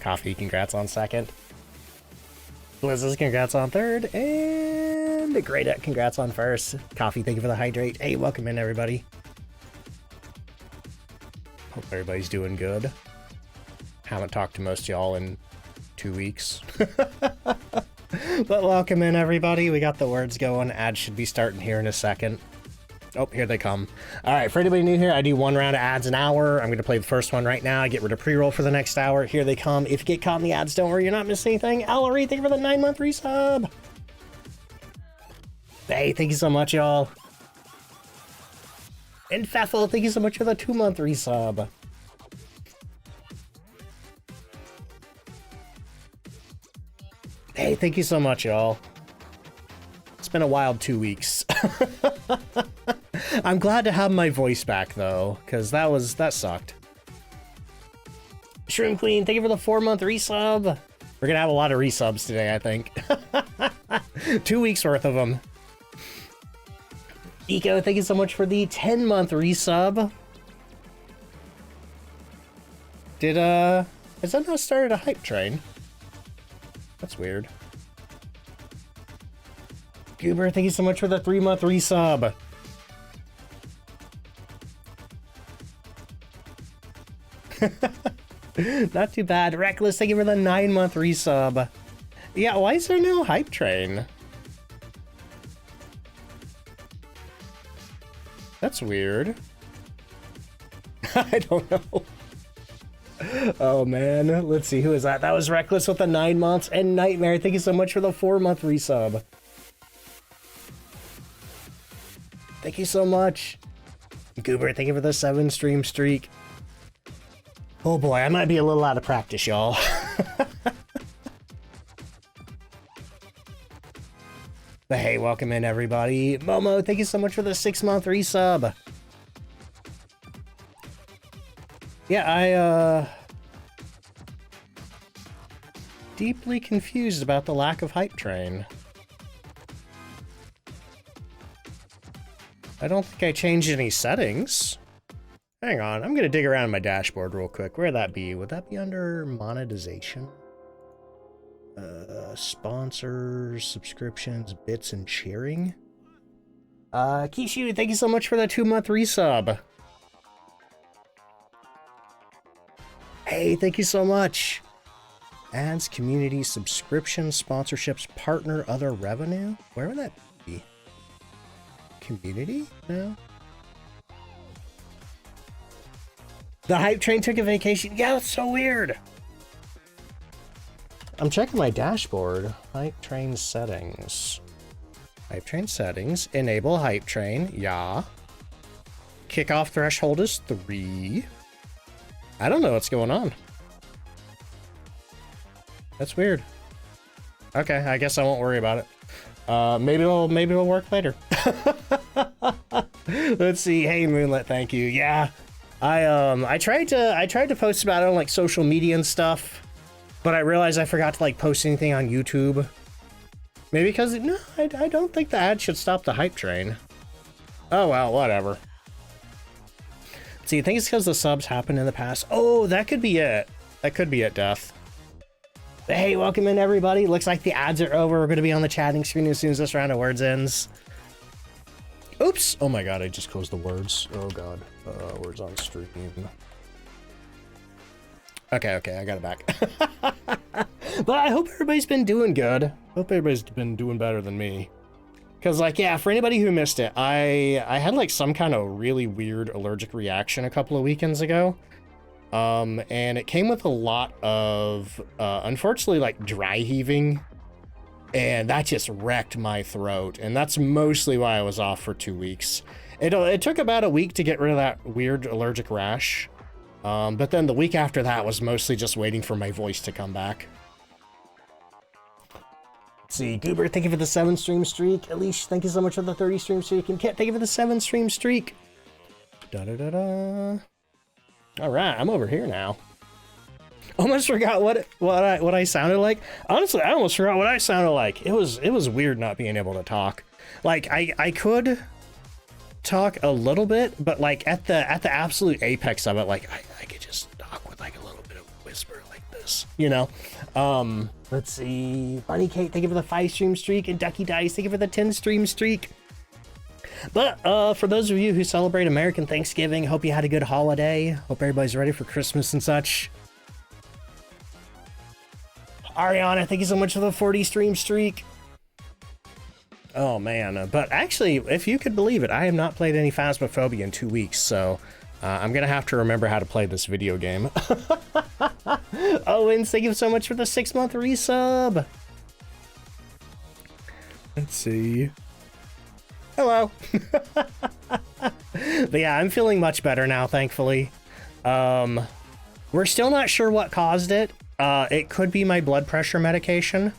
Coffee, congrats on second. Blizz's, congrats on third. And Great, congrats on first. Coffee, thank you for the hydrate. Hey, welcome in, everybody. Hope everybody's doing good. Haven't talked to most of y'all in 2 weeks. But welcome in, everybody. We got the words going. Ads should be starting here in a second. Oh, here they come. All right, for anybody new here, I do 1 round of ads an hour. I'm going to play the first one right now. I get rid of pre-roll for the next hour. Here they come. If you get caught in the ads, don't worry, you're not missing anything. Ellery, thank you for the 9-month resub. Hey, thank you so much, y'all. And Pfeffel, thank you so much for the 2-month resub. Hey, thank you so much, y'all. It's been a wild 2 weeks. I'm glad to have my voice back, though, because that sucked. Shroom Queen, thank you for the 4-month resub. We're gonna have a lot of resubs today, I think. 2 weeks worth of them. Eco, thank you so much for the 10-month resub. Has that not started a hype train? That's weird. Goober, thank you so much for the 3-month resub. Not too bad. Reckless, thank you for the 9-month resub. Yeah, why is there no hype train? That's weird. I don't know. Oh man, let's see, who is that? That was Reckless with the 9 months, and Nightmare, thank you so much for the 4-month resub. Thank you so much. Goober, thank you for the 7-stream streak. Oh boy, I might be a little out of practice, y'all. But hey, welcome in, everybody. Momo, thank you so much for the 6-month resub. Yeah, deeply confused about the lack of hype train. I don't think I changed any settings. Hang on, I'm gonna dig around my dashboard real quick. Where'd that be? Would that be under monetization? Sponsors, subscriptions, bits, and cheering? Kishu, thank you so much for the 2-month resub. Hey, thank you so much. Ads, community, subscriptions, sponsorships, partner, other revenue? Where would that be? Community? No. The hype train took a vacation. Yeah, that's so weird. I'm checking my dashboard. Hype train settings. Hype train settings. Enable hype train. Yeah. Kickoff threshold is 3. I don't know what's going on. That's weird. Okay, I guess I won't worry about it. Maybe it'll work later. Let's see. Hey, Moonlit, thank you. Yeah. I tried to post about it on like social media and stuff, but I realized I forgot to like post anything on YouTube. Maybe because no, I don't think the ad should stop the hype train. Oh well, whatever. See, I think it's because the subs happened in the past. Oh, that could be it. That could be it, Death. But hey, welcome in, everybody. Looks like the ads are over. We're going to be on the chatting screen as soon as this round of words ends. Oops. Oh my god, I just closed the words. Oh god. Words on stream. Okay, I got it back. But I hope everybody's been doing good. Hope everybody's been doing better than me. Because, like, yeah, for anybody who missed it, I had, like, some kind of really weird allergic reaction a couple of weekends ago. And it came with a lot of, unfortunately, like, dry heaving. And that just wrecked my throat. And that's mostly why I was off for 2 weeks. It took about a week to get rid of that weird allergic rash. But then the week after that was mostly just waiting for my voice to come back. Let's see, Goober, thank you for the 7-stream streak. Alish, thank you so much for the 30-stream streak. And Kit, thank you for the 7-stream streak. Da-da-da-da. All right, I'm over here now. Almost forgot what I sounded like. Honestly, I almost forgot what I sounded like. It was weird not being able to talk. Like I could talk a little bit, but like at the absolute apex of it, like I could just talk with like a little bit of whisper like this. this, you know? Let's see. Bunny Kate, thank you for the 5 stream streak, and Ducky Dice, thank you for the 10 stream streak. But for those of you who celebrate American Thanksgiving, hope you had a good holiday. Hope everybody's ready for Christmas and such. Ariana, thank you so much for the 40 stream streak. Oh man, but actually, if you could believe it, I have not played any Phasmophobia in 2 weeks, so I'm gonna have to remember how to play this video game. Owen, thank you so much for the 6-month resub. Let's see. Hello. But yeah, I'm feeling much better now, thankfully. We're still not sure what caused it. It could be my blood pressure medication,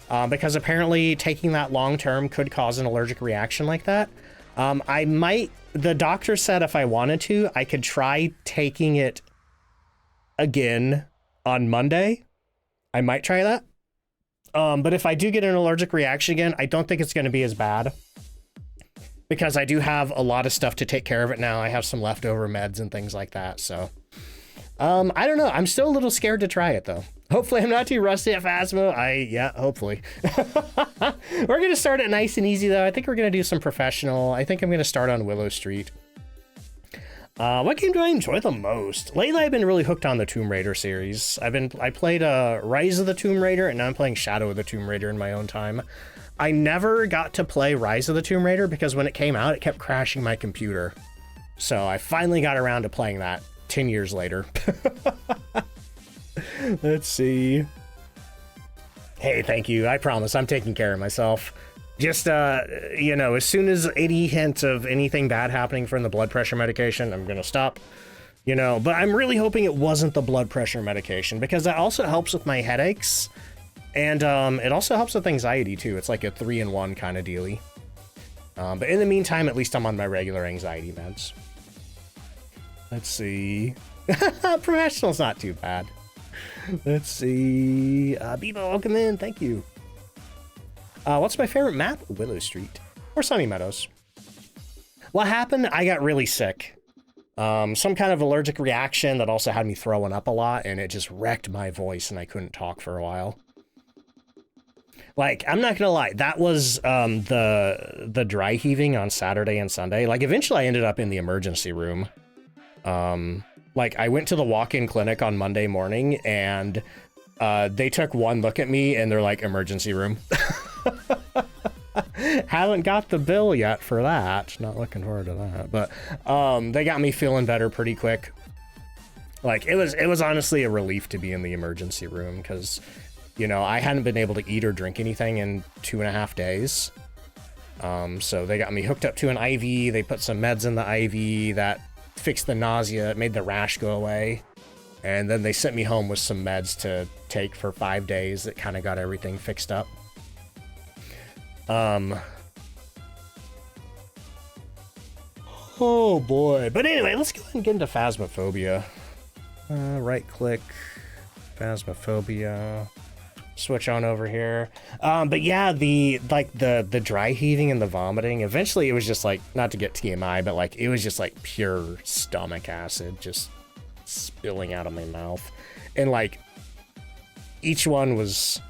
because apparently taking that long term could cause an allergic reaction like that. The doctor said if I wanted to, I could try taking it again on Monday. I might try that. But if I do get an allergic reaction again, I don't think it's going to be as bad, because I do have a lot of stuff to take care of it now. I have some leftover meds and things like that. So, I don't know. I'm still a little scared to try it though. Hopefully I'm not too rusty at Phasmo. Yeah, hopefully. We're going to start it nice and easy though. I think we're going to do some professional. I think I'm going to start on Willow Street. What game do I enjoy the most? Lately I've been really hooked on the Tomb Raider series. I played Rise of the Tomb Raider, and now I'm playing Shadow of the Tomb Raider in my own time. I never got to play Rise of the Tomb Raider because when it came out, it kept crashing my computer. So I finally got around to playing that 10 years later. Let's see. Hey, thank you. I promise I'm taking care of myself. Just, you know, as soon as any hint of anything bad happening from the blood pressure medication, I'm going to stop. You know, but I'm really hoping it wasn't the blood pressure medication, because that also helps with my headaches. And it also helps with anxiety too. It's like a 3-in-1 kind of dealie. But in the meantime, at least I'm on my regular anxiety meds. Let's see. Professional's not too bad. Let's see. Bebo, welcome in. Thank you. What's my favorite map? Willow Street or Sunny Meadows. What happened? I got really sick. Some kind of allergic reaction that also had me throwing up a lot, and it just wrecked my voice and I couldn't talk for a while. Like, I'm not gonna lie, that was the dry heaving on Saturday and Sunday. Like, eventually I ended up in the emergency room. Like, I went to the walk-in clinic on Monday morning, and they took one look at me and they're like, emergency room. Haven't got the bill yet for that. Not looking forward to that. But they got me feeling better pretty quick. Like, it was honestly a relief to be in the emergency room, because, you know, I hadn't been able to eat or drink anything in 2.5 days. So they got me hooked up to an IV. They put some meds in the IV that fixed the nausea. It made the rash go away. And then they sent me home with some meds to take for 5 days that kind of got everything fixed up. Oh boy. But anyway, let's go ahead and get into Phasmophobia. Right click, Phasmophobia. Switch on over here. But yeah, the dry heaving and the vomiting, eventually it was just like, not to get TMI, but like it was just like pure stomach acid just spilling out of my mouth. And like each one was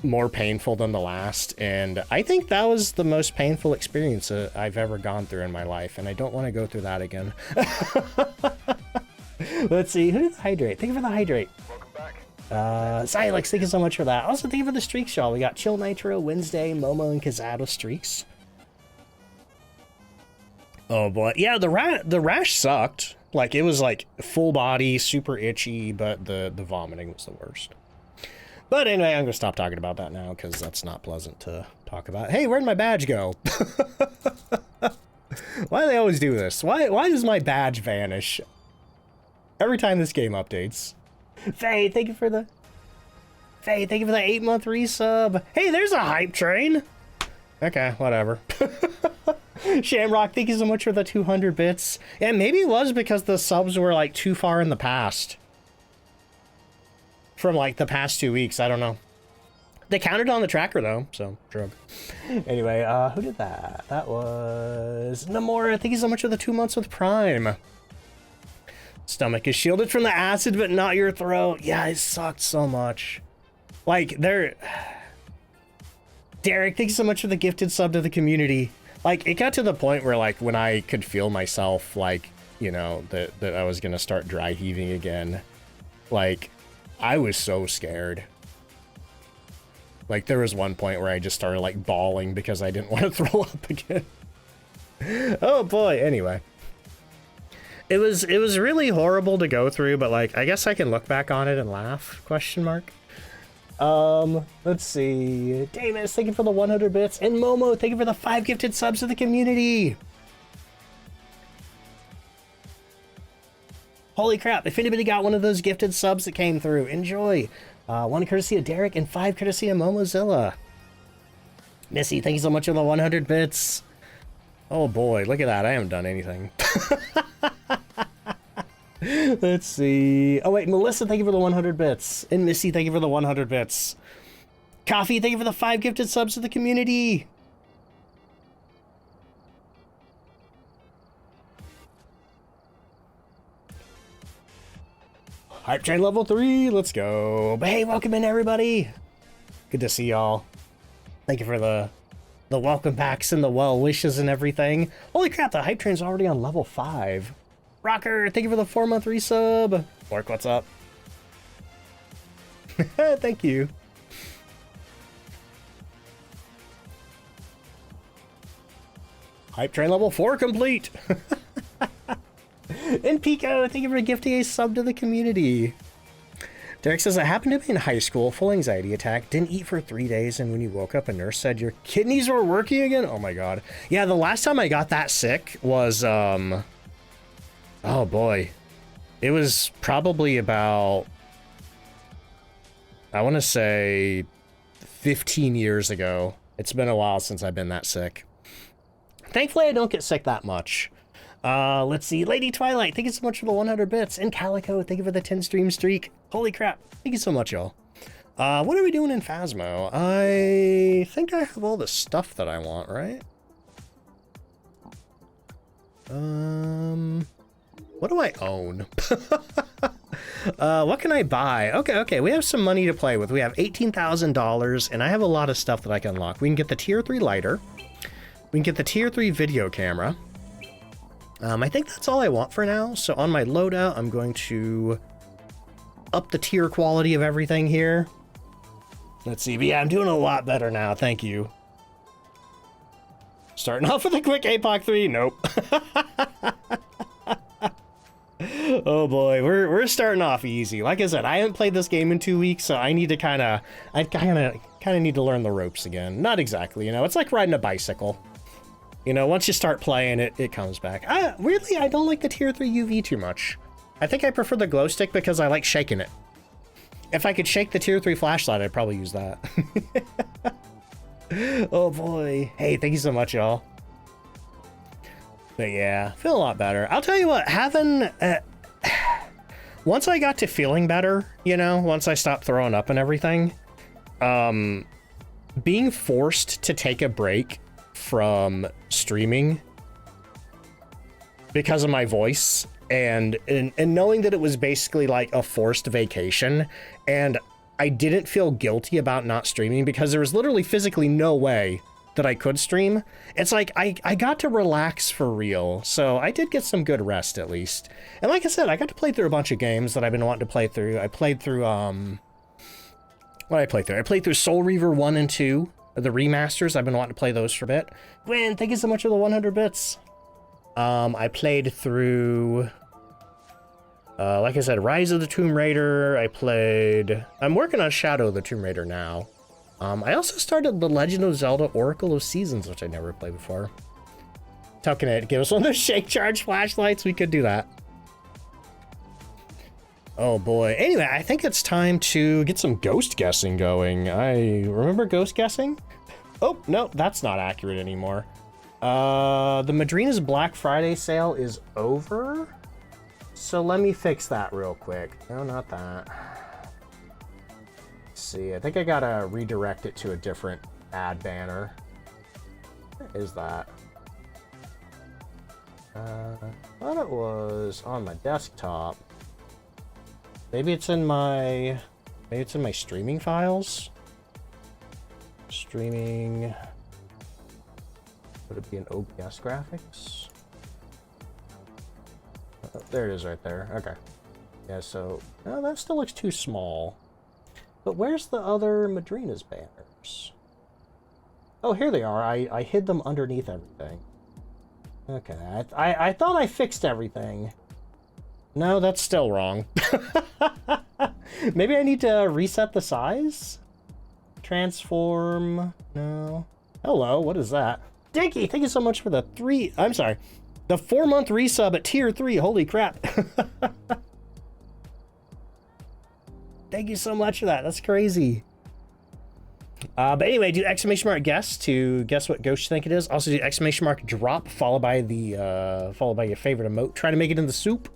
more painful than the last, and I think that was the most painful experience I've ever gone through in my life, and I don't want to go through that again. Let's see, who did the hydrate? Thank you for the hydrate. Welcome back. Silex, thank you so much for that. Also, thank you for the streaks, y'all. We got Chill Nitro, Wednesday, Momo, and Kazado streaks. Oh boy, yeah, the rash sucked. Like, it was like full body, super itchy, but the vomiting was the worst. But anyway, I'm gonna stop talking about that now, because that's not pleasant to talk about. Hey, where'd my badge go? Why do they always do this? Why does my badge vanish every time this game updates? Faye, thank you for the 8-month resub. Hey, there's a hype train. Okay, whatever. Shamrock, thank you so much for the 200 bits. Yeah, maybe it was because the subs were like too far in the past. From like the past 2 weeks, I don't know. They counted on the tracker though, so drug. Anyway, who did that? That was Namora. Thank you so much for the 2 months with Prime. Stomach is shielded from the acid, but not your throat. Yeah, it sucked so much. Like, Derek, thanks so much for the gifted sub to the community. Like, it got to the point where, like, when I could feel myself, like, you know, that I was gonna start dry heaving again. Like, I was so scared. Like, there was one point where I just started, like, bawling because I didn't want to throw up again. Oh, boy. Anyway. It was really horrible to go through, but, like, I guess I can look back on it and laugh, question mark. Let's see. Davis, thank you for the 100 bits. And Momo, thank you for the 5 gifted subs to the community. Holy crap, if anybody got one of those gifted subs that came through, enjoy. 1 courtesy of Derek and 5 courtesy of Momozilla. Missy, thank you so much for the 100 bits. Oh boy, look at that. I haven't done anything. Let's see. Oh wait, Melissa, thank you for the 100 bits. And Missy, thank you for the 100 bits. Coffee, thank you for the 5 gifted subs to the community. Hype train level 3, let's go. But hey, welcome in everybody. Good to see y'all. Thank you for the welcome packs and the well wishes and everything. Holy crap, the hype train's already on level 5. Rocker, thank you for the 4-month resub. Mark, what's up? Thank you. Hype train level 4 complete. And Pico, thank you for gifting a sub to the community. Derek says, I happened to be in high school, full anxiety attack, didn't eat for 3 days, and when you woke up, a nurse said your kidneys were working again? Oh my god. Yeah, the last time I got that sick was, oh boy. It was probably about, I want to say, 15 years ago. It's been a while since I've been that sick. Thankfully, I don't get sick that much. Let's see. Lady Twilight, thank you so much for the 100 bits. And Calico, thank you for the 10 stream streak. Holy crap. Thank you so much, y'all. What are we doing in Phasmo? I think I have all the stuff that I want, right? What do I own? What can I buy? Okay, we have some money to play with. We have $18,000, and I have a lot of stuff that I can unlock. We can get the tier 3 lighter. We can get the tier 3 video camera. I think that's all I want for now. So on my loadout, I'm going to up the tier quality of everything here. Let's see. But yeah, I'm doing a lot better now. Thank you. Starting off with a quick APOC 3. Nope. Oh boy, we're starting off easy. Like I said, I haven't played this game in 2 weeks, so I need to kind of need to learn the ropes again. Not exactly, you know. It's like riding a bicycle. You know, once you start playing it, it comes back. Weirdly, I don't like the tier 3 UV too much. I think I prefer the glow stick because I like shaking it. If I could shake the tier 3 flashlight, I'd probably use that. Oh boy. Hey, thank you so much, y'all. But yeah, feel a lot better. I'll tell you what, having... once I got to feeling better, you know, once I stopped throwing up and everything, being forced to take a break from streaming because of my voice and knowing that it was basically like a forced vacation, and I didn't feel guilty about not streaming because there was literally physically no way that I could stream. It's like I got to relax for real, so I did get some good rest at least. And like I said, I got to play through a bunch of games that I've been wanting to play through. I played through what did I play through? I played through Soul Reaver 1 and 2. The remasters, I've been wanting to play those for a bit. Gwen, thank you so much for the 100 bits. I played through, like I said, Rise of the Tomb Raider. I'm working on Shadow of the Tomb Raider now. I also started The Legend of Zelda Oracle of Seasons, which I never played before. Tucking it, give us one of those shake charge flashlights. We could do that. Oh boy. Anyway, I think it's time to get some ghost guessing going. I remember ghost guessing? Oh, no, that's not accurate anymore. The Madrina's Black Friday sale is over. So let me fix that real quick. No, not that. Let's see, I think I gotta redirect it to a different ad banner. Where is that? I thought it was on my desktop. Maybe it's in my... Maybe it's in my streaming files? Streaming... Would it be an OBS graphics? Oh, there it is right there. Okay. Yeah, so... Oh, that still looks too small. But where's the other Madrina's banners? Oh, here they are. I hid them underneath everything. Okay, I thought I fixed everything. No, that's still wrong. Maybe I need to reset the size? Transform... No. Hello, what is that? Dinky, thank you so much for the the 4-month resub at tier 3. Holy crap. Thank you so much for that. That's crazy. But anyway, do exclamation mark guess to guess what ghost you think it is. Also do exclamation mark drop followed by your favorite emote. Try to make it in the soup.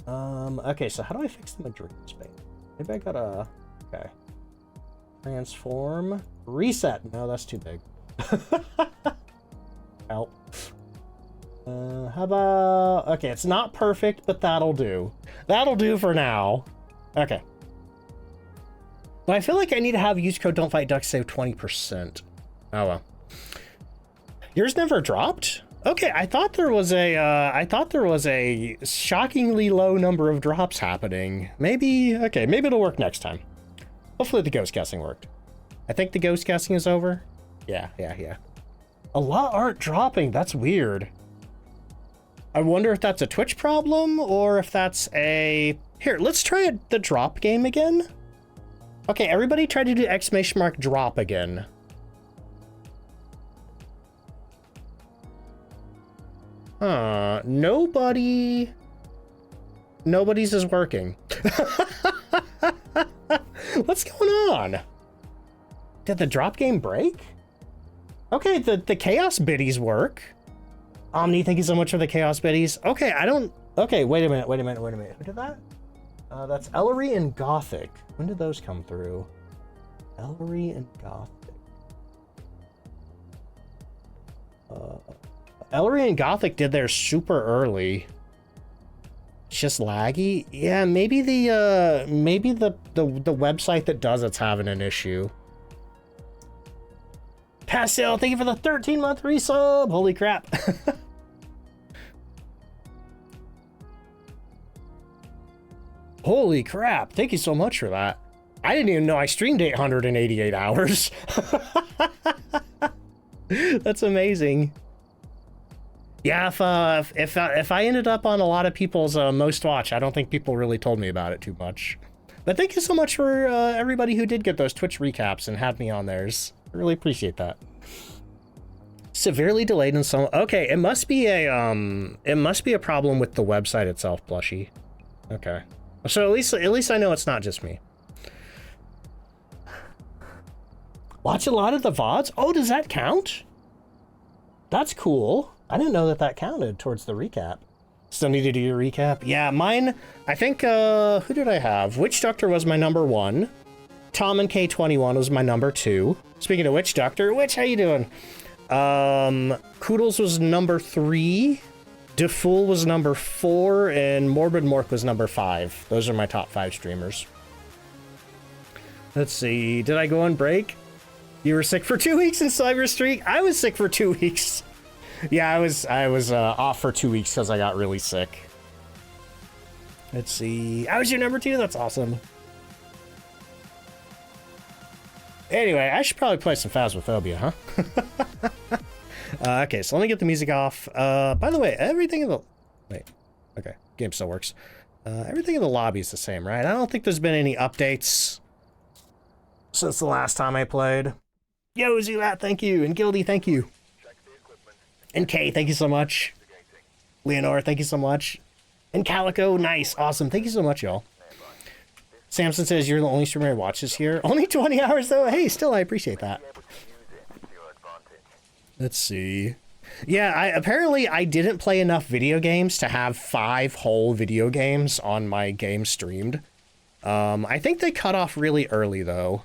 Okay, so how do I fix the Madrid space? Maybe I gotta... Okay. Transform. Reset. No, that's too big. Help. How about... Okay, it's not perfect, but that'll do. That'll do for now. Okay. But I feel like I need to have use code DontFightDucks save 20%. Oh well. Yours never dropped? Okay, I thought there was a shockingly low number of drops happening. Maybe it'll work next time. Hopefully the ghost guessing worked. I think the ghost guessing is over. Yeah. A lot aren't dropping. That's weird. I wonder if that's a Twitch problem or if that's a... Here, let's try the drop game again. Okay, everybody try to do exclamation mark drop again. Huh, nobody's is working. What's going on? Did the drop game break? Okay, the chaos biddies work. Omni, thank you so much for the chaos biddies. Okay, okay, wait a minute. Who did that? That's Ellery and Gothic. When did those come through? Ellery and Gothic. Ellery and Gothic did theirs super early. It's just laggy. Yeah, maybe the website that does it's having an issue. Pastel, thank you for the 13-month resub. Holy crap. Holy crap. Thank you so much for that. I didn't even know I streamed 888 hours. That's amazing. Yeah, if I ended up on a lot of people's most watch, I don't think people really told me about it too much. But thank you so much for everybody who did get those Twitch recaps and had me on theirs. I really appreciate that. Severely delayed in some... Okay, it must be a problem with the website itself, Blushy. Okay. So at least I know it's not just me. Watch a lot of the VODs? Oh, does that count? That's cool. I didn't know that counted towards the recap. Still need to do your recap? Yeah, mine, I think, who did I have? Witch Doctor was my number 1. Tom and K21 was my number 2. Speaking of Witch Doctor, Witch, how you doing? Koodles was number 3. DeFool was number 4, and Morbid Mork was number 5. Those are my top 5 streamers. Let's see, did I go on break? You were sick for 2 weeks in Cyber Streak? I was sick for 2 weeks. Yeah, I was off for 2 weeks because I got really sick. Let's see, I was your number 2? That's awesome. Anyway, I should probably play some Phasmophobia, huh? Okay, so let me get the music off. By the way, everything in the... Wait, okay, game still works. Everything in the lobby is the same, right? I don't think there's been any updates since the last time I played. Yo, Zulat, thank you. And Gildy, thank you. And Kay, thank you so much. Leonore, thank you so much. And Calico, nice, awesome. Thank you so much, y'all. Samson says you're the only streamer who watches here. Only 20 hours, though? Hey, still, I appreciate that. Let's see. Yeah, apparently I didn't play enough video games to have 5 whole video games on my game streamed. I think they cut off really early, though.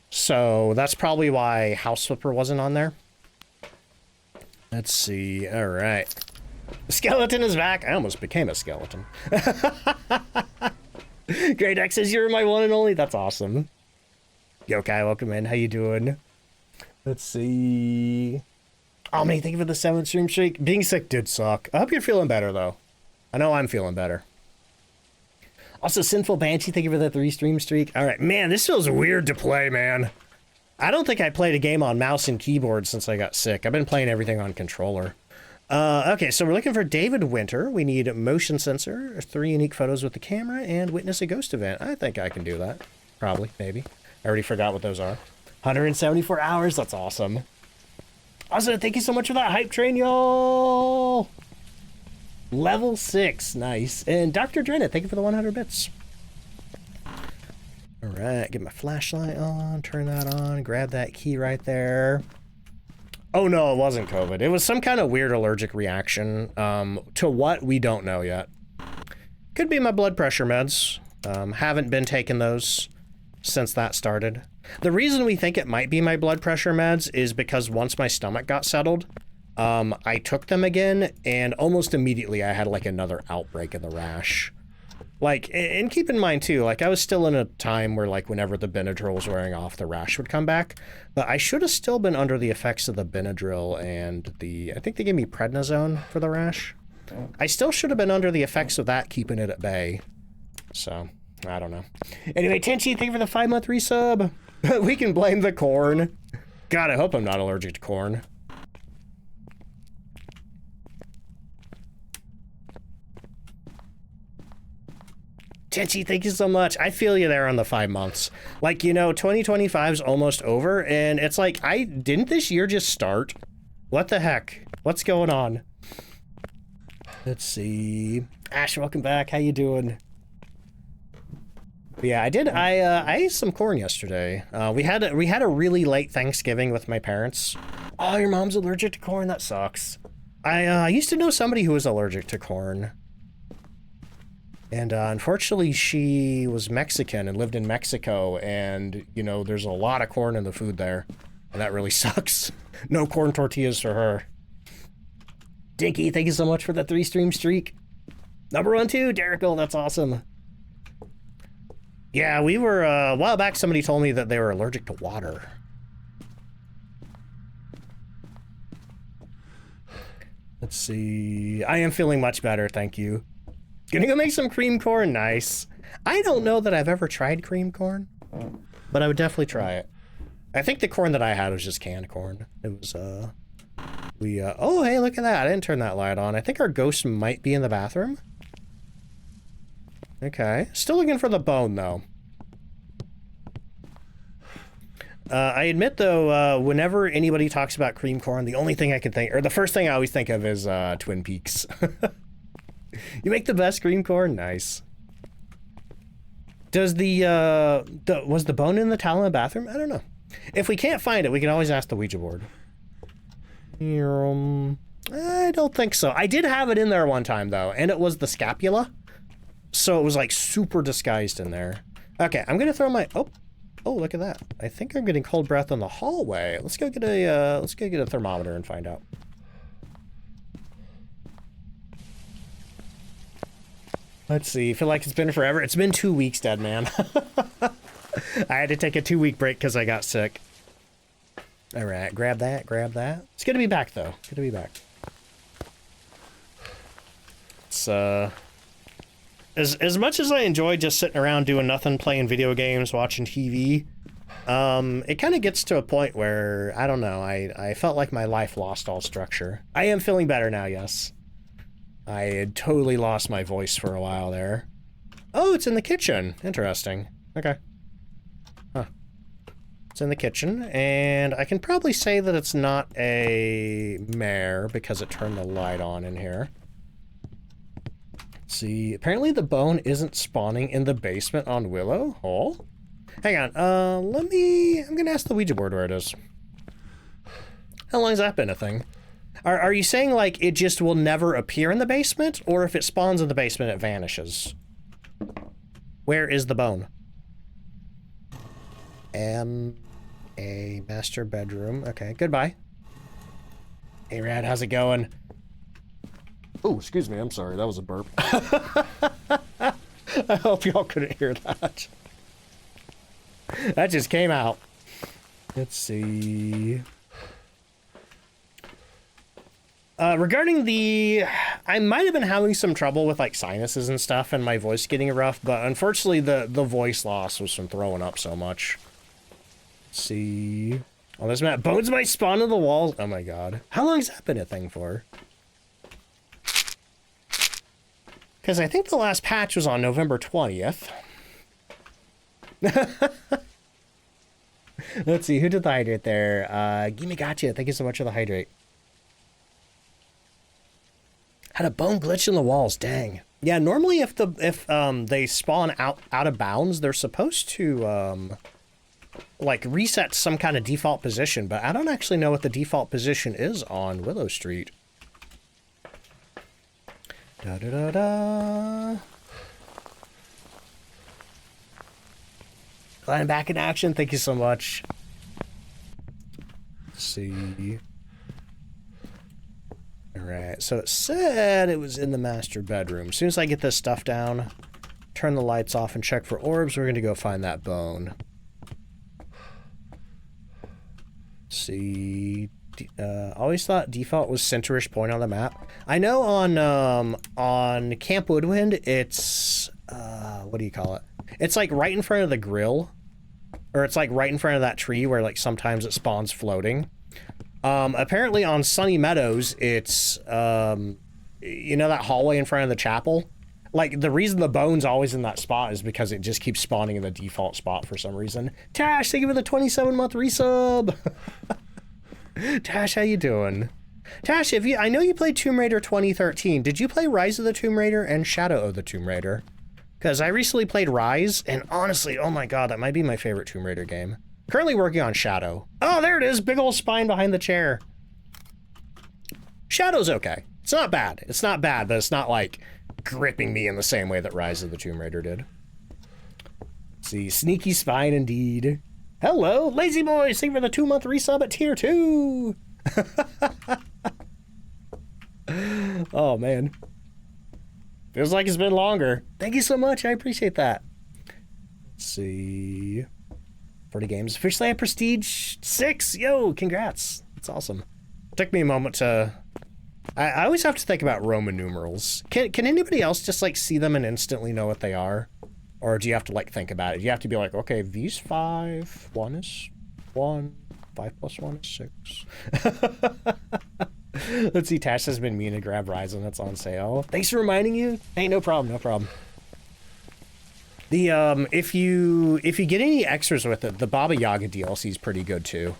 So that's probably why House Flipper wasn't on there. Let's see. All right. The skeleton is back. I almost became a skeleton. Great X says you're my one and only. That's awesome. Yokai, welcome in. How you doing? Let's see. Oh, man, thank you for the 7th stream streak. Being sick did suck. I hope you're feeling better, though. I know I'm feeling better. Also, Sinful Banshee, thank you for the 3 stream streak. All right, man, this feels weird to play, man. I don't think I played a game on mouse and keyboard since I got sick. I've been playing everything on controller. Okay, so we're looking for David Winter. We need motion sensor, 3 unique photos with the camera, and witness a ghost event. I think I can do that. Probably, maybe. I already forgot what those are. 174 hours, that's awesome. Also, thank you so much for that hype train, y'all. Level 6, nice. And Dr. Drennet, thank you for the 100 bits. All right, get my flashlight on, turn that on, grab that key right there. Oh no, it wasn't COVID. It was some kind of weird allergic reaction. To what, we don't know yet. Could be my blood pressure meds. Haven't been taking those since that started. The reason we think it might be my blood pressure meds is because once my stomach got settled, I took them again, and almost immediately I had like another outbreak of the rash. Like, and keep in mind too, like I was still in a time where like whenever the Benadryl was wearing off, the rash would come back, but I should have still been under the effects of the Benadryl and I think they gave me prednisone for the rash. I still should have been under the effects of that, keeping it at bay. So, I don't know. Anyway, Tenchi, thank you for the 5-month resub. We can blame the corn. God, I hope I'm not allergic to corn. Tenchi, thank you so much. I feel you there on the 5 months. Like, you know, 2025 is almost over, and it's like, didn't this year just start? What the heck? What's going on? Let's see. Ash, welcome back. How you doing? But yeah, I ate some corn yesterday. We had a really late Thanksgiving with my parents. Oh, your mom's allergic to corn? That sucks. I used to know somebody who was allergic to corn. And unfortunately, she was Mexican and lived in Mexico, and, you know, there's a lot of corn in the food there, and that really sucks. No corn tortillas for her. Dinky, thank you so much for the 3 stream streak. Number 1 too, Derrickle, that's awesome. Yeah, we were, a while back somebody told me that they were allergic to water. Let's see, I am feeling much better, thank you. Gonna go make some cream corn, nice. I don't know that I've ever tried cream corn, but I would definitely try it. I think the corn that I had was just canned corn. It was, oh, hey, look at that. I didn't turn that light on. I think our ghost might be in the bathroom. Okay, still looking for the bone, though. I admit, though, whenever anybody talks about cream corn, the only thing I can think, or the first thing I always think of is Twin Peaks. You make the best cream corn? Nice. Does was the bone in the towel in the bathroom? I don't know. If we can't find it, we can always ask the Ouija board. I don't think so. I did have it in there one time, though, and it was the scapula. So it was, like, super disguised in there. Okay, I'm gonna throw my... Oh, look at that. I think I'm getting cold breath in the hallway. Let's go get a thermometer and find out. Let's see. I feel like it's been forever. It's been 2 weeks, dead man. I had to take a 2-week break because I got sick. All right, grab that, grab that. It's good to be back, though. Good to be back. It's, as much as I enjoy just sitting around doing nothing, playing video games, watching TV, it kind of gets to a point where, I don't know, I felt like my life lost all structure. I am feeling better now, yes. I had totally lost my voice for a while there. Oh, it's in the kitchen. Interesting. Okay. Huh. It's in the kitchen, and I can probably say that it's not a mare because it turned the light on in here. Let's see, apparently the bone isn't spawning in the basement on Willow. Oh? Hang on, I'm gonna ask the Ouija board where it is. How long has that been a thing? Are you saying, like, it just will never appear in the basement, or if it spawns in the basement, it vanishes? Where is the bone? A master bedroom. Okay, goodbye. Hey, Rad, how's it going? Oh, excuse me. I'm sorry. That was a burp. I hope y'all couldn't hear that. That just came out. Let's see. Regarding the... I might have been having some trouble with, like, sinuses and stuff and my voice getting rough, but unfortunately the voice loss was from throwing up so much. Let's see... On this map, bones might spawn in the walls. Oh my god. How long has that been a thing for? Because I think the last patch was on November 20th. Let's see, who did the hydrate there? Gimme Gotcha, thank you so much for the hydrate. Had a bone glitch in the walls, dang. Yeah, normally if they spawn out of bounds, they're supposed to like reset some kind of default position, but I don't actually know what the default position is on Willow Street. Da da da da. Glad I'm back in action. Thank you so much. Let's see. Alright, so it said it was in the master bedroom. As soon as I get this stuff down, turn the lights off and check for orbs, we're going to go find that bone. Let's see. Always thought default was centerish point on the map. I know on Camp Woodwind, it's what do you call it? It's like right in front of the grill, or it's like right in front of that tree where like sometimes it spawns floating. Apparently on Sunny Meadows, it's you know that hallway in front of the chapel. Like the reason the bone's always in that spot is because it just keeps spawning in the default spot for some reason. Tash, thank you for the 27-month resub. Tash, how you doing? Tash, I know you played Tomb Raider 2013. Did you play Rise of the Tomb Raider and Shadow of the Tomb Raider? Because I recently played Rise, and honestly, oh my god, that might be my favorite Tomb Raider game. Currently working on Shadow. Oh, there it is, big old spine behind the chair. Shadow's okay. It's not bad. It's not bad, but it's not like gripping me in the same way that Rise of the Tomb Raider did. Let's see, sneaky spine indeed. Hello, Lazy Boy, thank you for the 2-month resub at tier 2. Oh, man. Feels like it's been longer. Thank you so much, I appreciate that. Let's see. 40 games. Officially at Prestige 6. Yo, congrats. That's awesome. It took me a moment to... I always have to think about Roman numerals. Can anybody else just, like, see them and instantly know what they are? Or do you have to, like, think about it? You have to be like, okay, these 5, 1 is 1, 5 plus 1 is 6. Let's see, Tash has been mean to grab Ryzen that's on sale. Thanks for reminding you. Hey, no problem, no problem. The, if you get any extras with it, the Baba Yaga DLC is pretty good, too.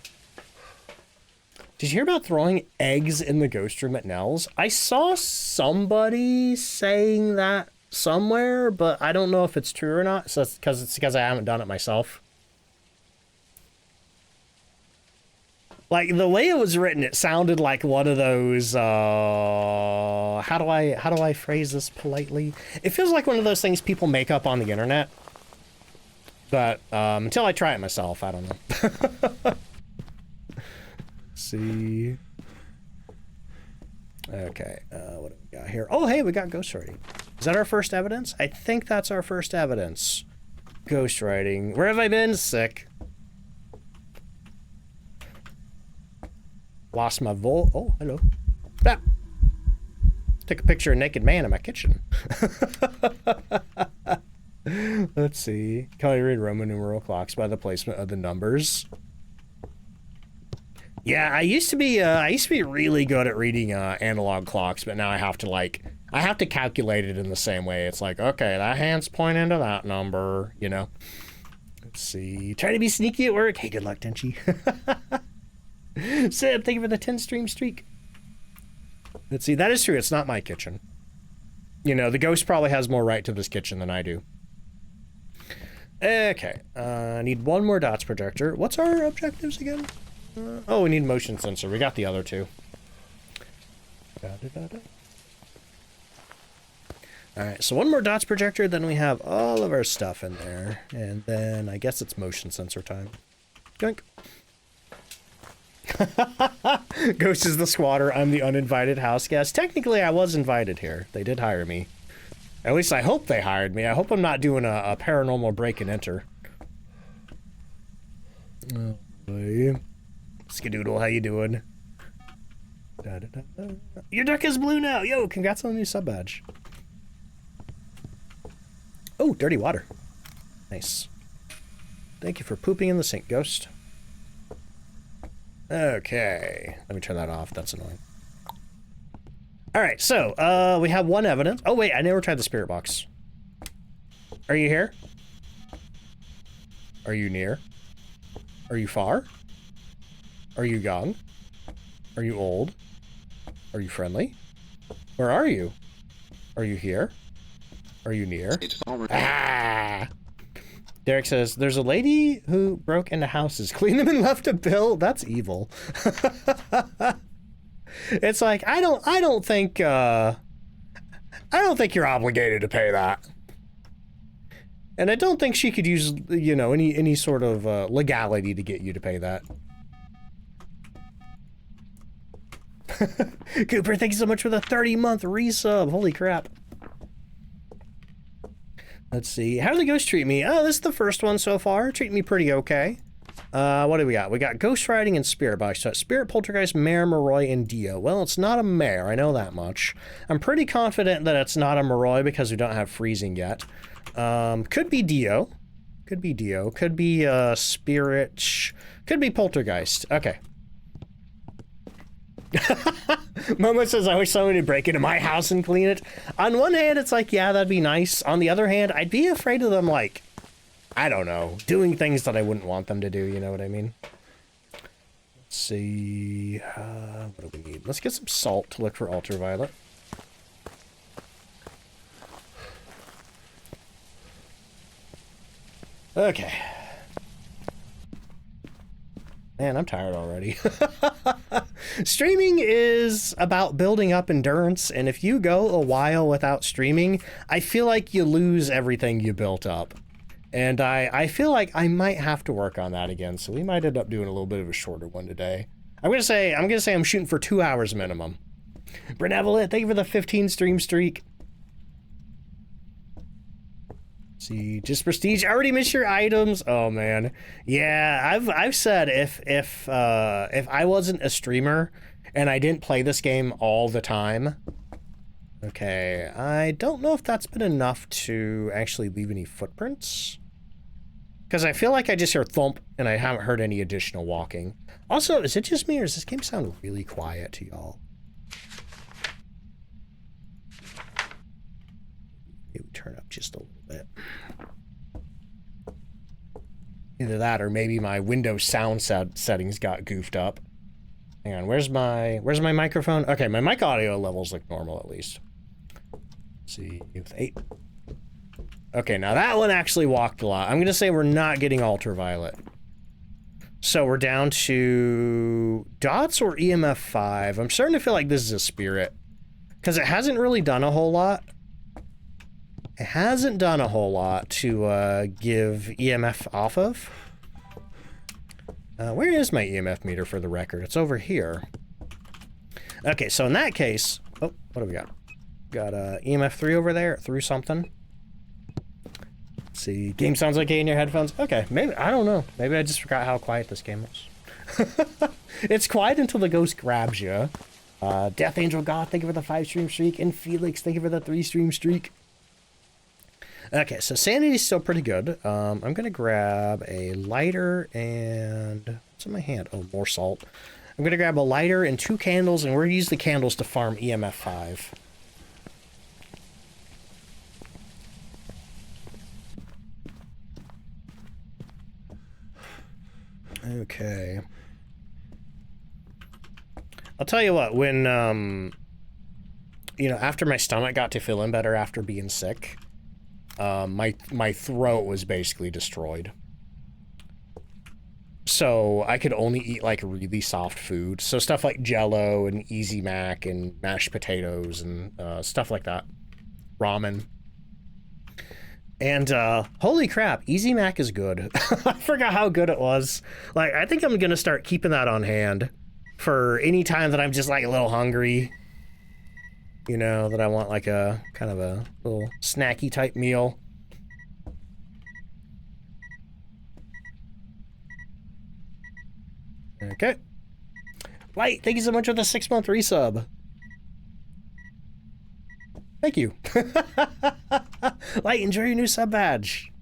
Did you hear about throwing eggs in the ghost room at Nell's? I saw somebody saying that somewhere, but I don't know if it's true or not. So it's because I haven't done it myself. Like the way it was written, it sounded like one of those. How do I phrase this politely? It feels like one of those things people make up on the internet. But until I try it myself, I don't know. See. Okay, what do we got here? Oh, hey, we got ghostwriting. Is that our first evidence? I think that's our first evidence. Ghostwriting. Where have I been? Sick. Lost my Oh, hello. Ah. Took a picture of a naked man in my kitchen. Let's see. Can I read Roman numeral clocks by the placement of the numbers? Yeah, I used to be really good at reading analog clocks, but now I have to calculate it in the same way. It's like, okay, that hand's pointing to that number, you know. Let's see. Trying to be sneaky at work. Hey, good luck, Tenchi. Seb, thank you for the 10 stream streak. Let's see. That is true. It's not my kitchen. You know, the ghost probably has more right to this kitchen than I do. Okay. I need one more dots projector. What's our objectives again? Oh, we need motion sensor. We got the other two. Alright, so one more dots projector, then we have all of our stuff in there. And then I guess it's motion sensor time. Drink. Ghost is the squatter. I'm the uninvited house guest. Technically, I was invited here. They did hire me. At least I hope they hired me. I hope I'm not doing a paranormal break and enter. Oh, boy. Skadoodle, how you doing? Da, da, da, da. Your duck is blue now. Yo, congrats on the new sub badge. Oh, dirty water. Nice. Thank you for pooping in the sink, Ghost. Okay. Let me turn that off. That's annoying. Alright, so, we have one evidence. Oh, wait, I never tried the spirit box. Are you here? Are you near? Are you far? Are you young? Are you old? Are you friendly? Where are you? Are you here? Are you near? Ah! Derek says, there's a lady who broke into houses, cleaned them and left a bill. That's evil. It's like, I don't think you're obligated to pay that. And I don't think she could use, you know, any sort of legality to get you to pay that. Cooper, thank you so much for the 30-month resub. Holy crap. Let's see. How do the ghosts treat me? Oh, this is the first one so far. Treat me pretty okay. What do we got? We got ghost riding and spirit box. So spirit, poltergeist, mare, Moroi, and Dio. Well, it's not a mare. I know that much. I'm pretty confident that it's not a Moroi because we don't have freezing yet. Could be Dio. Could be Dio. Could be spirit. Could be poltergeist. Okay. Momo says, I wish someone would break into my house and clean it. On one hand, it's like, yeah, that'd be nice. On the other hand, I'd be afraid of them, like, I don't know, doing things that I wouldn't want them to do, you know what I mean? Let's see, what do we need? Let's get some salt to look for ultraviolet. Okay. Man, I'm tired already. Streaming is about building up endurance, and if you go a while without streaming, I feel like you lose everything you built up. And I feel like I might have to work on that again, so we might end up doing a little bit of a shorter one today. I'm gonna say I'm shooting for 2 hours minimum. Benevolent, thank you for the 15 stream streak. See, just prestige. I already missed your items. Oh man, yeah. I've said if I wasn't a streamer and I didn't play this game all the time. Okay, I don't know if that's been enough to actually leave any footprints. Because I feel like I just hear thump and I haven't heard any additional walking. Also, is it just me or does this game sound really quiet to y'all? Maybe turn up just a little bit. Either that or maybe my Windows sound settings got goofed up. Hang on, where's my microphone? Okay, my mic audio levels look normal at least. Let's see, with 8. Okay, now that one actually walked a lot. I'm gonna say we're not getting ultraviolet. So we're down to dots or EMF 5. I'm starting to feel like this is a spirit. Because it hasn't really done a whole lot. It hasn't done a whole lot to give EMF off of. Where is my EMF meter for the record? It's over here. Okay, so in that case... Oh, what do we got? Got EMF 3 over there. Through something. Let's see. Game sounds okay in your headphones. Okay, maybe... I don't know. Maybe I just forgot how quiet this game was. It's quiet until the ghost grabs you. Death Angel God, thank you for the 5 stream streak. And Felix, thank you for the 3 stream streak. Okay, so sanity's still pretty good. I'm gonna grab a lighter and... What's in my hand? Oh, more salt. I'm gonna grab a lighter and 2 candles, and we're gonna use the candles to farm EMF 5. Okay. I'll tell you what, when, you know, after my stomach got to feeling better after being sick, my throat was basically destroyed. So I could only eat like really soft food. So stuff like Jell-O and Easy Mac and mashed potatoes and stuff like that. Ramen. And holy crap, Easy Mac is good. I forgot how good it was. Like, I think I'm gonna start keeping that on hand. for any time that I'm just like a little hungry. You know, that I want like a kind of a little snacky type meal. Okay. Light, thank you so much for the 6-month resub. Thank you. Light, enjoy your new sub badge.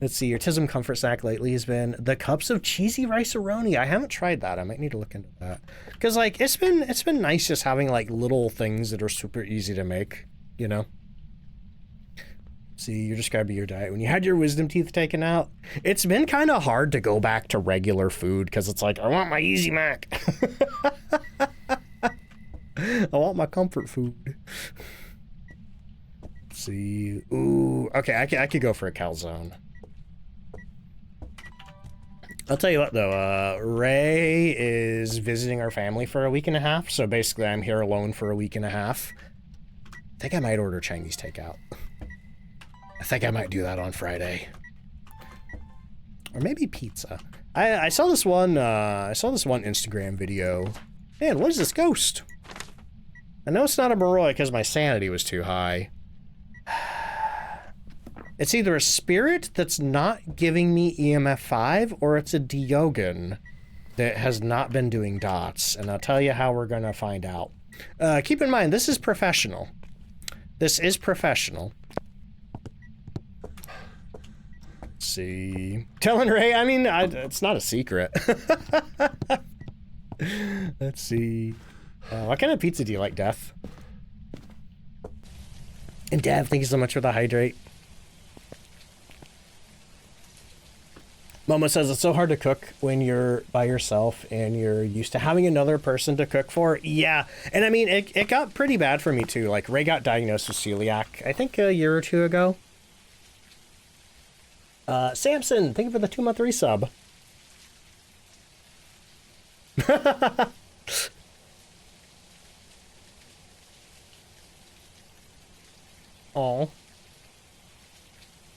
Let's see, your Tism comfort snack lately has been the cups of cheesy rice-a-roni. I haven't tried that. I might need to look into that. Because, like, it's been nice just having, like, little things that are super easy to make, you know? See, you're describing your diet. When you had your wisdom teeth taken out, it's been kind of hard to go back to regular food because it's like, I want my Easy Mac. I want my comfort food. Let's see. Ooh, okay, I could go for a calzone. I'll tell you what, though, Ray is visiting our family for a week and a half, so basically I'm here alone for a week and a half. I think I might order Chinese takeout. I think I might do that on Friday. Or maybe pizza. I saw this one, Instagram video. Man, what is this ghost? I know it's not a Moroi because my sanity was too high. It's either a spirit that's not giving me EMF 5 or it's a Diogen that has not been doing dots. And I'll tell you how we're going to find out. Keep in mind, this is professional. This is professional. Let's see. Telling Ray, I mean, it's not a secret. Let's see. What kind of pizza do you like, Death? And Dev, thank you so much for the hydrate. Momo says it's so hard to cook when you're by yourself and you're used to having another person to cook for. Yeah, and I mean, it got pretty bad for me too. Like, Ray got diagnosed with celiac, I think a year or two ago. Samson, thank you for the 2-month resub. Aw.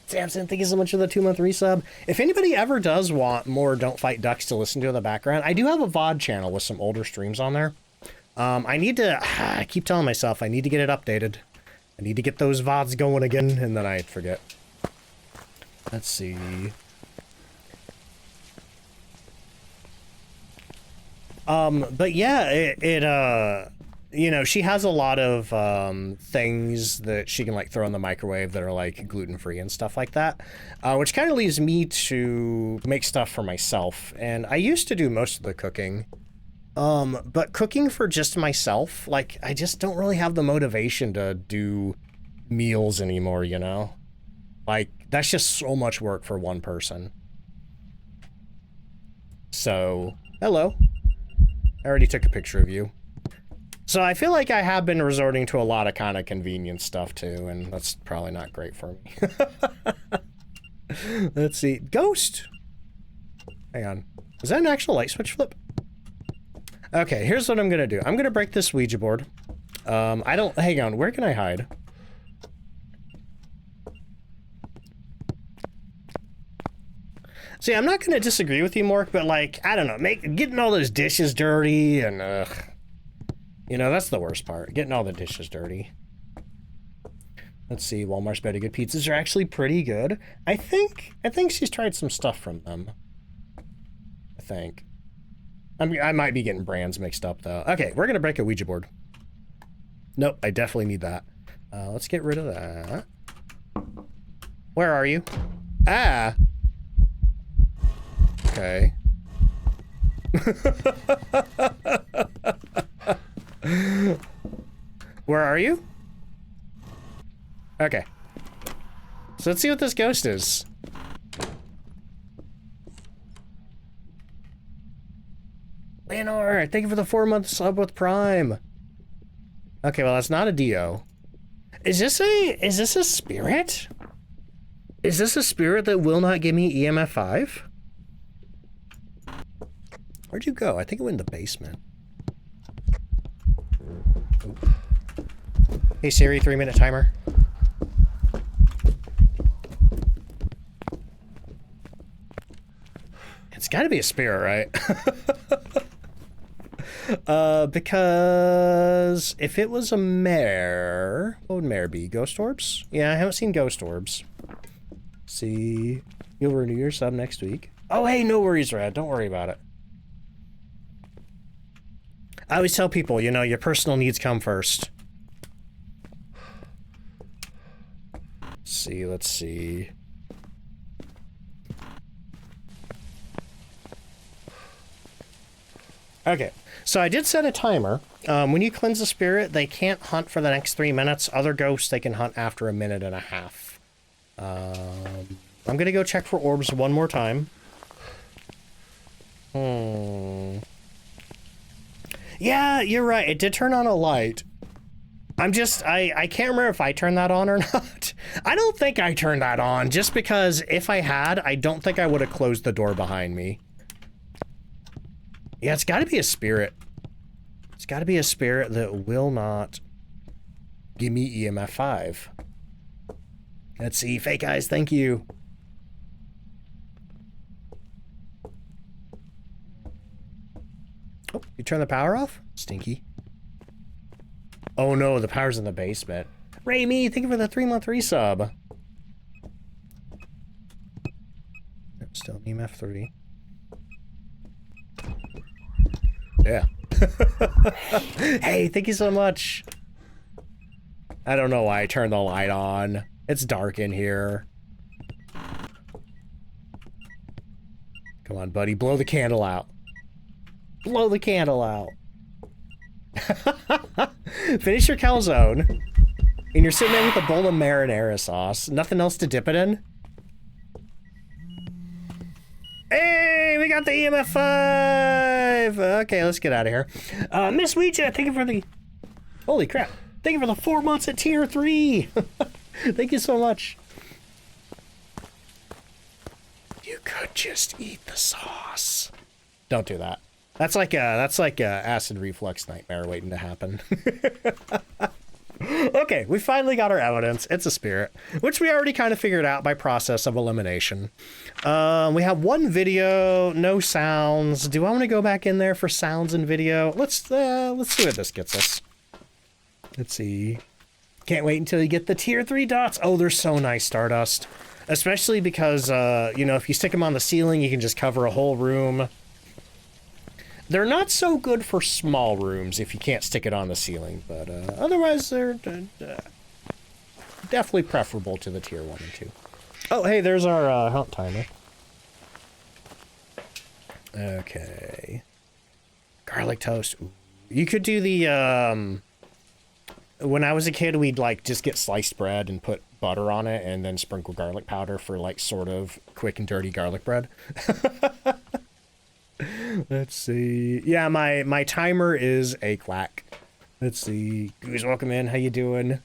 Samson, thank you so much for the 2-month resub. If anybody ever does want more Don't Fight Ducks to listen to in the background, I do have a VOD channel with some older streams on there. I need to, I keep telling myself I need to get it updated. I need to get those VODs going again, and then I forget. Let's see. But yeah, you know, she has a lot of things that she can like throw in the microwave that are like gluten-free and stuff like that, which kind of leaves me to make stuff for myself. And I used to do most of the cooking, but cooking for just myself, like, I just don't really have the motivation to do meals anymore, you know? Like, that's just so much work for one person. So, hello. I already took a picture of you. So I feel like I have been resorting to a lot of kind of convenience stuff too, and that's probably not great for me. Let's see. Ghost! Hang on. Is that an actual light switch flip? Okay, here's what I'm gonna do. I'm gonna break this Ouija board. Hang on, where can I hide? See, I'm not gonna disagree with you, Mork, but like, I don't know, getting all those dishes dirty and, you know, that's the worst part, getting all the dishes dirty. Let's see, Walmart's Better Good pizzas are actually pretty good. I think she's tried some stuff from them. I think. I mean, I might be getting brands mixed up, though. Okay, we're gonna break a Ouija board. Nope, I definitely need that. Let's get rid of that. Where are you? Ah! Okay. Where are you? Okay. So let's see what this ghost is. Leonore, thank you for the 4-month sub with Prime. Okay, well, that's not a Dio. Is this a spirit? Is this a spirit that will not give me EMF 5? Where'd you go? I think it went in the basement. Ooh. Hey Siri, 3-minute timer. It's gotta be a spirit, right? Because if it was a mare, what would mare be? Ghost orbs? Yeah, I haven't seen ghost orbs. See, you'll renew your sub next week. Oh, hey, no worries, Rad. Don't worry about it. I always tell people, you know, your personal needs come first. Let's see. Okay, so I did set a timer. When you cleanse a spirit, they can't hunt for the next 3 minutes. Other ghosts, they can hunt after 1.5 minutes. I'm gonna go check for orbs one more time. Yeah, you're right. It did turn on a light. I can't remember if I turned that on or not. I don't think I turned that on, just because if I had, I don't think I would have closed the door behind me. Yeah, it's got to be a spirit. It's got to be a spirit that will not give me EMF 5. Let's see. Fake eyes, thank you. Oh, you turn the power off? Stinky. Oh no, the power's in the basement. Raimi, thank you for the 3-month resub. Still EMF 3. Yeah. Hey, thank you so much. I don't know why I turned the light on. It's dark in here. Come on, buddy, blow the candle out. Blow the candle out. Finish your calzone, and you're sitting there with a bowl of marinara sauce. Nothing else to dip it in? Hey, we got the EMF 5! Okay, let's get out of here. Miss Ouija, thank you for the... Holy crap. Thank you for the 4 months at tier 3! Thank you so much. You could just eat the sauce. Don't do that. That's like a acid reflux nightmare waiting to happen. Okay, we finally got our evidence. It's a spirit, which we already kind of figured out by process of elimination. We have one video, no sounds. Do I want to go back in there for sounds and video? Let's see what this gets us. Let's see. Can't wait until you get the tier 3 dots. Oh, they're so nice, Stardust. Especially because, you know, if you stick them on the ceiling, you can just cover a whole room. They're not so good for small rooms if you can't stick it on the ceiling, but otherwise they're definitely preferable to the tier 1 and 2. Oh, hey, there's our hunt timer. Okay. Garlic toast. Ooh. You could do the, when I was a kid, we'd, like, just get sliced bread and put butter on it and then sprinkle garlic powder for, like, sort of quick and dirty garlic bread. Let's see. Yeah, my timer is a quack. Let's see. Goose, welcome in. How you doing?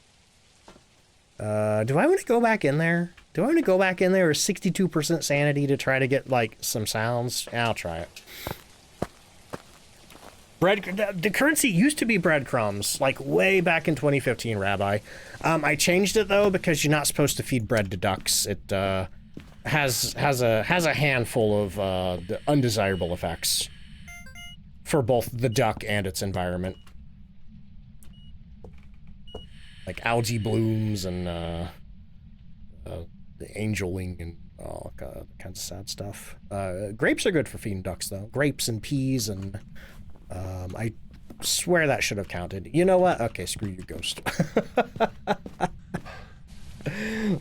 Do I want to go back in there? Do I want to go back in there with 62% sanity to try to get, like, some sounds? Yeah, I'll try it. The currency used to be breadcrumbs, like, way back in 2015, Rabbi. I changed it, though, because you're not supposed to feed bread to ducks. It, has a handful of the undesirable effects for both the duck and its environment, like algae blooms and the angeling and all kinds of sad stuff. Grapes are good for feeding ducks, though. Grapes and peas, and I swear that should have counted. You know what? Okay, screw you, ghost.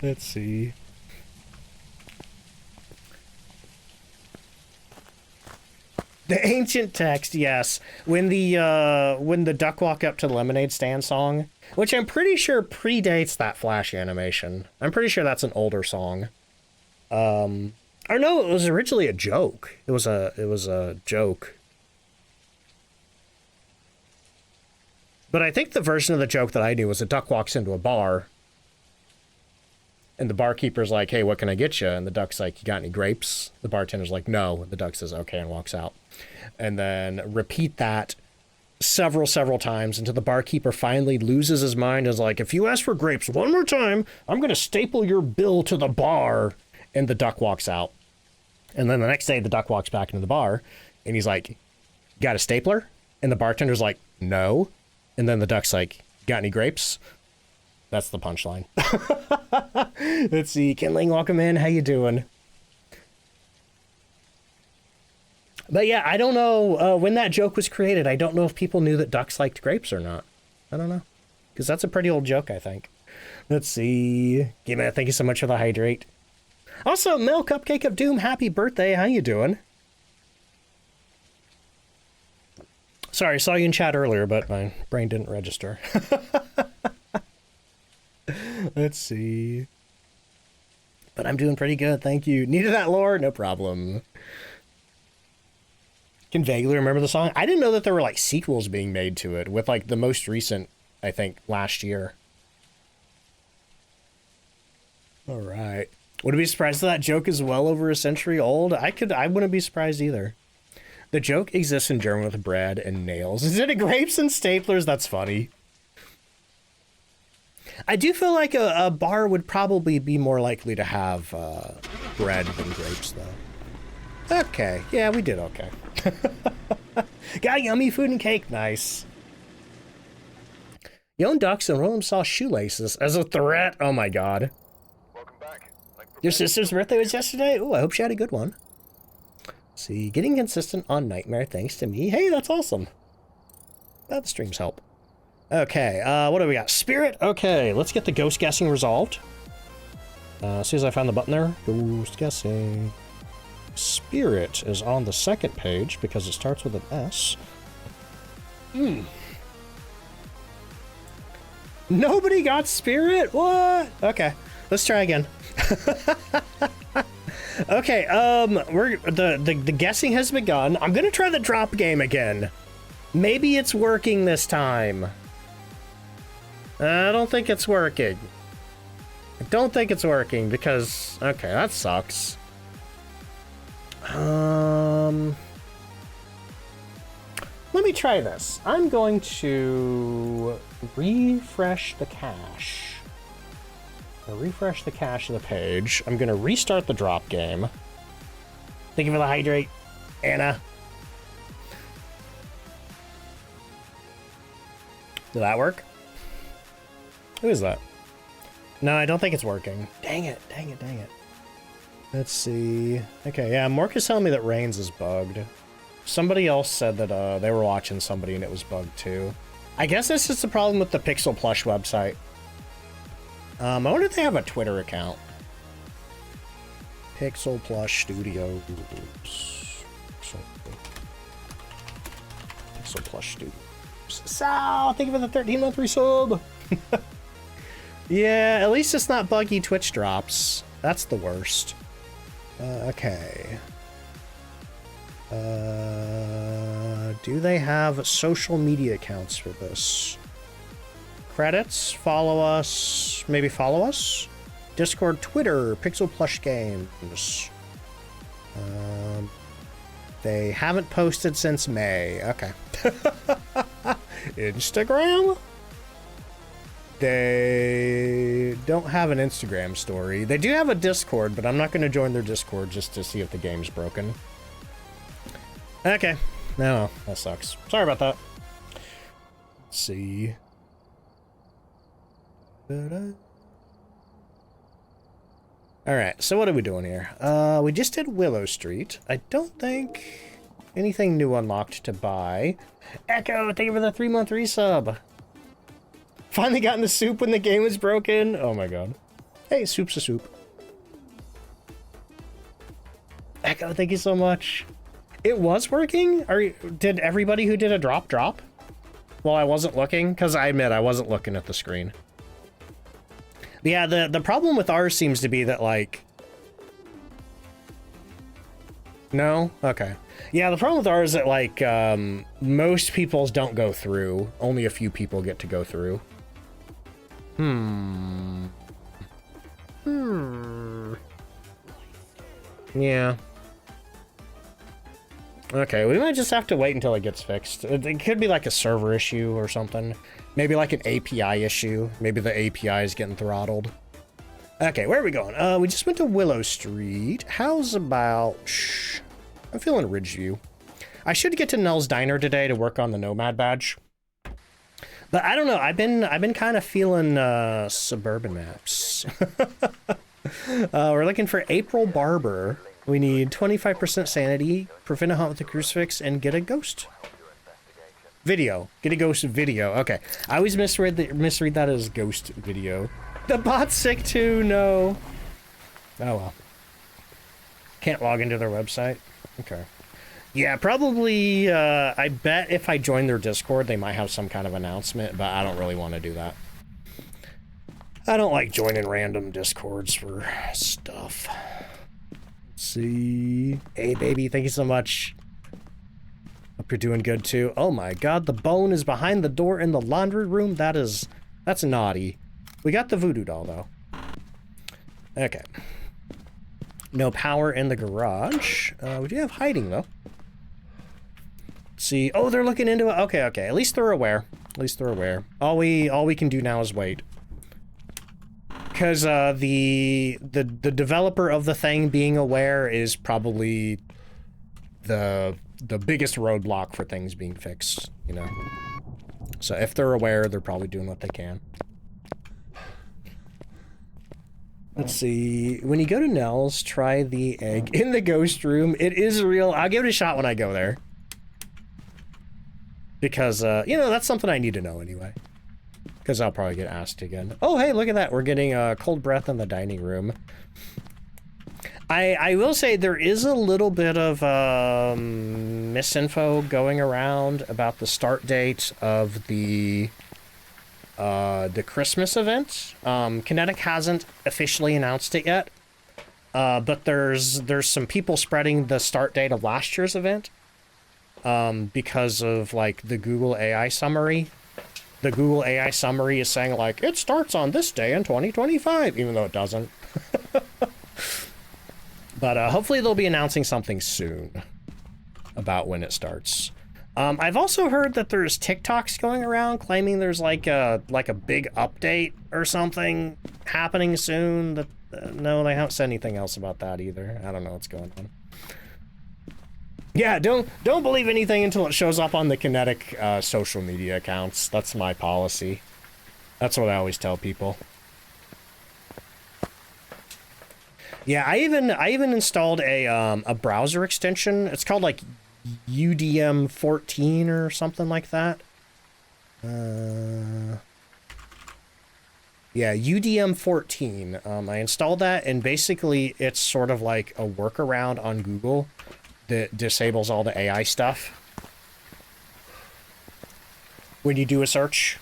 Let's see. The ancient text, yes. When the duck walk up to the lemonade stand song, which I'm pretty sure predates that Flash animation. I'm pretty sure that's an older song. Or no, it was originally a joke. It was a joke. But I think the version of the joke that I knew was a duck walks into a bar, and the barkeeper's like, "Hey, what can I get you?" And the duck's like, "You got any grapes?" The bartender's like, "No." And the duck says, "Okay," and walks out. And then repeat that several times until the barkeeper finally loses his mind and is like, "If you ask for grapes one more time, I'm going to staple your bill to the bar." And the duck walks out. And then the next day, the duck walks back into the bar, and he's like, "Got a stapler?" And the bartender's like, no. And then the duck's like, got any grapes? That's the punchline. Let's see. Kinling, welcome in. How you doing? But yeah, I don't know when that joke was created. I don't know if people knew that ducks liked grapes or not. I don't know. Because that's a pretty old joke, I think. Let's see. Game, thank you so much for the hydrate. Also, Mel Cupcake of Doom, happy birthday. How you doing? Sorry, I saw you in chat earlier, but my brain didn't register. Let's see. But I'm doing pretty good, thank you. Needed that lore? No problem. Can vaguely remember the song. I didn't know that there were like sequels being made to it, with like the most recent, I think, last year. All right. Would I be surprised that joke is well over a century old? I wouldn't be surprised either. The joke exists in German with bread and nails. Instead of grapes and staplers, that's funny. I do feel like a bar would probably be more likely to have bread than grapes, though. Okay, yeah, we did okay. Got yummy food and cake, nice. Young ducks and Roland saw shoelaces as a threat. Oh my god. Welcome back. Your sister's birthday was yesterday? Oh, I hope she had a good one. See, getting consistent on Nightmare thanks to me. Hey, that's awesome. The streams help. Okay, what do we got? Spirit? Okay, let's get the ghost guessing resolved. As soon as I found the button there. Ghost guessing. Spirit is on the second page because it starts with an S. Nobody got Spirit? What? Okay, let's try again. Okay, the guessing has begun. I'm gonna try the drop game again. Maybe it's working this time. I don't think it's working. I don't think it's working because, okay, that sucks. Let me try this. I'm going to refresh the cache. Refresh the cache of the page. I'm going to restart the drop game. Thank you for the hydrate, Anna. Did that work? Who is that? No, I don't think it's working. Dang it, dang it, dang it. Let's see. Okay, yeah, Mork is telling me that Reigns is bugged. Somebody else said that they were watching somebody and it was bugged too. I guess this is the problem with the Pixel Plush website. I wonder if they have a Twitter account. Pixel Plush Studio. Oops. Pixel Plush Studio. Sal, thank you for the 13-month resub. Yeah, at least it's not buggy Twitch drops. That's the worst. Okay. Do they have social media accounts for this? Credits, follow us, maybe follow us? Discord, Twitter, Pixel Plush Games. They haven't posted since May. Okay. Instagram? They don't have an Instagram story. They do have a Discord, but I'm not going to join their Discord just to see if the game's broken. Okay. No, that sucks. Sorry about that. Let's see. Alright, so what are we doing here? We just did Willow Street. I don't think anything new unlocked to buy. Echo, thank you for the 3-month resub. Finally got in the soup when the game was broken. Oh my god. Hey, soup's a soup. Echo, thank you so much. It was working? Did everybody who did a drop? Well, I wasn't looking, because I admit I wasn't looking at the screen. Yeah, the problem with ours seems to be that, like... No? Okay. Yeah, the problem with ours is that, like, most people's don't go through. Only a few people get to go through. Yeah. Okay, we might just have to wait until it gets fixed. It could be like a server issue or something. Maybe like an API issue. Maybe the API is getting throttled. Okay, where are we going? We just went to Willow Street. How's about... I'm feeling Ridgeview. I should get to Nell's Diner today to work on the Nomad badge. But I don't know. I've been kind of feeling suburban maps. We're looking for April Barber. We need 25% sanity, prevent a hunt with a crucifix, and get a ghost video. Get a ghost video. Okay. I always misread that as ghost video. The bot's sick too. No. Oh well. Can't log into their website. Okay. Yeah, probably. I bet if I join their Discord, they might have some kind of announcement, but I don't really want to do that. I don't like joining random Discords for stuff. Let's see. Hey, baby, thank you so much. Hope you're doing good, too. Oh, my God, the bone is behind the door in the laundry room. That's naughty. We got the voodoo doll, though. Okay. No power in the garage. We do have hiding, though. Let's see. Oh, they're looking into it. Okay, okay. At least they're aware. At least they're aware. All we can do now is wait. Because the developer of the thing being aware is probably the biggest roadblock for things being fixed, you know. So if they're aware, they're probably doing what they can. Let's see. When you go to Nell's, try the egg in the ghost room. It is real. I'll give it a shot when I go there. Because, you know, that's something I need to know anyway. Because I'll probably get asked again. Oh, hey, look at that. We're getting cold breath in the dining room. I will say there is a little bit of misinfo going around about the start date of the Christmas event. Kinetic hasn't officially announced it yet. But there's some people spreading the start date of last year's event. Because of, like, the Google AI summary. The Google AI summary is saying, like, it starts on this day in 2025, even though it doesn't. But hopefully they'll be announcing something soon about when it starts. I've also heard that there's TikToks going around claiming there's like a big update or something happening soon. That no, they haven't said anything else about that either. I don't know what's going on. Yeah, don't believe anything until it shows up on the Kinetic social media accounts. That's my policy. That's what I always tell people. Yeah, I even installed a browser extension. It's called like UDM 14 or something like that. Yeah, UDM 14. I installed that, and basically it's sort of like a workaround on Google that disables all the AI stuff when you do a search.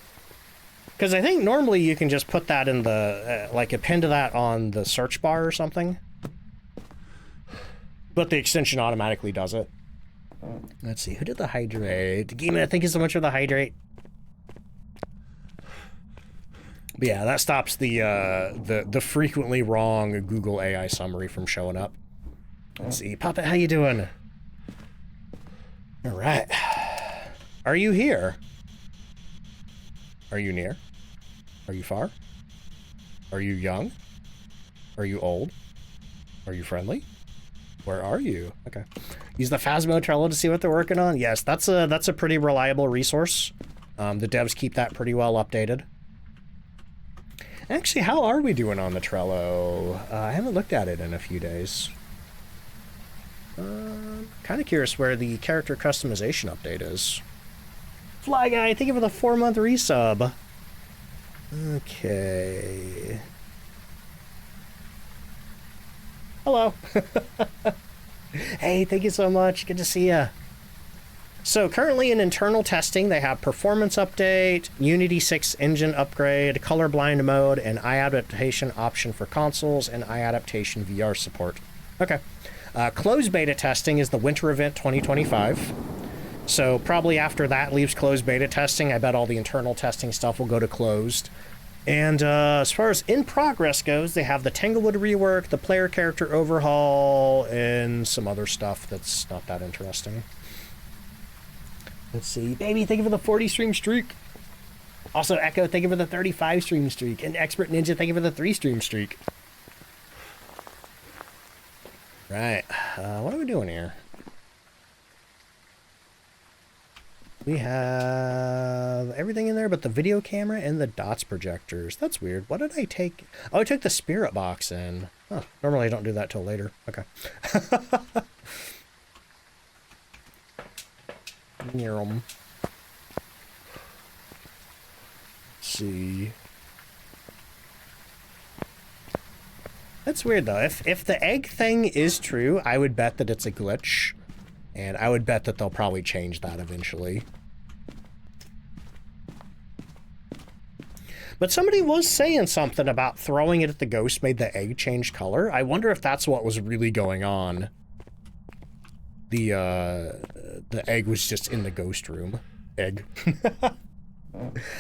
Because I think normally you can just put that in the, like append to that on the search bar or something. But the extension automatically does it. Let's see, who did the hydrate? Geeman, thank you so much for the hydrate. But yeah, that stops the frequently wrong Google AI summary from showing up. Let's see, Puppet, how you doing? All right. Are you here? Are you near? Are you far? Are you young? Are you old? Are you friendly? Where are you? Okay. Use the Phasmo Trello to see what they're working on. Yes, that's a pretty reliable resource. The devs keep that pretty well updated. Actually, how are we doing on the Trello? I haven't looked at it in a few days. Kind of curious where the character customization update is. Fly Guy, thank you for the 4-month resub. Okay. Hello. Hey, thank you so much. Good to see ya. So currently in internal testing, they have performance update, Unity 6 engine upgrade, colorblind mode, and eye adaptation option for consoles, and eye adaptation VR support. Okay. Closed beta testing is the winter event 2025. So probably after that leaves closed beta testing, I bet all the internal testing stuff will go to closed. And as far as in progress goes, they have the Tanglewood rework, the player character overhaul, and some other stuff that's not that interesting. Let's see. Baby, thank you for the 40 stream streak. Also, Echo, thank you for the 35 stream streak. And Expert Ninja, thank you for the 3 stream streak. Right. What are we doing here? We have everything in there but the video camera and the dots projectors. That's weird. What did I take? Oh, I took the spirit box in. Oh, normally I don't do that till later. Okay. Let's see. That's weird though. If the egg thing is true, I would bet that it's a glitch. And I would bet that they'll probably change that eventually. But somebody was saying something about throwing it at the ghost made the egg change color. I wonder if that's what was really going on. The egg was just in the ghost room. Egg.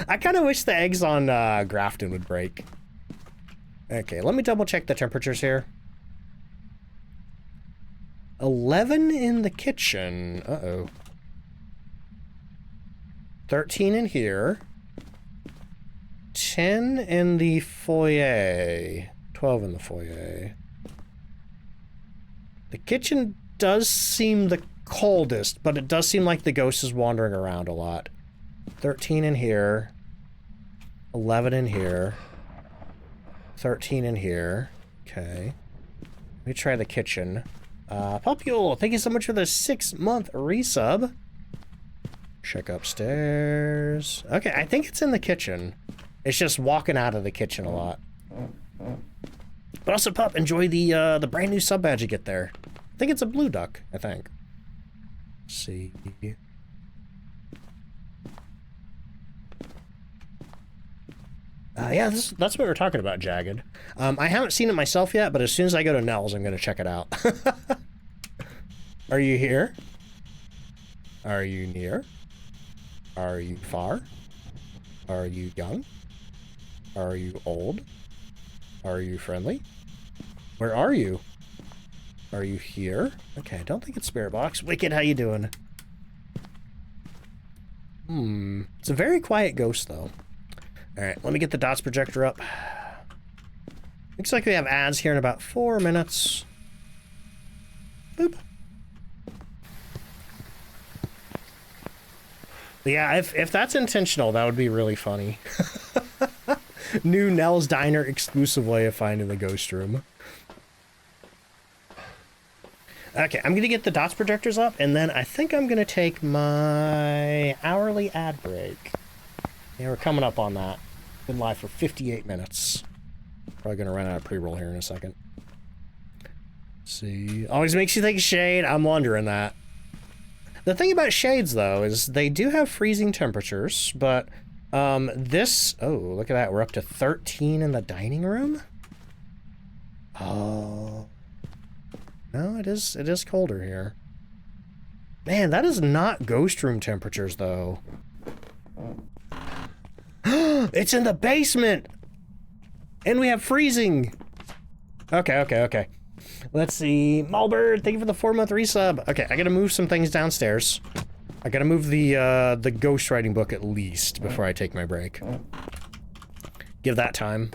I kind of wish the eggs on Grafton would break. Okay, let me double check the temperatures here. 11 in the kitchen. Uh-oh. 13 in here. 10 in the foyer. 12 in the foyer. The kitchen does seem the coldest, but it does seem like the ghost is wandering around a lot. 13 in here. 11 in here. 13 in here. Okay. Let me try the kitchen. Popule, thank you so much for the 6-month resub. Check upstairs. Okay, I think it's in the kitchen. It's just walking out of the kitchen a lot. But also, Pup, enjoy the brand new sub badge you get there. I think it's a blue duck, I think. Let's see. Yeah, that's what we're talking about, Jagged. I haven't seen it myself yet, but as soon as I go to Nell's, I'm going to check it out. Are you here? Are you near? Are you far? Are you young? Are you old? Are you friendly? Where are you? Are you here? Okay, I don't think it's Spirit Box. Wicked, how you doing? It's a very quiet ghost, though. Alright, let me get the dots projector up. Looks like we have ads here in about 4 minutes. Boop. But yeah, if that's intentional, that would be really funny. New Nell's Diner exclusive way of finding the ghost room. Okay, I'm gonna get the dots projectors up, and then I think I'm gonna take my hourly ad break. Yeah, we're coming up on that. Been live for 58 minutes. Probably gonna run out of pre-roll here in a second. Let's see. Always makes you think shade. I'm wondering that. The thing about shades, though, is they do have freezing temperatures, but this... Oh, look at that. We're up to 13 in the dining room? Oh... No, it is colder here. Man, that is not ghost room temperatures, though. It's in the basement! And we have freezing! Okay. Let's see. Malbird, thank you for the 4-month resub. Okay, I gotta move some things downstairs. I gotta move the ghostwriting book at least before I take my break. Give that time.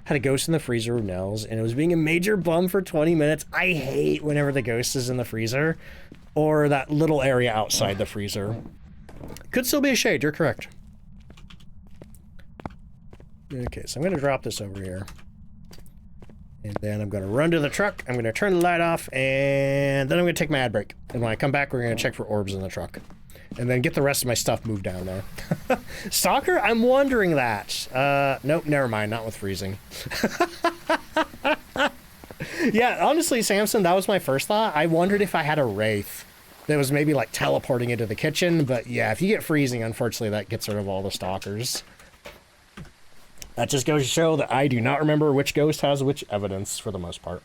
Had a ghost in the freezer of Nell's, and it was being a major bum for 20 minutes. I hate whenever the ghost is in the freezer, or that little area outside the freezer. Could still be a shade, you're correct. Okay, so I'm gonna drop this over here. And then I'm gonna run to the truck, I'm gonna turn the light off, and then I'm gonna take my ad break. And when I come back, we're gonna check for orbs in the truck. And then get the rest of my stuff moved down there. Stalker? I'm wondering that. Nope, never mind. Not with freezing. Yeah, honestly, Samson, that was my first thought. I wondered if I had a wraith that was maybe like teleporting into the kitchen. But yeah, if you get freezing, unfortunately, that gets rid of all the stalkers. That just goes to show that I do not remember which ghost has which evidence for the most part.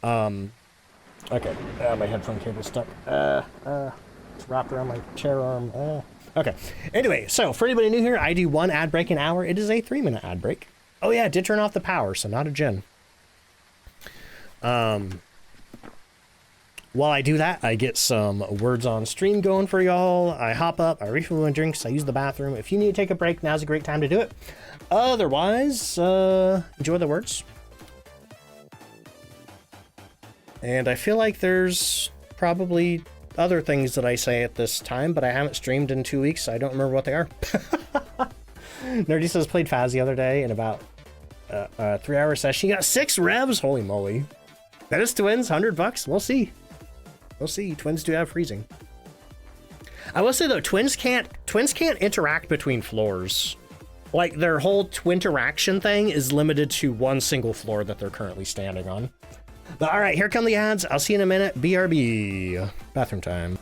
Okay, my headphone cable's stuck. It's wrapped around my chair arm. Okay. Anyway, so for anybody new here, I do 1 ad break an hour. It is a 3-minute ad break. Oh yeah, I did turn off the power, so not a gen. While I do that, I get some words on stream going for y'all. I hop up, I refill my drinks, I use the bathroom. If you need to take a break, now's a great time to do it. Otherwise, enjoy the words. And I feel like there's probably other things that I say at this time, but I haven't streamed in 2 weeks, so I don't remember what they are. Nerdy says played Phaz the other day in about a 3-hour session. You got 6 revs? Holy moly. That is Twins, $100. We'll see. We'll see. Twins do have freezing. I will say though, twins can't interact between floors. Like their whole twinteraction thing is limited to one single floor that they're currently standing on. But all right, here come the ads. I'll see you in a minute. BRB. Bathroom time.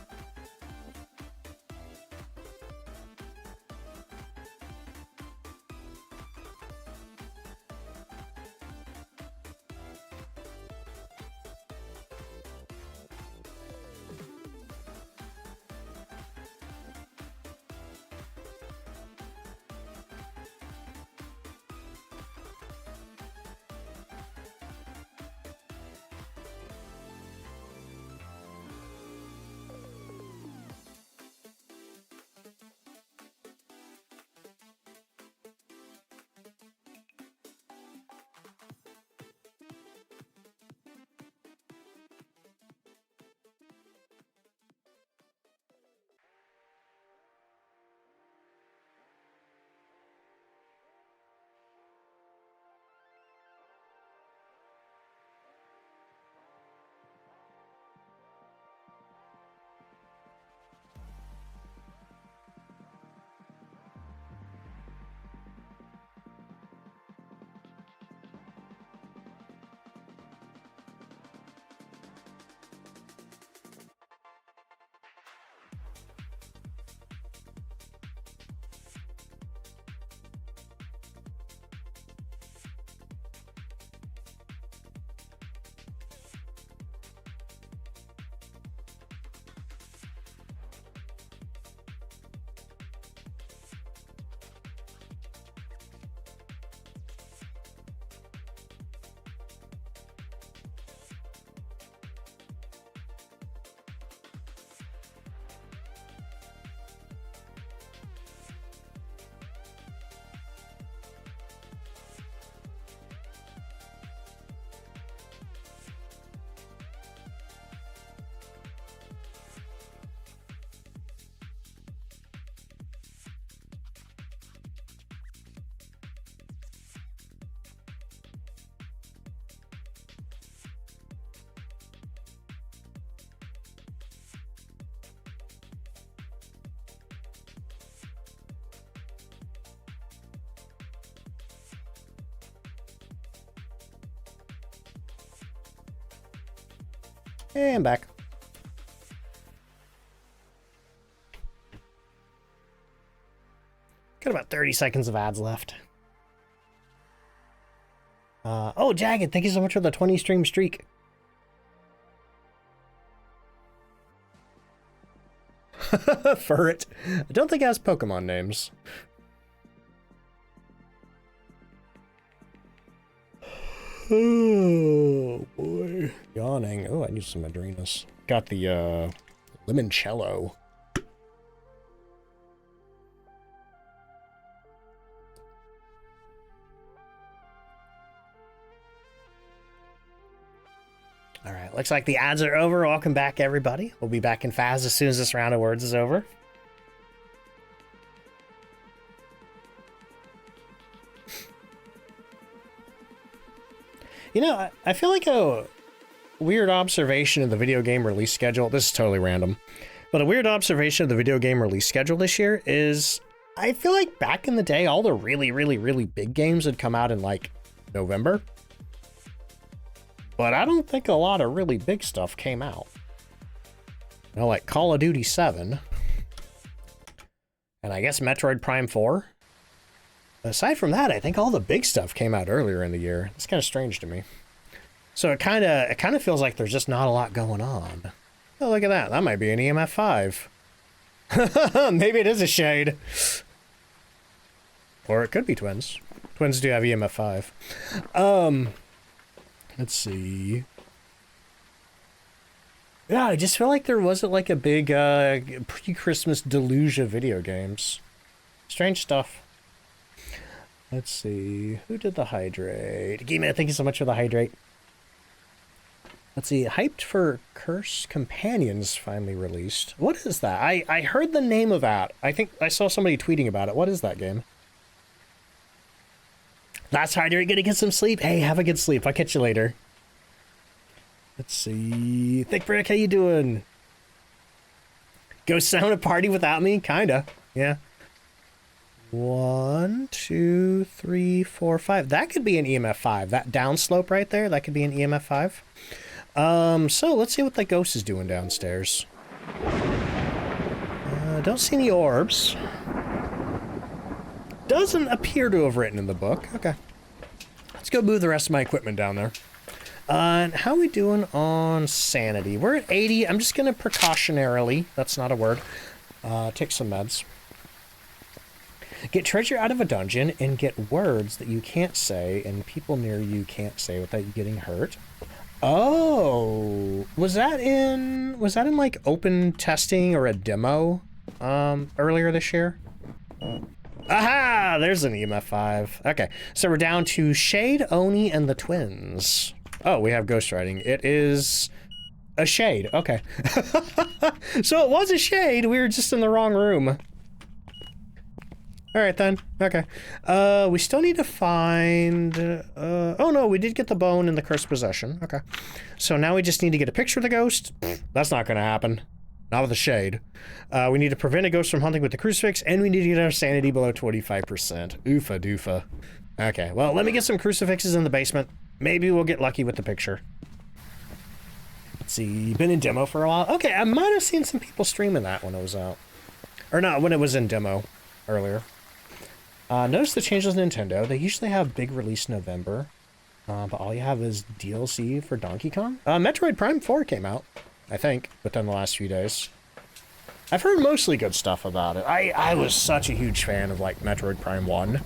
Hey, I'm back. Got about 30 seconds of ads left. Oh, Jagged, thank you so much for the 20 stream streak. Furret. I don't think it has Pokemon names. Oh boy. Yawning. Oh, I need some Madrinas. Got the limoncello. All right, looks like the ads are over. Welcome back, everybody. We'll be back in Phaz as soon as this round of words is over. You know, I feel like a weird observation of the video game release schedule. This is totally random. But a weird observation of the video game release schedule this year is I feel like back in the day, all the really, really, really big games had come out in like November. But I don't think a lot of really big stuff came out. You know, like Call of Duty 7. And I guess Metroid Prime 4. Aside from that, I think all the big stuff came out earlier in the year. It's kind of strange to me. So it kind of feels like there's just not a lot going on. Oh, look at that. That might be an EMF 5. Maybe it is a shade. Or it could be twins. Twins do have EMF 5. Let's see. Yeah, I just feel like there wasn't like a big pre-Christmas deluge of video games. Strange stuff. Let's see. Who did the hydrate? Game-Man, thank you so much for the hydrate. Let's see, hyped for Curse Companions finally released. What is that? I heard the name of that. I think I saw somebody tweeting about it. What is that game? Last hard, you're gonna get some sleep? Hey, have a good sleep. I'll catch you later. Let's see. Thick Brick, how you doing? Go sound a party without me? Kinda. Yeah. 1, 2, 3, 4, 5. That could be an EMF 5. That downslope right there, that could be an EMF 5. So let's see what the ghost is doing downstairs. Don't see any orbs. Doesn't appear to have written in the book. Okay. Let's go move the rest of my equipment down there. And how are we doing on sanity? We're at 80. I'm just going to precautionarily, that's not a word, take some meds. Get treasure out of a dungeon and get words that you can't say and people near you can't say without you getting hurt. Oh, was that in like open testing or a demo earlier this year? Aha, there's an EMF 5. Okay, so we're down to Shade, Oni, and the twins. Oh, we have ghostwriting. It is a shade. Okay. So it was a shade. We were just in the wrong room. All right, then. Okay. We still need to find... oh, no, we did get the bone in the cursed possession. Okay. So now we just need to get a picture of the ghost. That's not going to happen. Not with the shade. We need to prevent a ghost from hunting with the crucifix, and we need to get our sanity below 25%. Oofa doofa. Okay, well, let me get some crucifixes in the basement. Maybe we'll get lucky with the picture. Let's see. Been in demo for a while. Okay, I might have seen some people streaming that when it was out. Or not, when it was in demo earlier. Notice the changes in Nintendo. They usually have big release November, but all you have is DLC for Donkey Kong. Metroid Prime 4 came out, I think, within the last few days. I've heard mostly good stuff about it. I was such a huge fan of, like, Metroid Prime 1.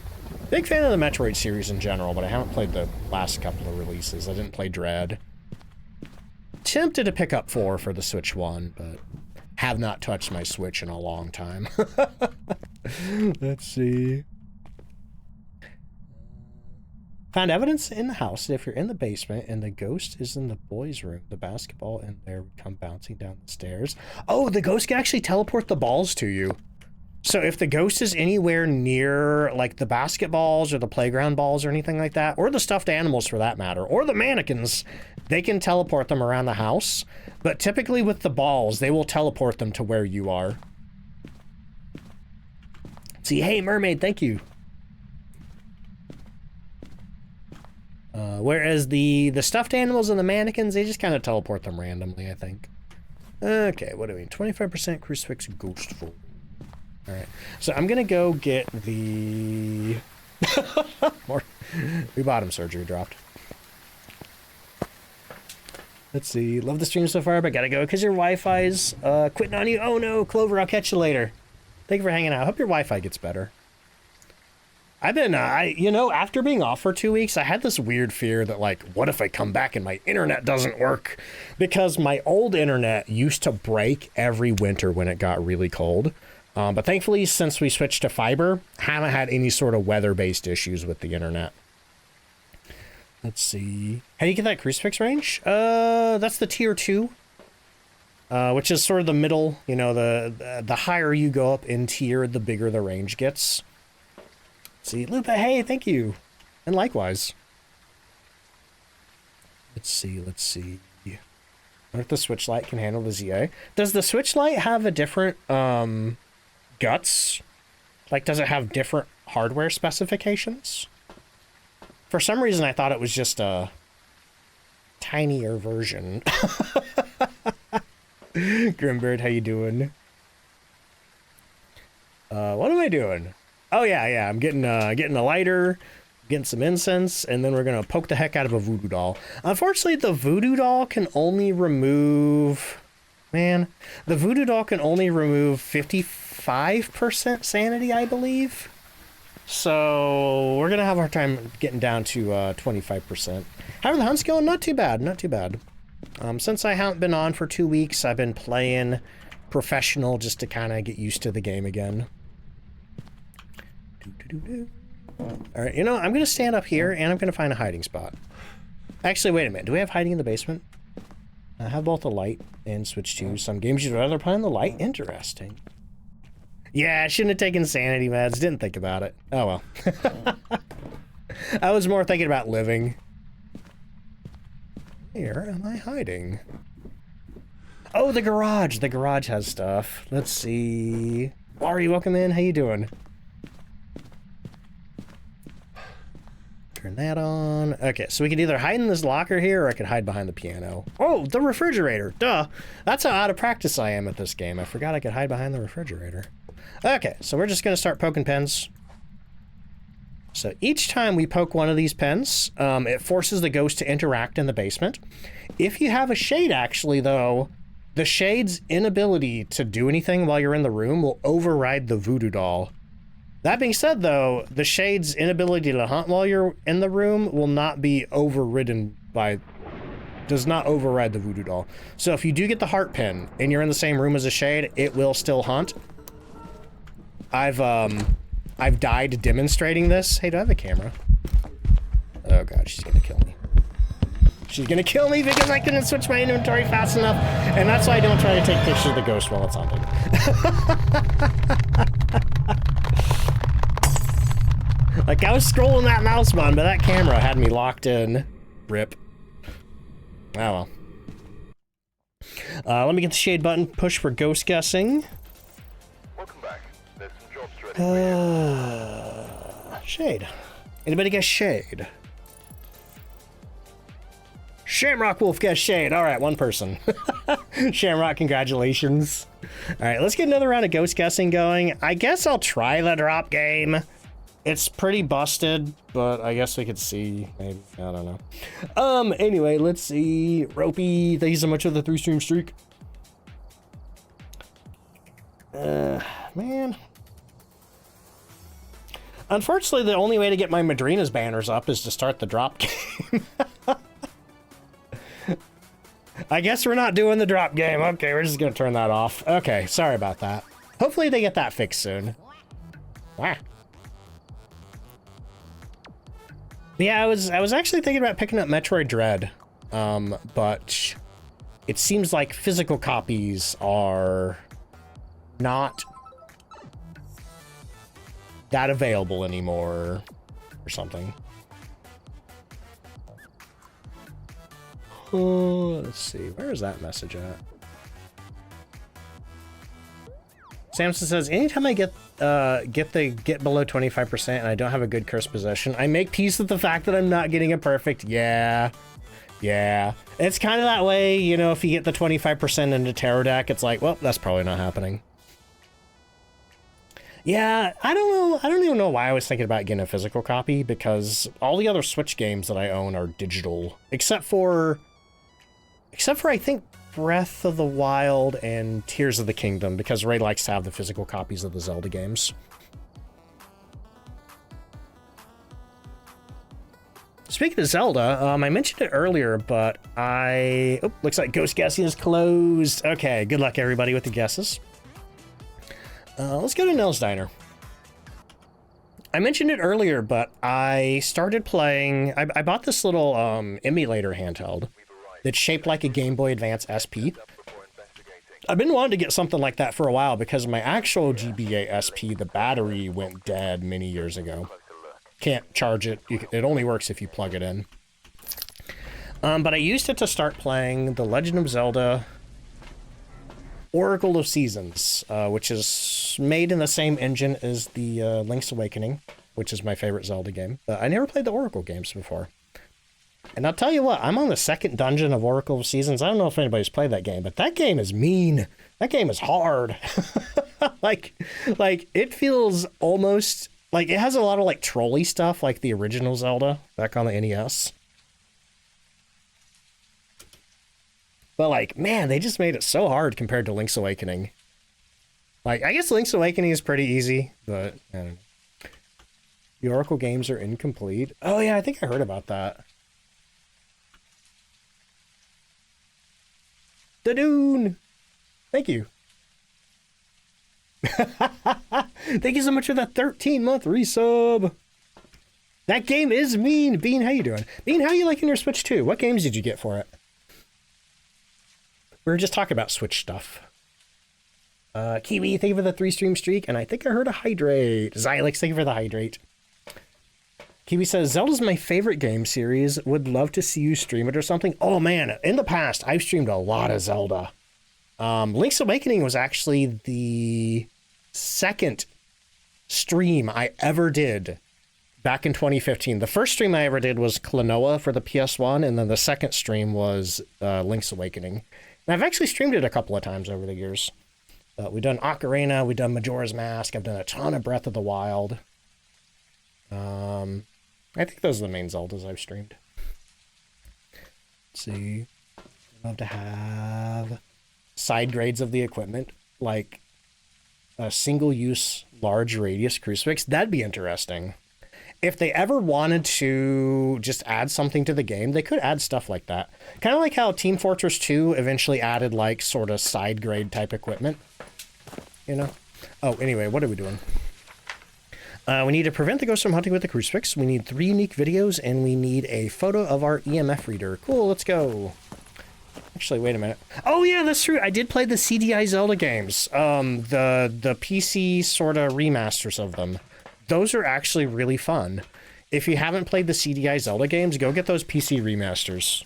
Big fan of the Metroid series in general, but I haven't played the last couple of releases. I didn't play Dread. Tempted to pick up 4 for the Switch 1, but have not touched my Switch in a long time. Let's see. Found evidence in the house that if you're in the basement and the ghost is in the boys' room, the basketball in there would come bouncing down the stairs. Oh, the ghost can actually teleport the balls to you. So if the ghost is anywhere near, like, the basketballs or the playground balls or anything like that, or the stuffed animals for that matter, or the mannequins, they can teleport them around the house. But typically with the balls, they will teleport them to where you are. See, hey, mermaid, thank you. Whereas the stuffed animals and the mannequins, they just kind of teleport them randomly, I think. Okay, what do we mean? 25% crucifix ghostful. Alright, so I'm gonna go get the... More. We bottom surgery dropped. Let's see, love the stream so far, but gotta go because your Wi-Fi's quitting on you. Oh no, Clover, I'll catch you later. Thank you for hanging out. I hope your Wi-Fi gets better. I've been, you know, after being off for 2 weeks, I had this weird fear that, like, what if I come back and my internet doesn't work? Because my old internet used to break every winter when it got really cold. But thankfully, since we switched to fiber, haven't had any sort of weather-based issues with the internet. Let's see. How do you get that crucifix range? That's the tier 2. Which is sort of the middle, you know, the higher you go up in tier, the bigger the range gets. See, Lupa, hey, thank you. And likewise. Let's see. I wonder if the Switch Lite can handle the ZA. Does the Switch Lite have a different, guts? Like, does it have different hardware specifications? For some reason, I thought it was just a tinier version. Grimbird, how you doing? What am I doing? Oh yeah, I'm getting a lighter, getting some incense, and then we're gonna poke the heck out of a voodoo doll. Unfortunately, the voodoo doll can only remove... Man, the voodoo doll can only remove 55% sanity, I believe. So we're gonna have our time getting down to 25%. How are the hunts going? Not too bad, not too bad. Since I haven't been on for 2 weeks, I've been playing professional just to kind of get used to the game again. All right, you know, I'm gonna stand up here and I'm gonna find a hiding spot. Actually, wait a minute. Do we have hiding in the basement? I have both a light and Switch 2. Some games you'd rather play on the light. Interesting. Yeah, I shouldn't have taken sanity meds. Didn't think about it. Oh well. I was more thinking about living. Where am I hiding? Oh, the garage. The garage has stuff. Let's see. Laurie, welcome in. How you doing? Turn that on. Okay, so we can either hide in this locker here or I could hide behind the piano. Oh, the refrigerator. Duh. That's how out of practice I am at this game. I forgot I could hide behind the refrigerator. Okay, so we're just going to start poking pins. So each time we poke one of these pins, it forces the ghost to interact in the basement. If you have a shade, actually, though, the shade's inability to do anything while you're in the room will override the voodoo doll. That being said, though, the shade's inability to hunt while you're in the room will not be overridden by... does not override the voodoo doll. So if you do get the heart pin and you're in the same room as a shade, it will still hunt. I've died demonstrating this. Hey, do I have a camera? Oh god, she's gonna kill me. She's gonna kill me because I couldn't switch my inventory fast enough, and that's why I don't try to take pictures of the ghost while it's hunting. Like, I was scrolling that mouse button, but that camera had me locked in. Rip. Oh well. Let me get the shade button. Push for ghost guessing. Welcome back. There's some jobs ready for you. Shade. Anybody guess shade? Shamrock Wolf guess shade. All right, one person. Shamrock, congratulations. All right, let's get another round of ghost guessing going. I guess I'll try the drop game. It's pretty busted, but I guess we could see. Maybe, I don't know. Anyway, let's see. Ropey, thank you so much for the 3-stream streak. Man. Unfortunately, the only way to get my Madrina's banners up is to start the drop game. I guess we're not doing the drop game. Okay, we're just gonna turn that off. Okay, sorry about that. Hopefully they get that fixed soon. Wow. Yeah, I was actually thinking about picking up Metroid Dread, but it seems like physical copies are not that available anymore, or something. Oh, let's see, where is that message at? Samson says, anytime I get below 25% and I don't have a good curse possession, I make peace with the fact that I'm not getting a perfect. Yeah. It's kind of that way, you know, if you get the 25% into tarot deck, it's like, well, that's probably not happening. Yeah, I don't know. I don't even know why I was thinking about getting a physical copy, because all the other Switch games that I own are digital, except for I think Breath of the Wild and Tears of the Kingdom, because Ray likes to have the physical copies of the Zelda games. Speaking of Zelda, I mentioned it earlier, but looks like ghost guessing is closed. Okay, good luck everybody with the guesses. Let's go to Nell's Diner. I mentioned it earlier, but I started playing... I bought this little emulator handheld that's shaped like a Game Boy Advance SP. I've been wanting to get something like that for a while because my actual GBA SP, the battery went dead many years ago. Can't charge it. It only works if you plug it in. But I used it to start playing The Legend of Zelda Oracle of Seasons, which is made in the same engine as the Link's Awakening, which is my favorite Zelda game. But I never played the Oracle games before. And I'll tell you what, I'm on the second dungeon of Oracle of Seasons. I don't know if anybody's played that game, but that game is mean. That game is hard. like it feels almost like it has a lot of like trolley stuff, like the original Zelda back on the NES. But like, man, they just made it so hard compared to Link's Awakening. Like, I guess Link's Awakening is pretty easy, but I don't know. The Oracle games are incomplete. Oh yeah, I think I heard about that. The Dune! Thank you. Thank you so much for that 13-month resub. That game is mean. Bean, how you doing? Bean, how you liking your Switch 2? What games did you get for it? We were just talking about Switch stuff. Kiwi, thank you for the 3-stream streak, and I think I heard a hydrate. Xylix, thank you for the hydrate. Kiwi says, Zelda's my favorite game series. Would love to see you stream it or something. Oh man, in the past, I've streamed a lot of Zelda. Link's Awakening was actually the second stream I ever did back in 2015. The first stream I ever did was Klonoa for the PS1, and then the second stream was Link's Awakening. And I've actually streamed it a couple of times over the years. We've done Ocarina, we've done Majora's Mask, I've done a ton of Breath of the Wild. I think those are the main Zeldas I've streamed. Let's see. I'd love to have side grades of the equipment, like a single-use large radius crucifix. That'd be interesting. If they ever wanted to just add something to the game, they could add stuff like that. Kind of like how Team Fortress 2 eventually added, like, sort of side grade type equipment. You know? Oh, anyway, what are we doing? We need to prevent the ghost from hunting with the crucifix. We need 3 unique videos, and we need a photo of our EMF reader. Cool, let's go. Actually, wait a minute. Oh, yeah, that's true. I did play the CDI Zelda games. The PC sort of remasters of them. Those are actually really fun. If you haven't played the CDI Zelda games, go get those PC remasters.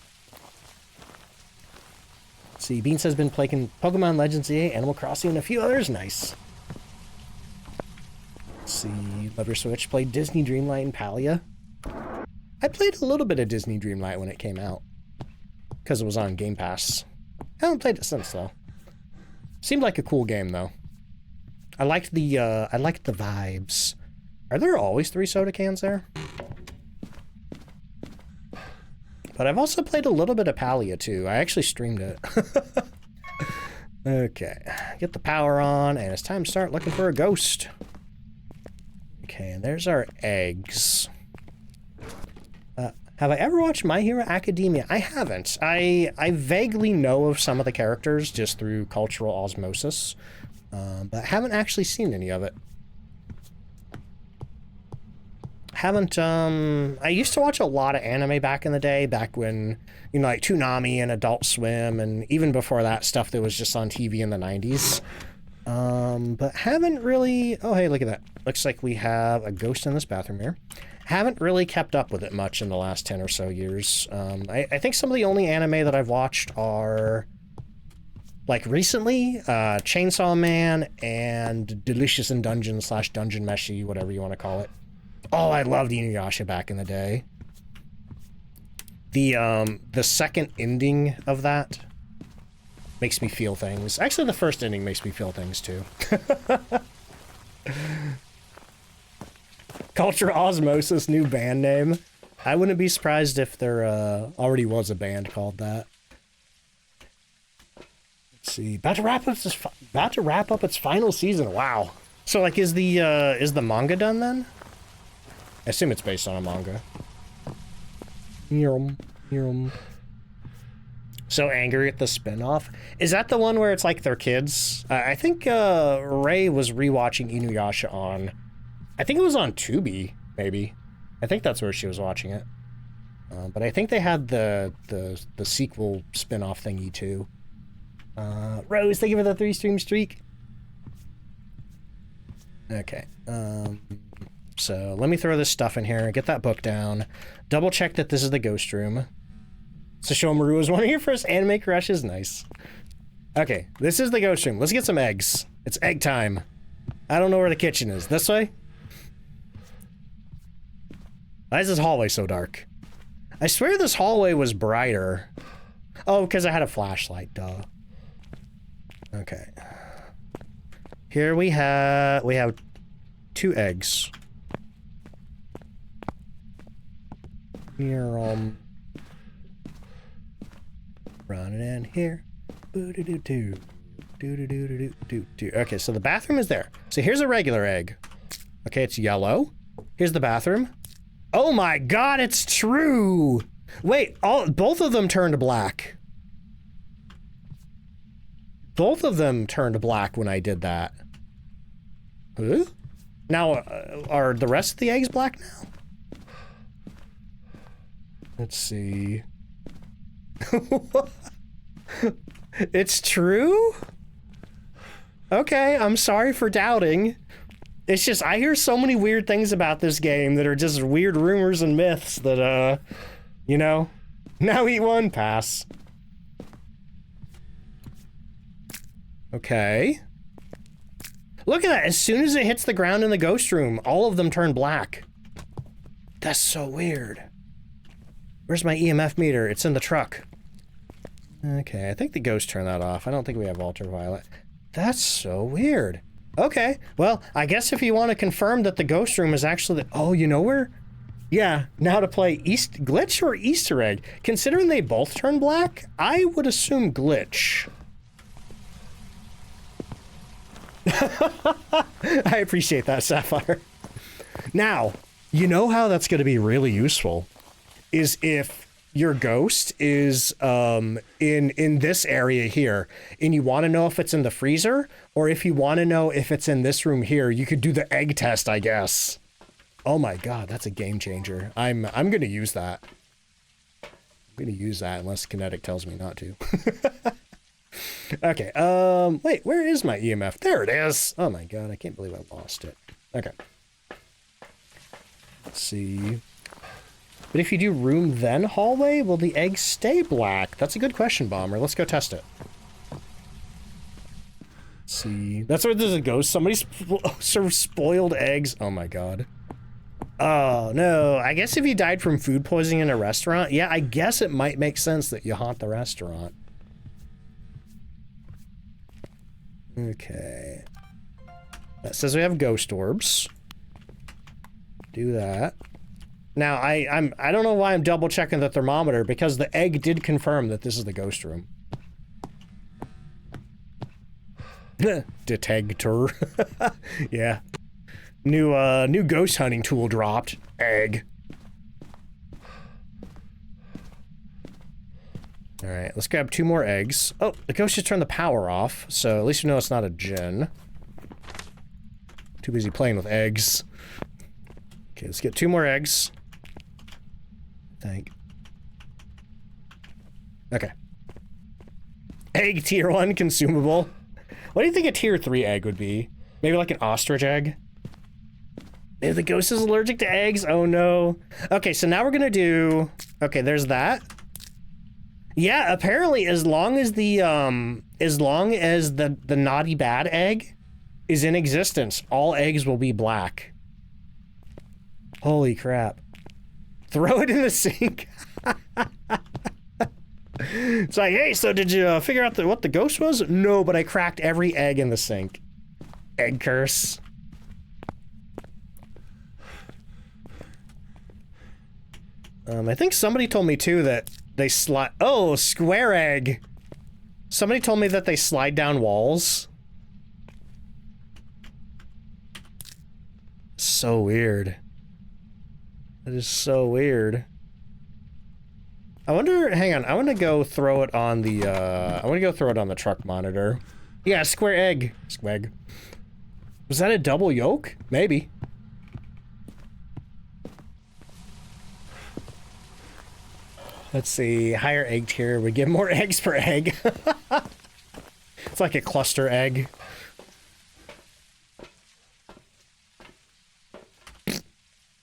Let's see, Beans has been playing Pokemon Legends EA, Animal Crossing, and a few others. Nice. Let's see, love your Switch. Played Disney Dreamlight and Palia. I played a little bit of Disney Dreamlight when it came out, because it was on Game Pass. I haven't played it since, though. Seemed like a cool game, though. I liked the vibes. Are there always 3 soda cans there? But I've also played a little bit of Palia, too. I actually streamed it. Okay. Get the power on, and it's time to start looking for a ghost. Okay, and there's our eggs. Have I ever watched My Hero Academia? I haven't. I vaguely know of some of the characters just through cultural osmosis, but I haven't actually seen any of it. I used to watch a lot of anime back in the day, back when, you know, like Toonami and Adult Swim, and even before that, stuff that was just on TV in the 90s. But haven't really... Oh, hey, look at that. Looks like we have a ghost in this bathroom here. Haven't really kept up with it much in the last 10 or so years. I think some of the only anime that I've watched are, like, recently, Chainsaw Man and Delicious in Dungeon / Dungeon Meshi, whatever you want to call it. Oh, I loved Inuyasha back in the day. The second ending of that makes me feel things. Actually, the first ending makes me feel things, too. Culture Osmosis, new band name. I wouldn't be surprised if there already was a band called that. Let's see. About to wrap up its final season. Wow. So, like, is the manga done then? I assume it's based on a manga. So angry at the spinoff. Is that the one where it's like their kids? I think Ray was rewatching Inuyasha on... I think it was on Tubi, maybe. I think that's where she was watching it. But I think they had the sequel spinoff thingy too. Rose, thank you for the 3-stream streak. Okay. So let me throw this stuff in here, get that book down, double check that this is the ghost room. Sashomaru was one of your first anime crushes. Nice. Okay, this is the ghost room. Let's get some eggs. It's egg time. I don't know where the kitchen is. This way? Why is this hallway so dark? I swear this hallway was brighter. Oh, because I had a flashlight, duh. Okay. Here we have 2 eggs. Here, running in here. Boo-doo-doo-doo. Do-do-do-do-do-do. Okay, so the bathroom is there. So here's a regular egg. Okay, it's yellow. Here's the bathroom. Oh my god, it's true! Wait, both of them turned black. Both of them turned black when I did that. Huh? Now, are the rest of the eggs black now? Let's see. It's true? Okay, I'm sorry for doubting. It's just, I hear so many weird things about this game that are just weird rumors and myths that, you know, now eat one, pass. Okay. Look at that, as soon as it hits the ground in the ghost room, all of them turn black. That's so weird. Where's my EMF meter? It's in the truck. Okay, I think the ghost turned that off. I don't think we have ultraviolet. That's so weird. Okay, well, I guess if you want to confirm that the ghost room is actually the... Oh, you know where? Yeah, now to play Glitch or Easter egg. Considering they both turn black, I would assume Glitch. I appreciate that, Sapphire. Now, you know how that's going to be really useful? Is if your ghost is in this area here, and you want to know if it's in the freezer, or if you want to know if it's in this room here, you could do the egg test, I guess. Oh my god, that's a game changer. I'm gonna use that. I'm gonna use that unless Kinetic tells me not to. Okay, wait, where is my EMF? There it is! Oh my god, I can't believe I lost it. Okay. Let's see. But if you do room then hallway, will the egg stay black? That's a good question, Bomber. Let's go test it. Let's see. That's where there's a ghost. Somebody served spoiled eggs. Oh my god. Oh no. I guess if you died from food poisoning in a restaurant, yeah, I guess it might make sense that you haunt the restaurant. Okay. That says we have ghost orbs. Do that. Now, I don't know why I'm double checking the thermometer, because the egg did confirm that this is the ghost room. Detector. Yeah. New ghost hunting tool dropped. Egg. Alright, let's grab 2 more eggs. Oh, the ghost just turned the power off, so at least you know it's not a djinn. Too busy playing with eggs. Okay, let's get 2 more eggs. Okay. Egg tier 1 consumable. What do you think a tier 3 egg would be? Maybe like an ostrich egg? Maybe the ghost is allergic to eggs? Oh no. Okay, so now we're gonna do... Okay, there's that. Yeah, apparently as long as the naughty bad egg is in existence, all eggs will be black. Holy crap. Throw it in the sink. It's like, hey, so did you figure out what the ghost was? No, but I cracked every egg in the sink. Egg curse. I think somebody told me too that they slide. Oh, square egg. Somebody told me that they slide down walls. So weird. That is so weird. I wonder, hang on, I want to go throw it on the, I want to go throw it on the truck monitor. Yeah, square egg. Squeg. Was that a double yolk? Maybe. Let's see, higher egg tier would give more eggs per egg. It's like a cluster egg.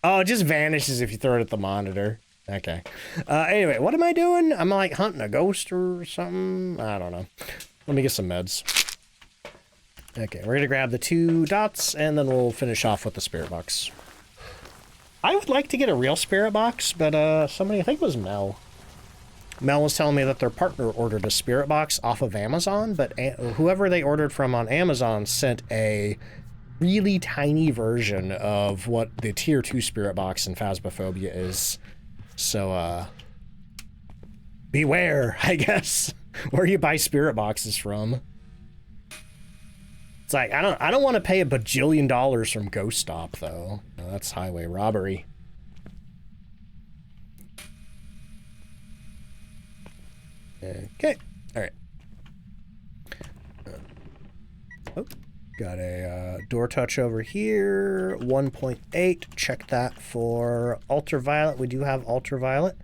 Oh, it just vanishes if you throw it at the monitor. Okay. Anyway, what am I doing? I'm like hunting a ghost or something? I don't know. Let me get some meds. Okay, we're gonna grab the 2 dots and then we'll finish off with the spirit box. I would like to get a real spirit box, but somebody, I think it was Mel. Mel was telling me that their partner ordered a spirit box off of Amazon, but whoever they ordered from on Amazon sent a really tiny version of what the tier 2 spirit box in Phasmophobia is. So, beware, I guess, where you buy spirit boxes from. It's like, I don't want to pay $1 bajillion from Ghost Stop, though. No, that's highway robbery. Okay, all right. Oh, got a door touch over here, 1.8. Check that for ultraviolet. We do have ultraviolet.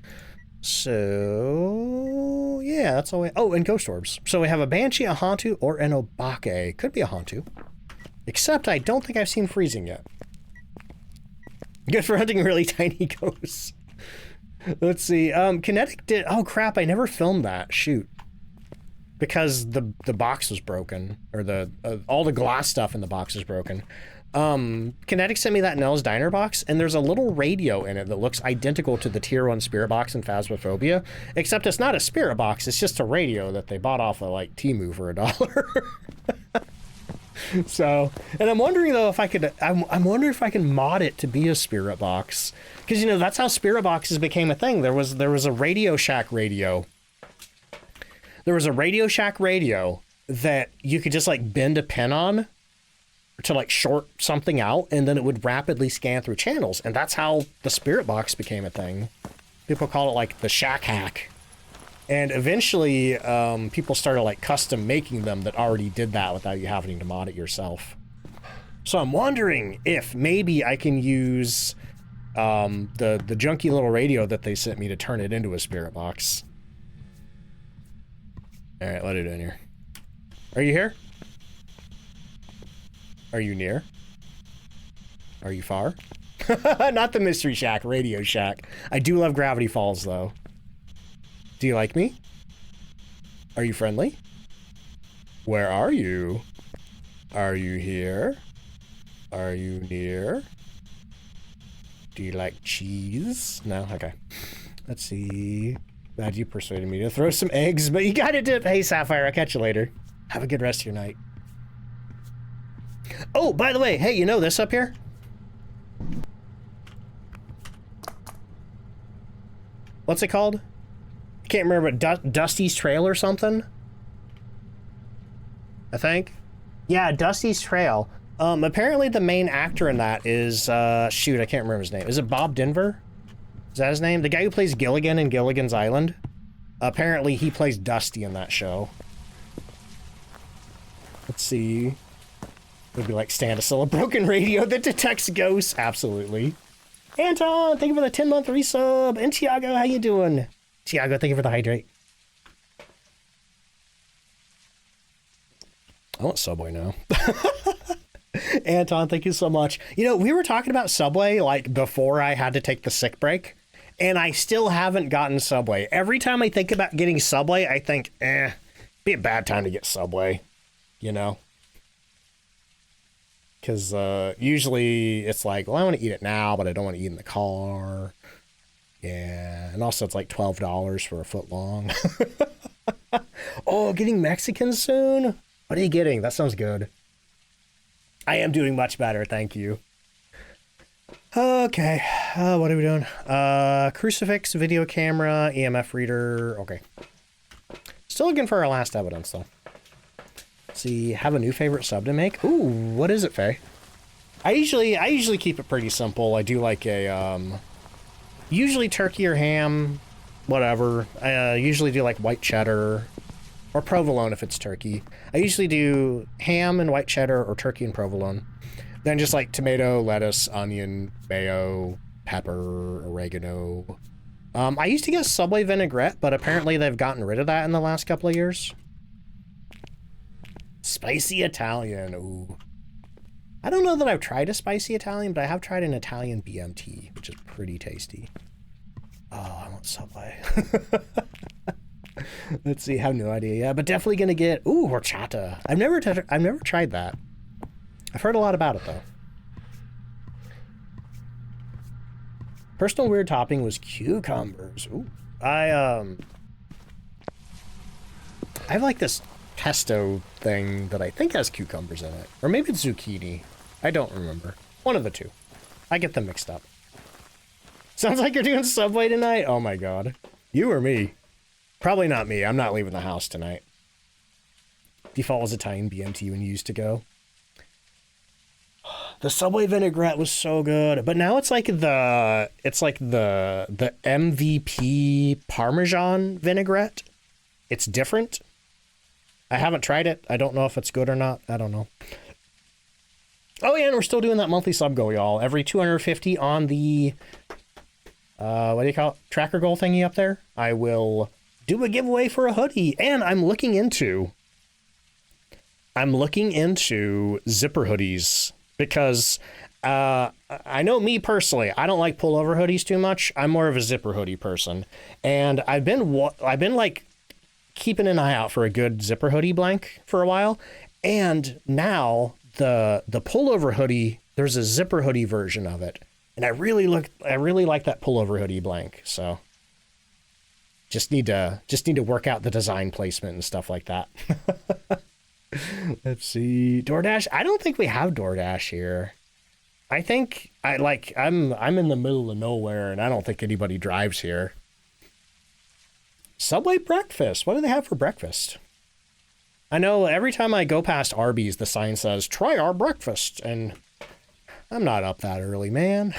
So, yeah, that's all we... Oh, and ghost orbs. So we have a Banshee, a Hantu, or an Obake. Could be a Hantu. Except I don't think I've seen freezing yet. Good for hunting really tiny ghosts. Let's see. Kinetic did... Oh, crap, I never filmed that. Shoot. Because the box was broken. Or the all the glass stuff in the box was broken. Kinetic sent me that Nell's Diner box, and there's a little radio in it that looks identical to the Tier 1 Spirit box in Phasmophobia, except it's not a Spirit box, it's just a radio that they bought off of, like, Temu for $1. So, and I'm wondering, though, if I could, I'm wondering if I can mod it to be a Spirit box. Because, you know, that's how Spirit boxes became a thing. There was a Radio Shack radio. There was a Radio Shack radio that you could just, like, bend a pin on to like short something out, and then it would rapidly scan through channels, and that's how the Spirit box became a thing. People call it like the Shack hack, and eventually people started like custom making them that already did that without you having to mod it yourself. So I'm wondering if maybe I can use the junky little radio that they sent me to turn it into a Spirit box. All right, let it in here. Are you here? Are you near? Are you far? Not the Mystery Shack, Radio Shack. I do love Gravity Falls, though. Do you like me? Are you friendly? Where are you? Are you here? Are you near? Do you like cheese? No? Okay. Let's see. Glad you persuaded me to throw some eggs, but you gotta dip. Hey, Sapphire, I'll catch you later. Have a good rest of your night. Oh, by the way, hey, you know this up here? What's it called? I can't remember, Dusty's Trail or something? I think. Yeah, Dusty's Trail. Apparently the main actor in that is, shoot, I can't remember his name. Is it Bob Denver? Is that his name? The guy who plays Gilligan in Gilligan's Island? Apparently he plays Dusty in that show. Let's see. It would be like stand still, a broken radio that detects ghosts. Absolutely. Anton, thank you for the 10-month resub. And Tiago, how you doing? Tiago, thank you for the hydrate. I want Subway now. Anton, thank you so much. You know, we were talking about Subway like before I had to take the sick break, and I still haven't gotten Subway. Every time I think about getting Subway, I think, be a bad time to get Subway, you know? Because usually it's like, well, I want to eat it now, but I don't want to eat in the car. Yeah, and also it's like $12 for a foot long. Oh, getting Mexican soon? What are you getting? That sounds good. I am doing much better, thank you. Okay, what are we doing? Crucifix, video camera, EMF reader, okay. Still looking for our last evidence, though. See, have a new favorite sub to make? Ooh, what is it, Faye? I usually keep it pretty simple. I do like a, usually turkey or ham, whatever. I usually do like white cheddar or provolone if it's turkey. I usually do ham and white cheddar or turkey and provolone. Then just like tomato, lettuce, onion, mayo, pepper, oregano. I used to get Subway vinaigrette, but apparently they've gotten rid of that in the last couple of years. Spicy Italian, ooh. I don't know that I've tried a spicy Italian, but I have tried an Italian BMT, which is pretty tasty. Oh, I want Subway. Let's see, I have no idea. Yeah, but definitely gonna get, ooh, horchata. I've never tried that. I've heard a lot about it though. Personal weird topping was cucumbers. Ooh. I have like this pesto thing that I think has cucumbers in it. Or maybe it's zucchini. I don't remember. One of the two. I get them mixed up. Sounds like you're doing Subway tonight? Oh my god. You or me? Probably not me. I'm not leaving the house tonight. Default was Italian BMT when you used to go. The Subway vinaigrette was so good. But now it's like the MVP Parmesan vinaigrette. It's different. I haven't tried it. I don't know if it's good or not. I don't know. Oh yeah, and we're still doing that monthly sub goal, y'all. Every 250 on the what do you call it? Tracker goal thingy up there. I will do a giveaway for a hoodie, and I'm looking into zipper hoodies because I know me personally, I don't like pullover hoodies too much. I'm more of a zipper hoodie person, and I've been like keeping an eye out for a good zipper hoodie blank for a while, and now the pullover hoodie, there's a zipper hoodie version of it, and I really like that pullover hoodie blank. So just need to work out the design placement and stuff like that. Let's see. DoorDash. I don't think we have DoorDash here. I think I'm in the middle of nowhere and I don't think anybody drives here. Subway breakfast. What do they have for breakfast? I know every time I go past Arby's, the sign says, "Try our breakfast." And I'm not up that early, man.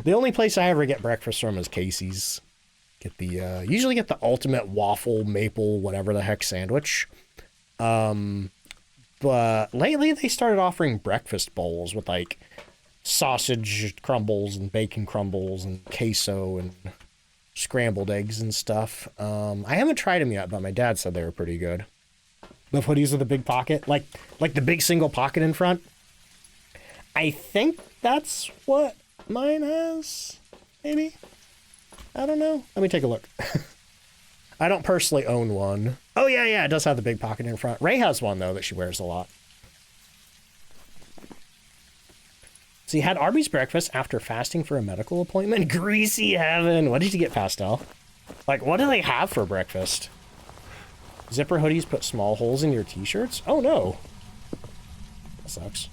The only place I ever get breakfast from is Casey's. Usually get the ultimate waffle, maple, whatever the heck sandwich. But lately they started offering breakfast bowls with like sausage crumbles and bacon crumbles and queso and scrambled eggs and stuff. I haven't tried them yet, but my dad said they were pretty good. The hoodies with a big pocket, like the big single pocket in front. I think that's what mine has, maybe. I don't know. Let me take a look. I don't personally own one. Oh, yeah, it does have the big pocket in front. Ray has one, though, that she wears a lot. So you had Arby's breakfast after fasting for a medical appointment? Greasy heaven. What did you get, Pastel? Like, what do they have for breakfast? Zipper hoodies put small holes in your t-shirts? Oh, no. That sucks.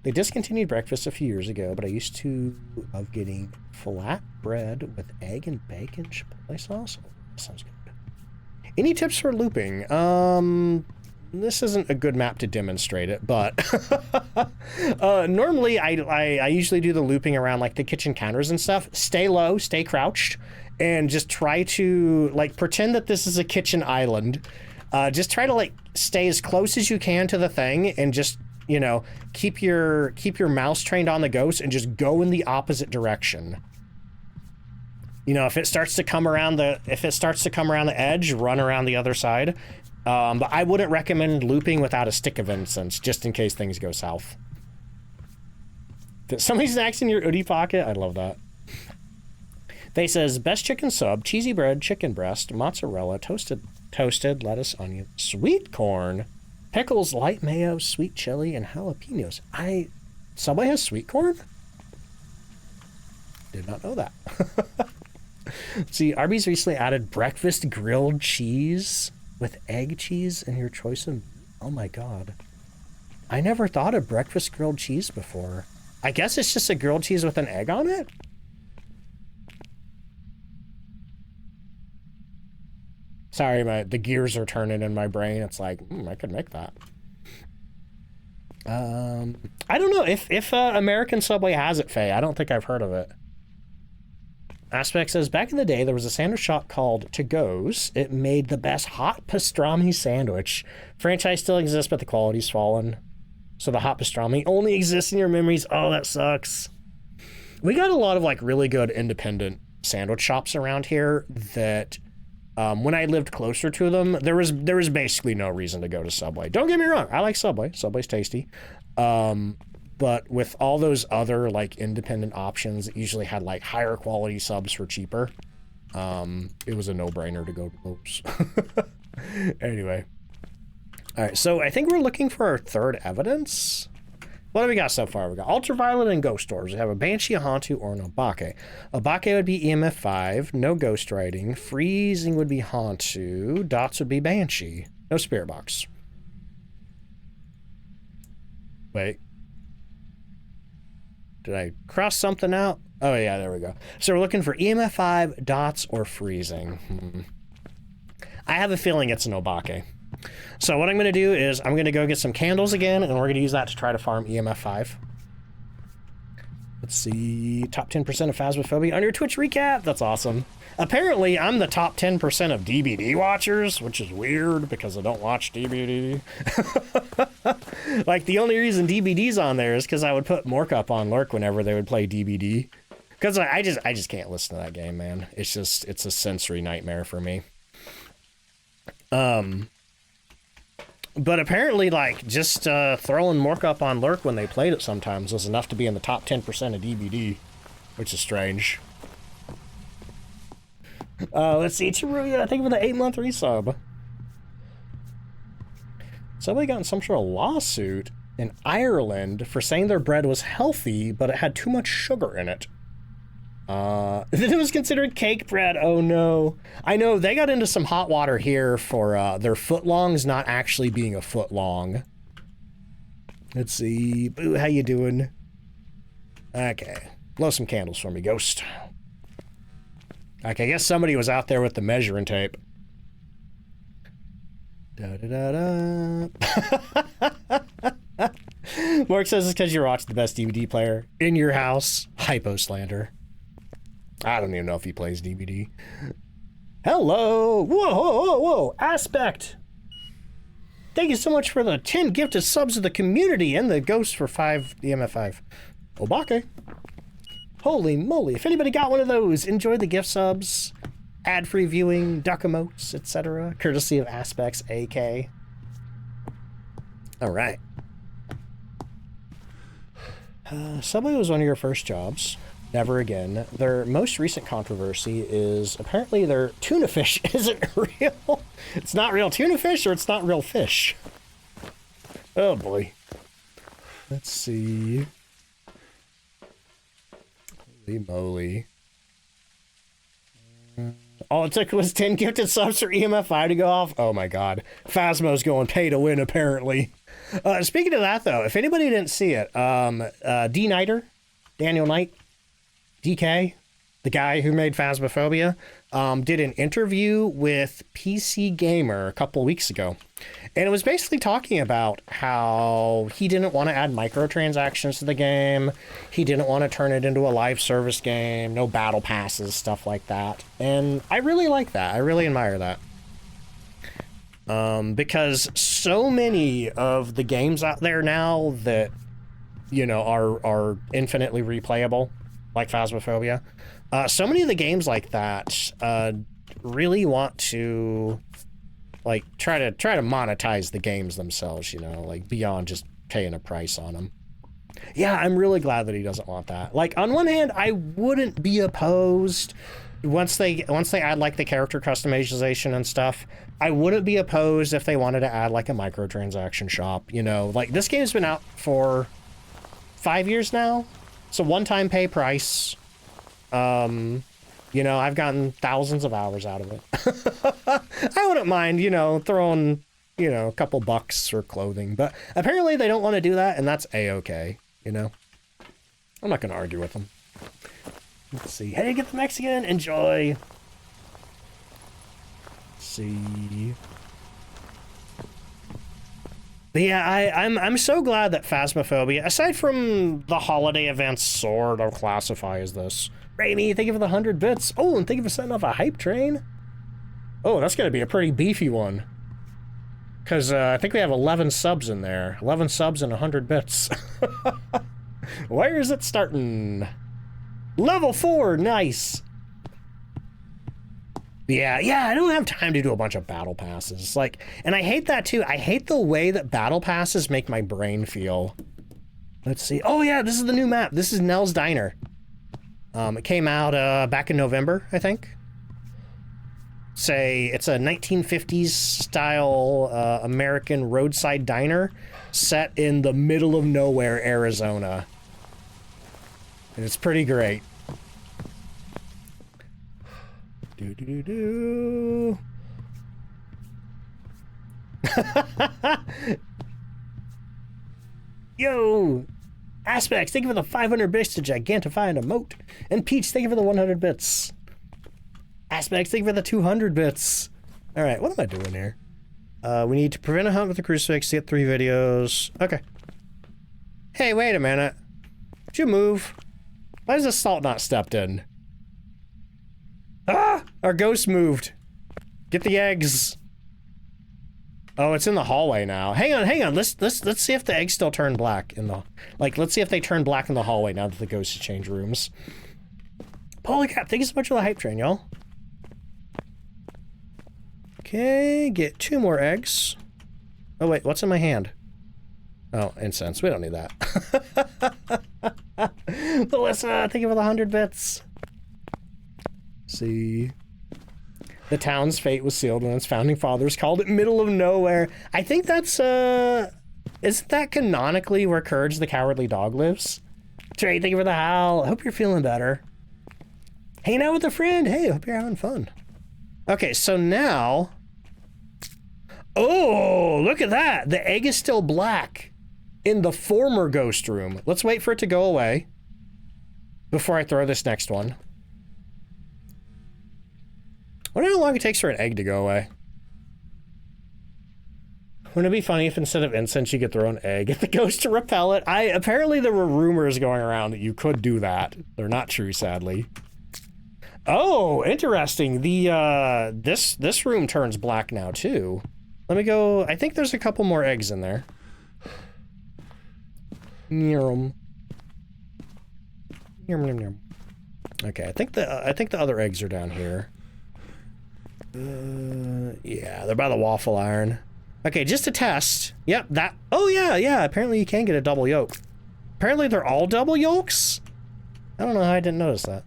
They discontinued breakfast a few years ago, but I used to love getting flat bread with egg and bacon chipotle sauce. Oh, that sounds good. Any tips for looping? This isn't a good map to demonstrate it, but normally I usually do the looping around like the kitchen counters and stuff. Stay low, stay crouched, and just try to like pretend that this is a kitchen island. Just try to like stay as close as you can to the thing and just, you know, keep your mouse trained on the ghost and just go in the opposite direction. You know, if it starts to come around the edge, run around the other side. But I wouldn't recommend looping without a stick of incense, just in case things go south. Somebody snacks in your hoodie pocket? I love that. They says, best chicken sub, cheesy bread, chicken breast, mozzarella, toasted lettuce, onion, sweet corn, pickles, light mayo, sweet chili, and jalapenos. Subway has sweet corn? Did not know that. See, Arby's recently added breakfast grilled cheese with egg cheese and your choice of... Oh my god. I never thought of breakfast grilled cheese before. I guess it's just a grilled cheese with an egg on it? Sorry, the gears are turning in my brain. It's like, I could make that. I don't know if American Subway has it, Faye. I don't think I've heard of it. Aspect says, back in the day, there was a sandwich shop called To Go's. It made the best hot pastrami sandwich. Franchise still exists, but the quality's fallen. So the hot pastrami only exists in your memories. Oh, that sucks. We got a lot of like really good independent sandwich shops around here that when I lived closer to them, there was basically no reason to go to Subway. Don't get me wrong. I like Subway. Subway's tasty. But with all those other like independent options that usually had like higher quality subs for cheaper, it was a no-brainer to go to those. Anyway. All right, so I think we're looking for our third evidence. What do we got so far? We got Ultraviolet and Ghost Doors. We have a Banshee, a Hantu, or an Obake. Obake would be EMF 5, no Ghost Writing. Freezing would be Hantu. Dots would be Banshee. No Spirit Box. Wait. Did I cross something out? Oh, yeah, there we go. So we're looking for EMF 5, dots, or freezing. I have a feeling it's an Obake. So what I'm going to do is I'm going to go get some candles again, and we're going to use that to try to farm EMF 5. Let's see. Top 10% of Phasmophobia on your Twitch recap. That's awesome. Apparently, I'm the top 10% of DBD watchers, which is weird because I don't watch DBD. Like, the only reason DBD's on there is because I would put Mork up on Lurk whenever they would play DBD. Because I just can't listen to that game, man. It's a sensory nightmare for me. But apparently, like, just throwing Mork up on Lurk when they played it sometimes was enough to be in the top 10% of DVD, which is strange. Let's see, Chiruya, I think for the 8-month resub. Somebody got in some sort of lawsuit in Ireland for saying their bread was healthy, but it had too much sugar in it. It was considered cake bread. Oh no. I know they got into some hot water here for their footlongs not actually being a foot long. Let's see. Boo, how you doing? Okay. Blow some candles for me, Ghost. Okay, I guess somebody was out there with the measuring tape. Mark says it's because you're watching the best DVD player in your house. Hypo slander. I don't even know if he plays DVD. Hello! Whoa, whoa, whoa, whoa! Aspect! Thank you so much for the 10 gifted subs of the community and the ghost for 5 EMF5. Obake. Holy moly. If anybody got one of those, enjoy the gift subs, ad-free viewing, duck emotes, etc. Courtesy of Aspects AK. Alright. Subway was one of your first jobs. Never again. Their most recent controversy is apparently their tuna fish isn't real. It's not real tuna fish or it's not real fish. Oh boy. Let's see. Holy moly. All it took was 10 gifted subs for EMF5 to go off. Oh my god. Phasmo's going pay to win apparently. Speaking of that though, if anybody didn't see it, D. Knighter, Daniel Knight, DK, the guy who made Phasmophobia, did an interview with PC Gamer a couple of weeks ago. And it was basically talking about how he didn't want to add microtransactions to the game. He didn't want to turn it into a live service game, no battle passes, stuff like that. And I really like that. I really admire that. Because so many of the games out there now that, you know, are infinitely replayable, like Phasmophobia. So many of the games like that really want to like try to monetize the games themselves, you know, like beyond just paying a price on them. Yeah, I'm really glad that he doesn't want that. Like on one hand, I wouldn't be opposed once they add like the character customization and stuff. I wouldn't be opposed if they wanted to add like a microtransaction shop, you know, like this game's been out for 5 years now. It's a one-time pay price. You know, I've gotten thousands of hours out of it. I wouldn't mind, you know, throwing, you know, a couple bucks for clothing, but apparently they don't want to do that, and that's a-okay, you know? I'm not going to argue with them. Let's see. Hey, get the Mexican! Enjoy! Let's see. But yeah, I'm so glad that Phasmophobia, aside from the holiday events, sort of classify as this. Raimi, thank you for the 100 bits. Oh, and thank you for setting off a hype train. Oh, that's gonna be a pretty beefy one. Because I think we have 11 subs in there. 11 subs and 100 bits. Where is it starting? Level 4, nice. Yeah, I don't have time to do a bunch of battle passes. Like, and I hate that too. I hate the way that battle passes make my brain feel. Let's see. Oh yeah, this is the new map. This is Nell's Diner. It came out back in November, I think. It's a 1950s style American roadside diner set in the middle of nowhere, Arizona. And it's pretty great. Do. Yo! Aspects, thank you for the 500 bits to Gigantify and Emote. And Peach, thank you for the 100 bits. Aspects, thank you for the 200 bits. Alright, what am I doing here? We need to prevent a hunt with the crucifix, get 3 videos. Okay. Hey, wait a minute. Would you move? Why is the salt not stepped in? Ah! Our ghost moved. Get the eggs. Oh, it's in the hallway now. Hang on. Let's see if the eggs still turn black in the... Like, let's see if they turn black in the hallway now that the ghosts change rooms. Holy crap, thank you so much for the hype train, y'all. Okay, get 2 more eggs. Oh wait, what's in my hand? Oh, incense. We don't need that. Melissa, thank you for the 100 bits. See. The town's fate was sealed when its founding fathers called it middle of nowhere. I think that's, isn't that canonically where Courage the Cowardly Dog lives? Trey, thank you for the howl. I hope you're feeling better. Hanging out with a friend. Hey, I hope you're having fun. Okay, so now... Oh, look at that. The egg is still black in the former ghost room. Let's wait for it to go away before I throw this next one. I wonder how long it takes for an egg to go away. Wouldn't it be funny if instead of incense you could throw an egg at the ghost to repel it? Apparently there were rumors going around that you could do that. They're not true, sadly. Oh, interesting. The this room turns black now too. Let me go. I think there's a couple more eggs in there. Okay, I think the other eggs are down here. Yeah, they're by the waffle iron. Okay, just to test. Yep, that. Oh yeah. Apparently you can get a double yolk. Apparently they're all double yolks. I don't know how I didn't notice that.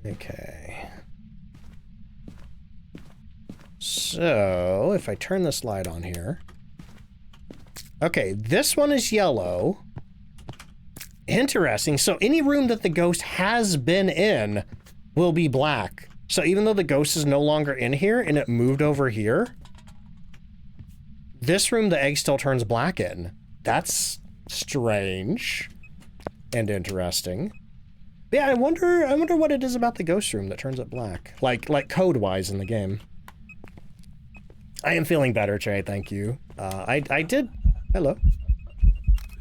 Okay. So if I turn this light on here. Okay, this one is yellow. Interesting. So any room that the ghost has been in will be black. So even though the ghost is no longer in here and it moved over here, this room the egg still turns black in. That's strange and interesting. Yeah, I wonder what it is about the ghost room that turns it black. Like code-wise in the game. I am feeling better, Trey, thank you. I did... Hello.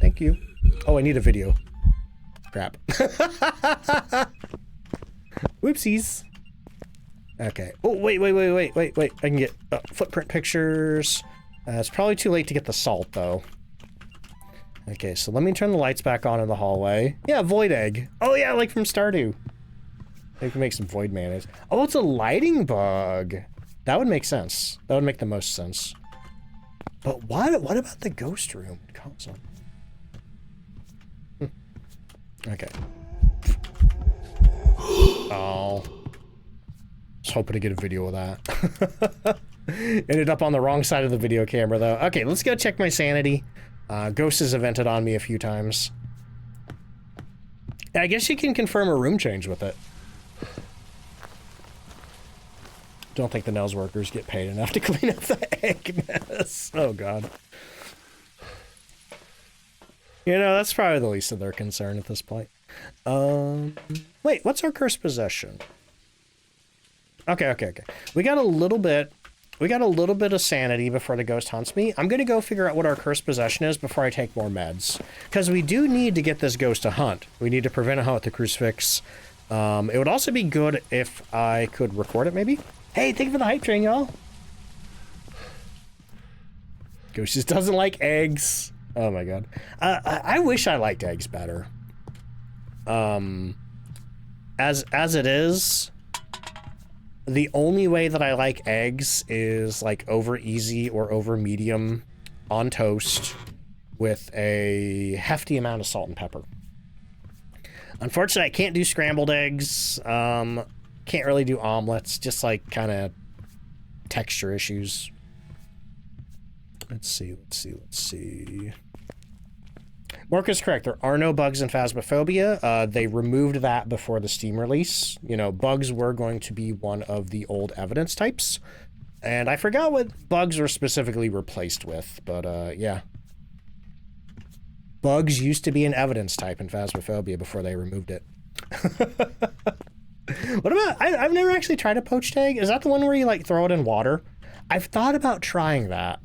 Thank you. Oh, I need a video. Crap. Whoopsies. Okay. Oh, wait. I can get footprint pictures. It's probably too late to get the salt, though. Okay, so let me turn the lights back on in the hallway. Yeah, void egg. Oh, yeah, like from Stardew. I can make some void mayonnaise. Oh, it's a lighting bug. That would make sense. That would make the most sense. But what about the ghost room console? Okay. Oh. I was hoping to get a video of that. Ended up on the wrong side of the video camera, though. Okay, let's go check my sanity. Ghost has evented on me a few times. I guess you can confirm a room change with it. Don't think the nails workers get paid enough to clean up the egg mess. Oh, God. You know, that's probably the least of their concern at this point. Wait, what's our cursed possession? Okay. We got a little bit of sanity before the ghost hunts me. I'm gonna go figure out what our cursed possession is before I take more meds. Because we do need to get this ghost to hunt. We need to prevent a hunt with the crucifix. It would also be good if I could record it, maybe? Hey, thank you for the hype train, y'all. Ghost just doesn't like eggs. Oh my God. I wish I liked eggs better. As it is, the only way that I like eggs is like over easy or over medium on toast with a hefty amount of salt and pepper. Unfortunately, I can't do scrambled eggs. Can't really do omelets, just like kind of texture issues. Let's see. Mark is correct. There are no bugs in Phasmophobia. They removed that before the Steam release. You know, bugs were going to be one of the old evidence types. And I forgot what bugs were specifically replaced with, but yeah. Bugs used to be an evidence type in Phasmophobia before they removed it. What about, I've never actually tried a poached egg. Is that the one where you like throw it in water? I've thought about trying that.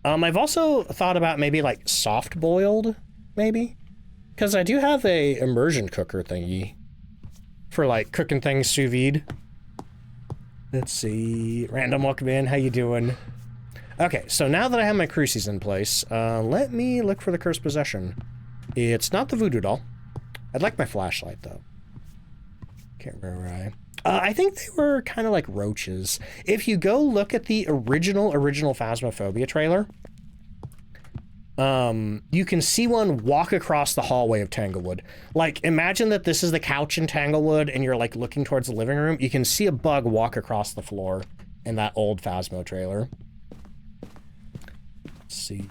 I've also thought about maybe like soft boiled, maybe, because I do have a immersion cooker thingy for like cooking things sous vide. Let's see, random welcome in, how you doing? Okay, so now that I have my cruces in place, let me look for the cursed possession. It's not the voodoo doll. I'd like my flashlight, though. Can't remember where I think they were kind of like roaches. If you go look at the original Phasmophobia trailer, you can see one walk across the hallway of Tanglewood. Like, imagine that this is the couch in Tanglewood and you're like looking towards the living room. You can see a bug walk across the floor in that old Phasmo trailer. Let's see.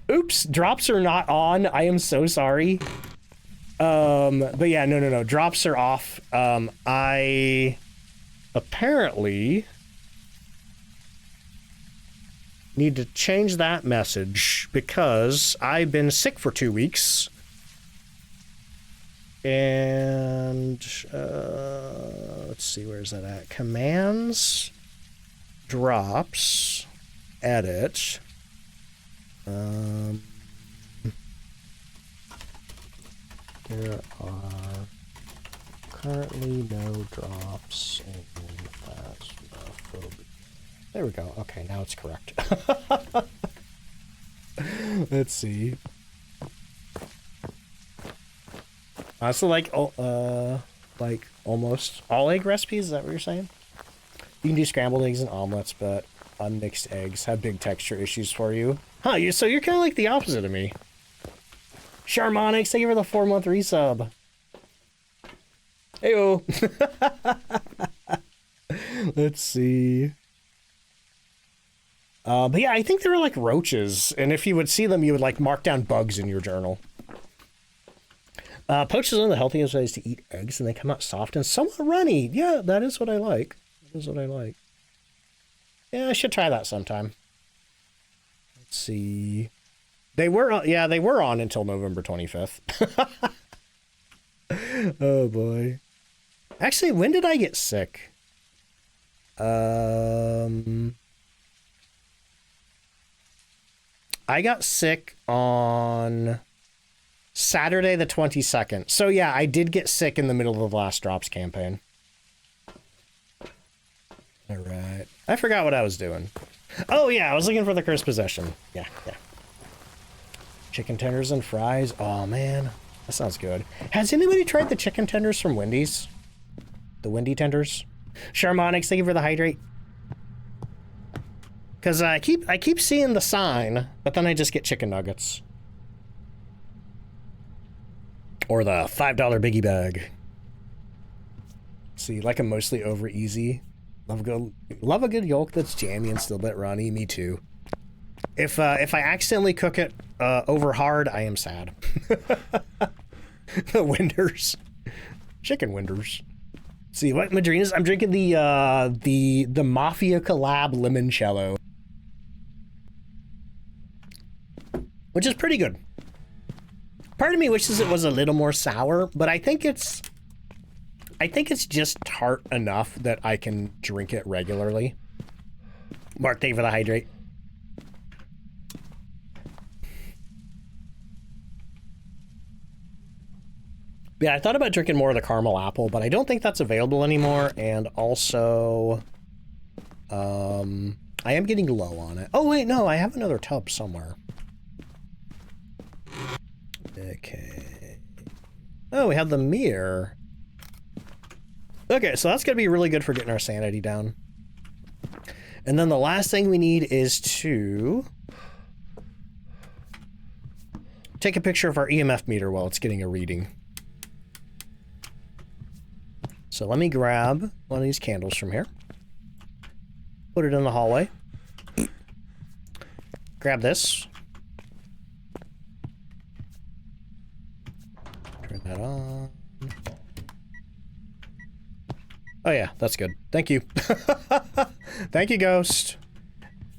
Oops, drops are not on. I am so sorry. But yeah, no. Drops are off. I apparently need to change that message because I've been sick for 2 weeks. And, let's see, where's that at? Commands, drops, edit. There are currently no drops in Phasmophobia. There we go. Okay, now it's correct. Let's see. So like almost all egg recipes, is that what you're saying? You can do scrambled eggs and omelets, but unmixed eggs have big texture issues for you. Huh, so you're kind of like the opposite of me. Charmonix, thank you for the 4-month resub. Heyo. Let's see. But yeah, I think they were like roaches, and if you would see them, you would like mark down bugs in your journal. Poached is one of the healthiest ways to eat eggs, and they come out soft and somewhat runny. Yeah, that is what I like. That is what I like. Yeah, I should try that sometime. Let's see. They were on until November 25th. Oh boy. Actually, when did I get sick? I got sick on Saturday the 22nd. So yeah, I did get sick in the middle of the last drops campaign. All right. I forgot what I was doing. Oh yeah, I was looking for the cursed possession. Yeah. Chicken tenders and fries. Oh man, that sounds good. Has anybody tried the chicken tenders from Wendy's? The Wendy tenders? Charmonix, thank you for the hydrate. Because I keep seeing the sign, but then I just get chicken nuggets. Or the $5 biggie bag. See, like I'm mostly over easy. Love a good yolk that's jammy and still a bit runny. Me too. If I accidentally cook it over hard, I am sad. The Winders. Chicken Winders. See what Madrina's? I'm drinking the Mafia collab limoncello, which is pretty good. Part of me wishes it was a little more sour, but I think it's just tart enough that I can drink it regularly. Mark, thank you for the hydrate. Yeah, I thought about drinking more of the caramel apple, but I don't think that's available anymore. And also, I am getting low on it. Oh, wait, no, I have another tub somewhere. Okay. Oh, we have the mirror. Okay, so that's going to be really good for getting our sanity down. And then the last thing we need is to take a picture of our EMF meter while it's getting a reading. So let me grab one of these candles from here. Put it in the hallway. Grab this. Turn that on. Oh yeah, that's good. Thank you. Thank you, Ghost.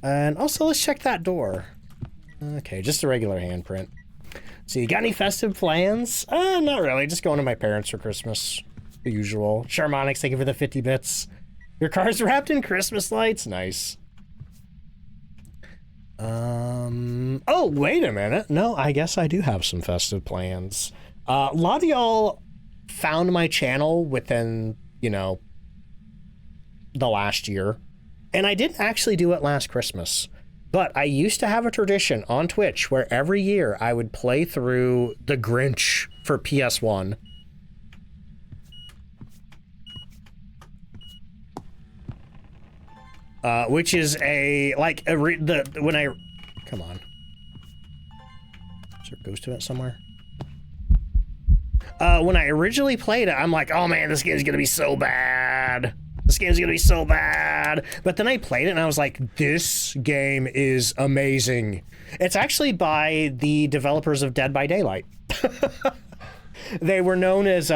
And also, let's check that door. Okay, just a regular handprint. So you got any festive plans? Not really. Just going to my parents for Christmas. The usual. Charmonix, thank you for the 50 bits. Your car's wrapped in Christmas lights? Nice. Oh, wait a minute. No, I guess I do have some festive plans. A lot of y'all found my channel within, you know, the last year. And I didn't actually do it last Christmas. But I used to have a tradition on Twitch where every year I would play through The Grinch for PS1. Which is when I... Come on. Is there a ghost event somewhere? When I originally played it, I'm like, oh man, this game's gonna be so bad. This game's gonna be so bad. But then I played it and I was like, this game is amazing. It's actually by the developers of Dead by Daylight. They were known as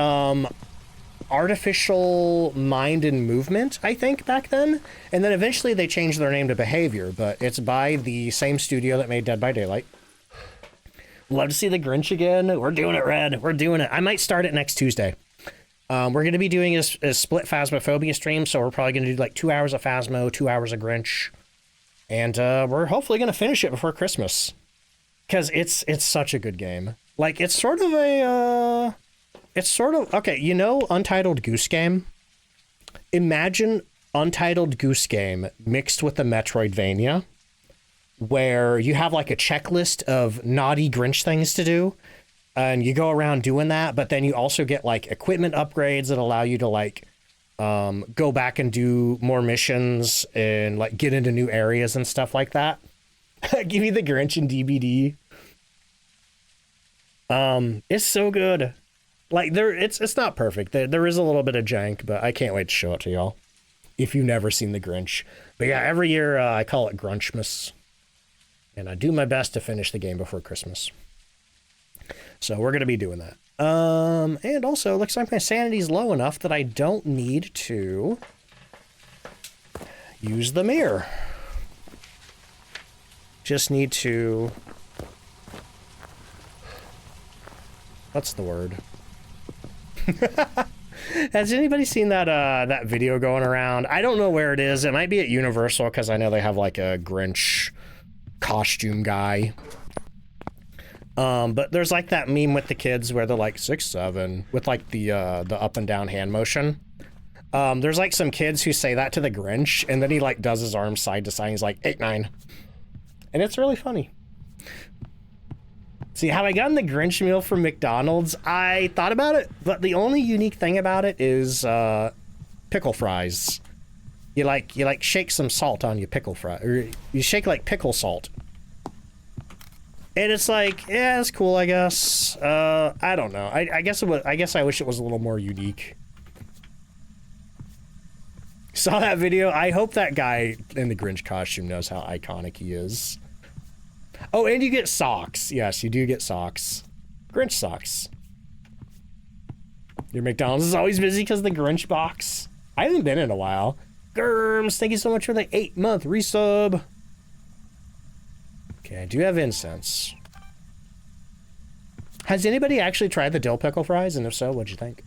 Artificial Mind and Movement, I think, back then. And then eventually they changed their name to Behavior, but it's by the same studio that made Dead by Daylight. Love to see the Grinch again. We're doing it, Red. We're doing it. I might start it next Tuesday. We're going to be doing a split Phasmophobia stream, so we're probably going to do like 2 hours of Phasmo, 2 hours of Grinch. And we're hopefully going to finish it before Christmas. Because it's such a good game. Like, it's sort of a... okay, you know Untitled Goose Game? Imagine Untitled Goose Game mixed with a Metroidvania, where you have like a checklist of naughty Grinch things to do, and you go around doing that, but then you also get like equipment upgrades that allow you to like go back and do more missions and like get into new areas and stuff like that. Give me the Grinch in DBD. It's so good. Like it's not perfect. There is a little bit of jank, but I can't wait to show it to y'all if you've never seen the Grinch. But yeah, every year I call it Grunchmas. And I do my best to finish the game before Christmas. So we're going to be doing that. And also, looks like my sanity's low enough that I don't need to use the mirror. Just need to... What's the word? Has anybody seen that video going around? I don't know where it is. It might be at Universal, because I know they have like a Grinch costume guy. But there's like that meme with the kids where they're like 6, 7 with like the up and down hand motion. There's like some kids who say that to the Grinch, and then he like does his arms side to side. He's like 8, 9, and it's really funny. See, have I gotten the Grinch meal from McDonald's? I thought about it, but the only unique thing about it is pickle fries. You like shake some salt on your pickle fry, or you shake like pickle salt. And it's like, yeah, it's cool, I guess. I don't know. I guess I wish it was a little more unique. Saw that video. I hope that guy in the Grinch costume knows how iconic he is. Oh, and you get socks. Yes, you do get socks. Grinch socks. Your McDonald's is always busy because of the Grinch box. I haven't been in a while. Germs, thank you so much for the 8-month resub. Okay, I do have incense. Has anybody actually tried the dill pickle fries? And if so, what'd you think?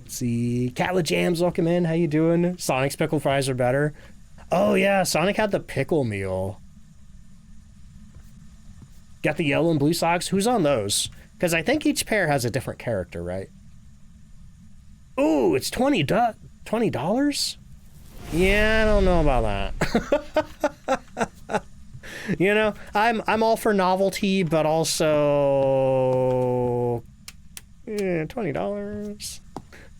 Let's see. Catla Jams, welcome in. How you doing? Sonic's pickle fries are better. Oh yeah, Sonic had the pickle meal. Got the yellow and blue socks. Who's on those? Because I think each pair has a different character, right? Ooh, it's $20? Yeah, I don't know about that. You know, I'm all for novelty, but also $20.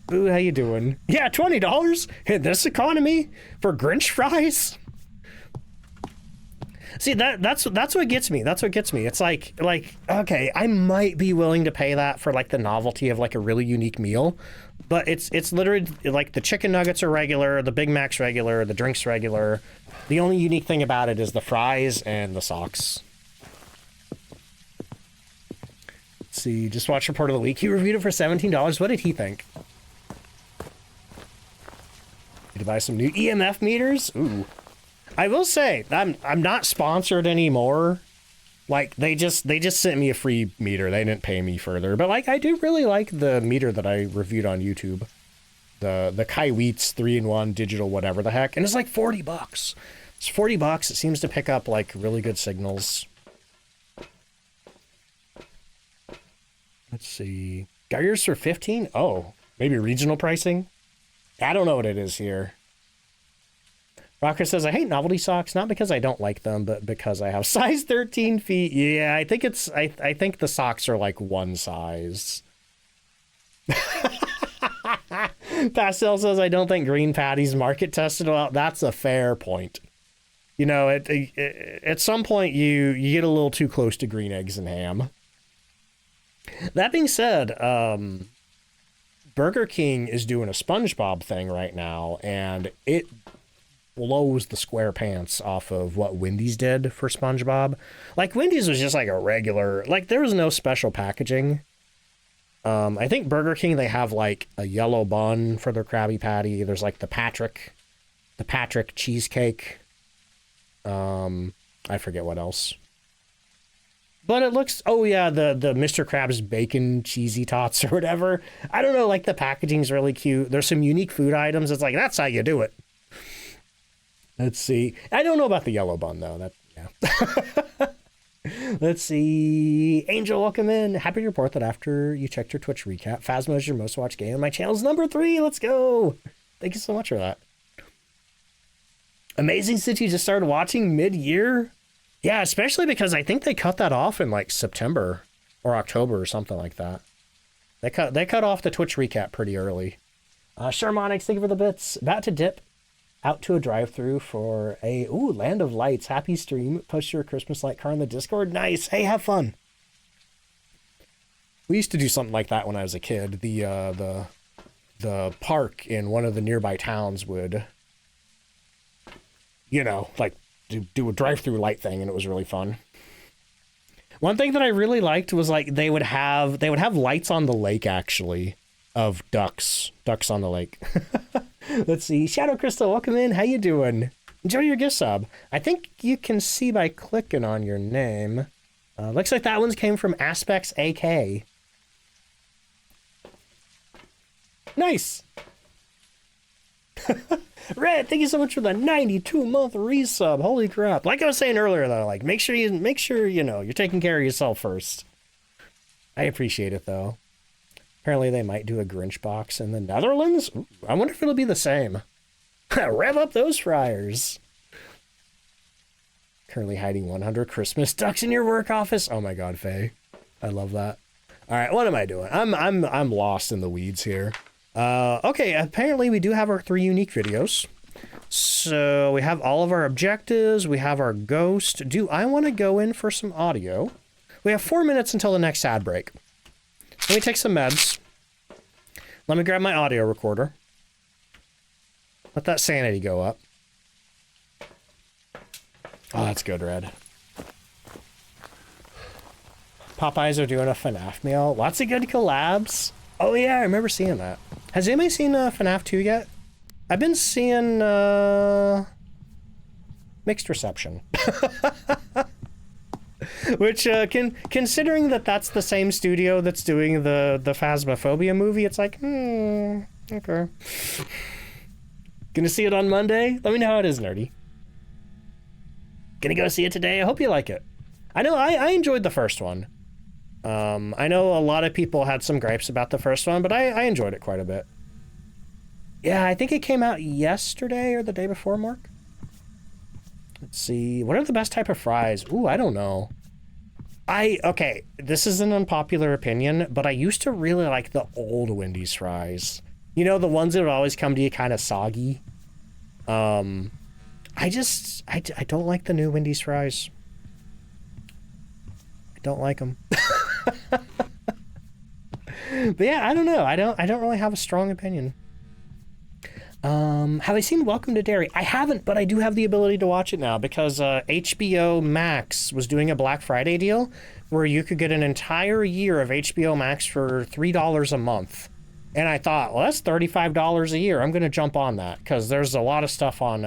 Boo, how you doing? Yeah, $20 in this economy for Grinch fries. See, that's what gets me. That's what gets me. It's like okay, I might be willing to pay that for like the novelty of like a really unique meal, but it's literally like the chicken nuggets are regular, the Big Mac's regular, the drinks regular. The only unique thing about it is the fries and the socks. Let's see, just watch Report of the Week. He reviewed it for $17. What did he think? Need to buy some new EMF meters? Ooh. I will say, I'm not sponsored anymore. Like, they just sent me a free meter. They didn't pay me further. But, like, I do really like the meter that I reviewed on YouTube. The Kai Wheats 3-in-1 digital whatever the heck. And it's like $40. It's $40. It seems to pick up, like, really good signals. Let's see. Got yours for 15? Oh, maybe regional pricing? I don't know what it is here. Rocker says, I hate novelty socks, not because I don't like them, but because I have size 13 feet. Yeah, I think it's, I think the socks are like one size. Pastel says, I don't think green patties market tested well. That's a fair point. You know, at some point you get a little too close to green eggs and ham. That being said, Burger King is doing a SpongeBob thing right now, and it blows the square pants off of what Wendy's did for SpongeBob. Like, Wendy's was just like a regular, like, there was no special packaging. I think Burger King, they have like a yellow bun for their Krabby Patty. There's like the Patrick cheesecake. I forget what else. But it looks, oh yeah, the Mr. Krabs bacon cheesy tots or whatever. I don't know, like the packaging's really cute. There's some unique food items. It's like, that's how you do it. Let's see. I don't know about the yellow bun though. That, yeah. Let's see. Angel, welcome in. Happy to report that after you checked your Twitch recap, Phasmo is your most watched game. My channel's number 3. Let's go. Thank you so much for that. Amazing since you just started watching mid-year. Yeah, especially because I think they cut that off in like September or October or something like that. They cut off the Twitch recap pretty early. Sharmonix, thank you for the bits. About to dip out to a drive-through for a Land of Lights. Happy stream. Post your Christmas light car in the Discord. Nice. Hey, have fun. We used to do something like that when I was a kid. The park in one of the nearby towns would, you know, like do a drive-through light thing, and it was really fun. One thing that I really liked was like they would have lights on the lake, actually, of ducks on the lake. Let's see. Shadow Crystal, welcome in. How you doing? Enjoy your gift sub. I think you can see by clicking on your name. Looks like that one's came from Aspects AK. Nice. Red, thank you so much for the 92-month resub. Holy crap. Like I was saying earlier though, like make sure you know you're taking care of yourself first. I appreciate it though. Apparently they might do a Grinch box in the Netherlands. Ooh, I wonder if it'll be the same. Rev up those fryers. Currently hiding 100 Christmas ducks in your work office. Oh my god, Faye. I love that. All right, what am I doing? I'm lost in the weeds here. Okay, apparently we do have our 3 unique videos. So we have all of our objectives. We have our ghost. Do I want to go in for some audio? We have 4 minutes until the next ad break. Let me take some meds. Let me grab my audio recorder. Let that sanity go up. Oh, that's good, Red. Popeyes are doing a FNAF meal. Lots of good collabs. Oh yeah, I remember seeing that. Has anybody seen FNAF 2 yet? I've been seeing mixed reception. Which, considering that that's the same studio that's doing the Phasmophobia movie, it's like, okay. Gonna see it on Monday? Let me know how it is, nerdy. Gonna go see it today? I hope you like it. I know I enjoyed the first one. I know a lot of people had some gripes about the first one, but I enjoyed it quite a bit. Yeah, I think it came out yesterday or the day before, Mark. Let's see. What are the best type of fries? Ooh, I don't know. Okay, this is an unpopular opinion, but I used to really like the old Wendy's fries. You know, the ones that would always come to you kind of soggy. I don't like the new Wendy's fries. I don't like them. But yeah, I don't know. I don't really have a strong opinion. Have I seen Welcome to Derry? I haven't, but I do have the ability to watch it now because HBO Max was doing a Black Friday deal where you could get an entire year of HBO Max for $3 a month. And I thought, well, that's $35 a year. I'm going to jump on that because there's a lot of stuff on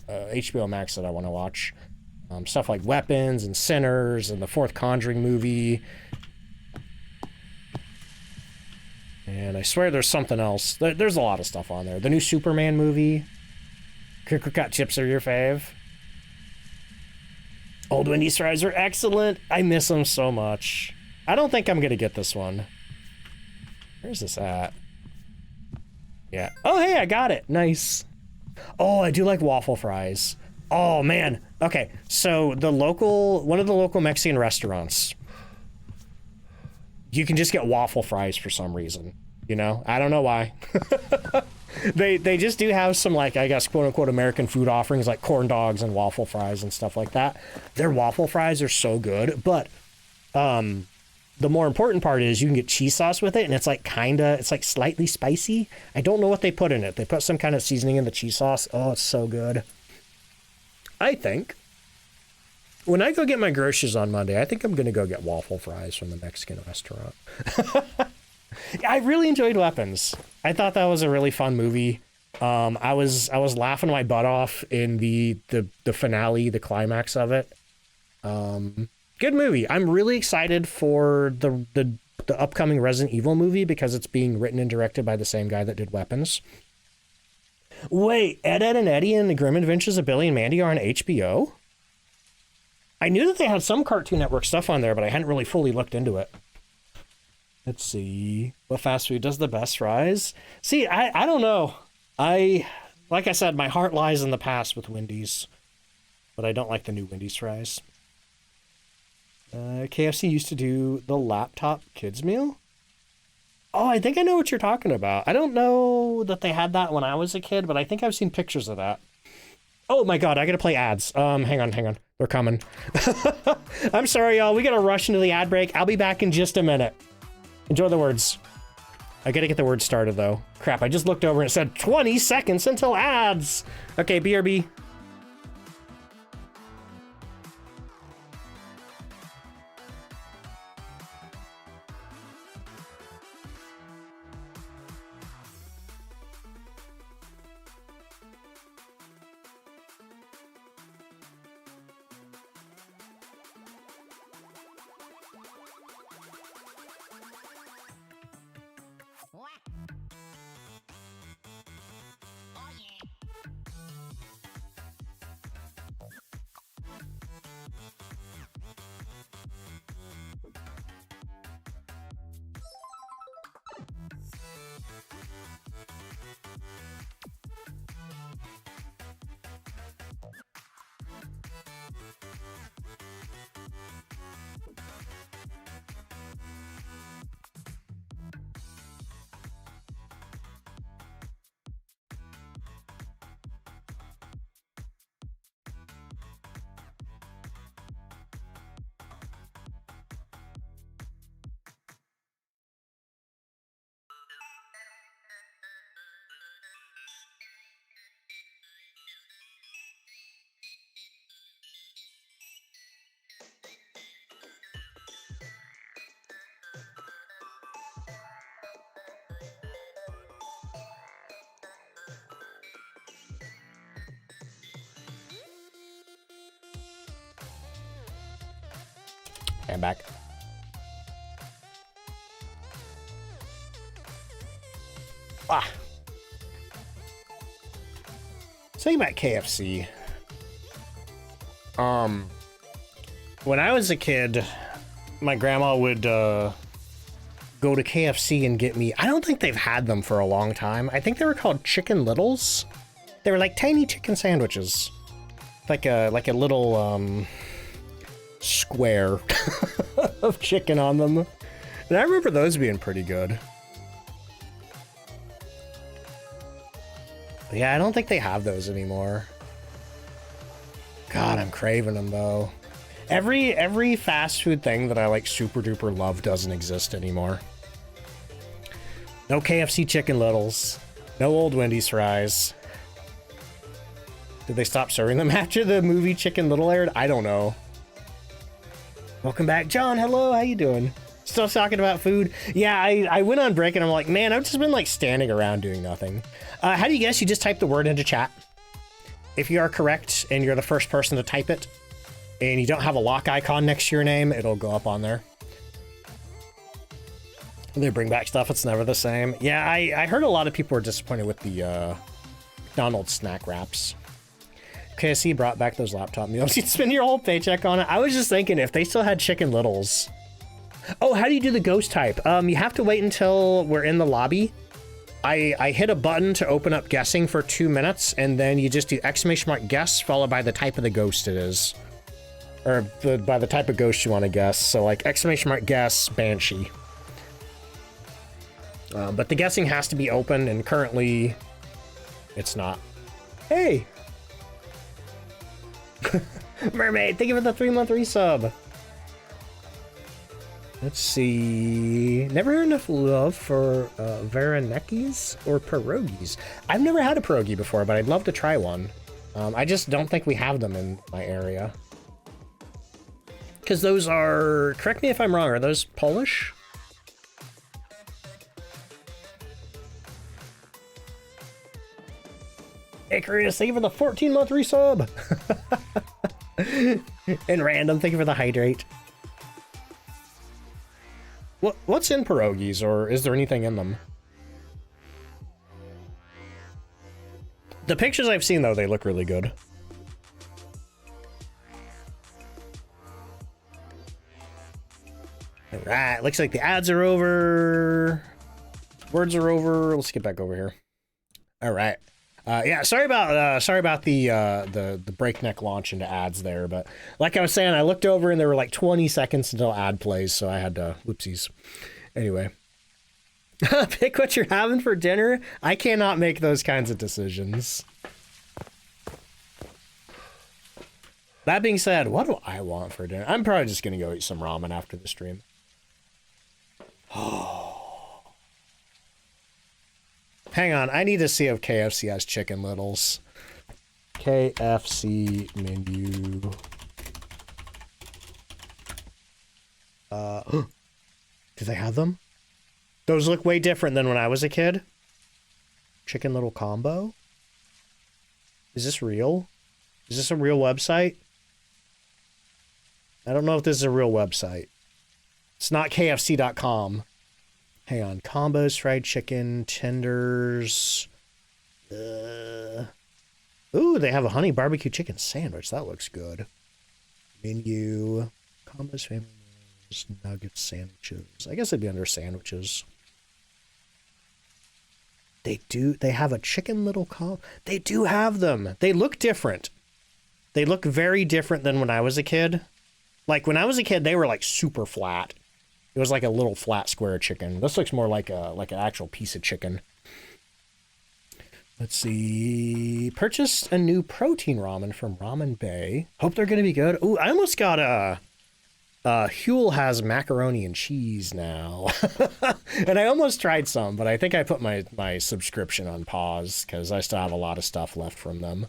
HBO Max that I want to watch. Stuff like Weapons and Sinners and the fourth Conjuring movie. And I swear there's something else. There's a lot of stuff on there. The new Superman movie. Cricket Cut chips are your fave. Old Wendy's fries are excellent. I miss them so much. I don't think I'm going to get this one. Where's this at? Yeah. Oh, hey, I got it. Nice. Oh, I do like waffle fries. Oh man. Okay, so one of the local Mexican restaurants, you can just get waffle fries for some reason. You know, I don't know why. They just do have some, like, I guess, quote unquote American food offerings, like corn dogs and waffle fries and stuff like that. Their waffle fries are so good, but the more important part is you can get cheese sauce with it, and it's like it's like slightly spicy. I don't know what they put in it. They put some kind of seasoning in the cheese sauce. Oh, it's so good. I think when I go get my groceries on Monday, I think I'm gonna go get waffle fries from the Mexican restaurant. I really enjoyed Weapons. I thought that was a really fun movie. I was laughing my butt off in the finale, the climax of it. Good movie. I'm really excited for the upcoming Resident Evil movie because it's being written and directed by the same guy that did Weapons. Wait, Ed, Edd and Eddy and the Grim Adventures of Billy and Mandy are on HBO? I knew that they had some Cartoon Network stuff on there, but I hadn't really fully looked into it. Let's see. What fast food does the best fries? See, I don't know. Like I said, my heart lies in the past with Wendy's, but I don't like the new Wendy's fries. KFC used to do the laptop kids meal. Oh, I think I know what you're talking about. I don't know that they had that when I was a kid, but I think I've seen pictures of that. Oh my God, I gotta play ads. Hang on. They're coming. I'm sorry, y'all. We gotta rush into the ad break. I'll be back in just a minute. Enjoy the words. I gotta get the words started though. Crap, I just looked over and it said 20 seconds until ads. Okay, BRB. I'm back. Say about KFC. When I was a kid, my grandma would go to KFC and get me. I don't think they've had them for a long time. I think they were called Chicken Littles. They were like tiny chicken sandwiches, like a little square of chicken on them. And I remember those being pretty good. But yeah, I don't think they have those anymore. God, I'm craving them though. Every fast food thing that I like super duper love doesn't exist anymore. No KFC Chicken Littles. No old Wendy's fries. Did they stop serving them after the movie Chicken Little aired? I don't know. Welcome back, John. Hello, how you doing? Still talking about food? Yeah, I went on break and I'm like, man, I've just been like standing around doing nothing. How do you guess? You just type the word into chat. If you are correct and you're the first person to type it and you don't have a lock icon next to your name, it'll go up on there. They bring back stuff, it's never the same. Yeah, I heard a lot of people were disappointed with the McDonald's snack wraps. KFC brought back those laptop meals. You'd spend your whole paycheck on it. I was just thinking if they still had Chicken Littles. Oh, how do you do the ghost type? You have to wait until we're in the lobby I hit a button to open up guessing for 2 minutes, and then you just do exclamation mark guess followed by the type of the ghost it is. Or by the type of ghost you want to guess. So like exclamation mark guess, banshee. But the guessing has to be open, and currently it's not. Hey! Mermaid, thank you for the 3-month resub. Let's see. Never heard enough love for Varanekis or pierogies. I've never had a pierogi before, but I'd love to try one. I just don't think we have them in my area. Because those are, correct me if I'm wrong, are those Polish? Icarus, thank you for the 14-month resub. And Random, thank you for the hydrate. What's in pierogies, or is there anything in them? The pictures I've seen, though, they look really good. Alright, looks like the ads are over. Words are over. Let's get back over here. Alright. Yeah, sorry about the breakneck launch into ads there, but like I was saying, I looked over and there were like 20 seconds until ad plays, so I had to, whoopsies. Anyway. Pick what you're having for dinner? I cannot make those kinds of decisions. That being said, what do I want for dinner? I'm probably just gonna go eat some ramen after the stream. Hang on, I need to see if KFC has Chicken Littles. KFC menu. Do they have them? Those look way different than when I was a kid. Chicken Little combo? Is this real? Is this a real website? I don't know if this is a real website. It's not KFC.com. Hang on. Combos, fried chicken, tenders. Ooh, they have a honey barbecue chicken sandwich. That looks good. Menu. Combos, family meals, nuggets, sandwiches. I guess it'd be under sandwiches. They have a Chicken Little combo. They do have them. They look different. They look very different than when I was a kid. Like, when I was a kid, they were, like, super flat. It was like a little flat square chicken. This looks more like an actual piece of chicken. Let's see. Purchased a new protein ramen from Ramen Bay. Hope they're going to be good. Ooh, I almost got Huel has macaroni and cheese now. And I almost tried some, but I think I put my subscription on pause because I still have a lot of stuff left from them.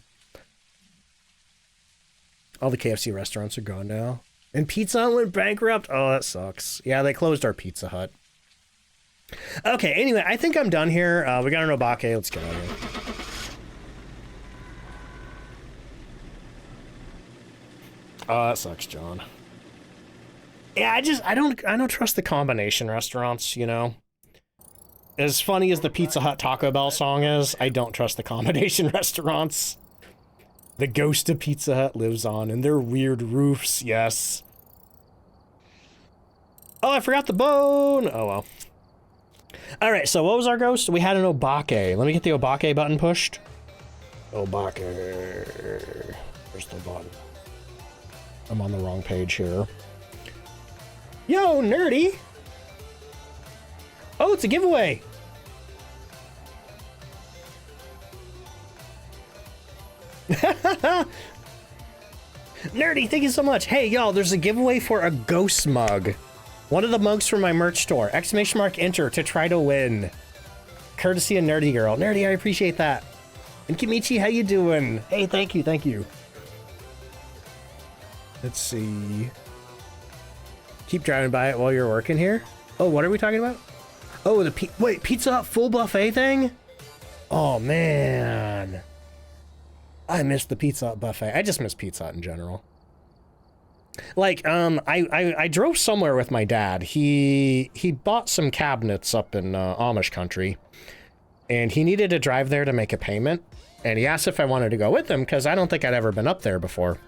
All the KFC restaurants are gone now. And Pizza Hut went bankrupt? Oh, that sucks. Yeah, they closed our Pizza Hut. Okay, anyway, I think I'm done here. We got an Obake. Let's get out of here. Oh, that sucks, John. Yeah, I don't trust the combination restaurants, you know? As funny as the Pizza Hut Taco Bell song is, I don't trust the combination restaurants. The ghost of Pizza Hut lives on, and their weird roofs, yes. Oh, I forgot the bone! Oh, well. Alright, so what was our ghost? We had an Obake. Let me get the Obake button pushed. Obake. Where's the button? I'm on the wrong page here. Yo, nerdy! Oh, it's a giveaway! Nerdy, thank you so much. Hey, y'all, there's a giveaway for a ghost mug. One of the mugs from my merch store. Exclamation mark enter to try to win. Courtesy of Nerdy Girl. Nerdy, I appreciate that. And Kimichi, how you doing? Hey, thank you, thank you. Let's see. Keep driving by it while you're working here. Oh, what are we talking about? Oh, wait, Pizza Hut full buffet thing? Oh, man. I missed the Pizza Hut buffet. I just miss Pizza Hut in general. Like, I drove somewhere with my dad. He bought some cabinets up in Amish country, and he needed to drive there to make a payment. And he asked if I wanted to go with him because I don't think I'd ever been up there before.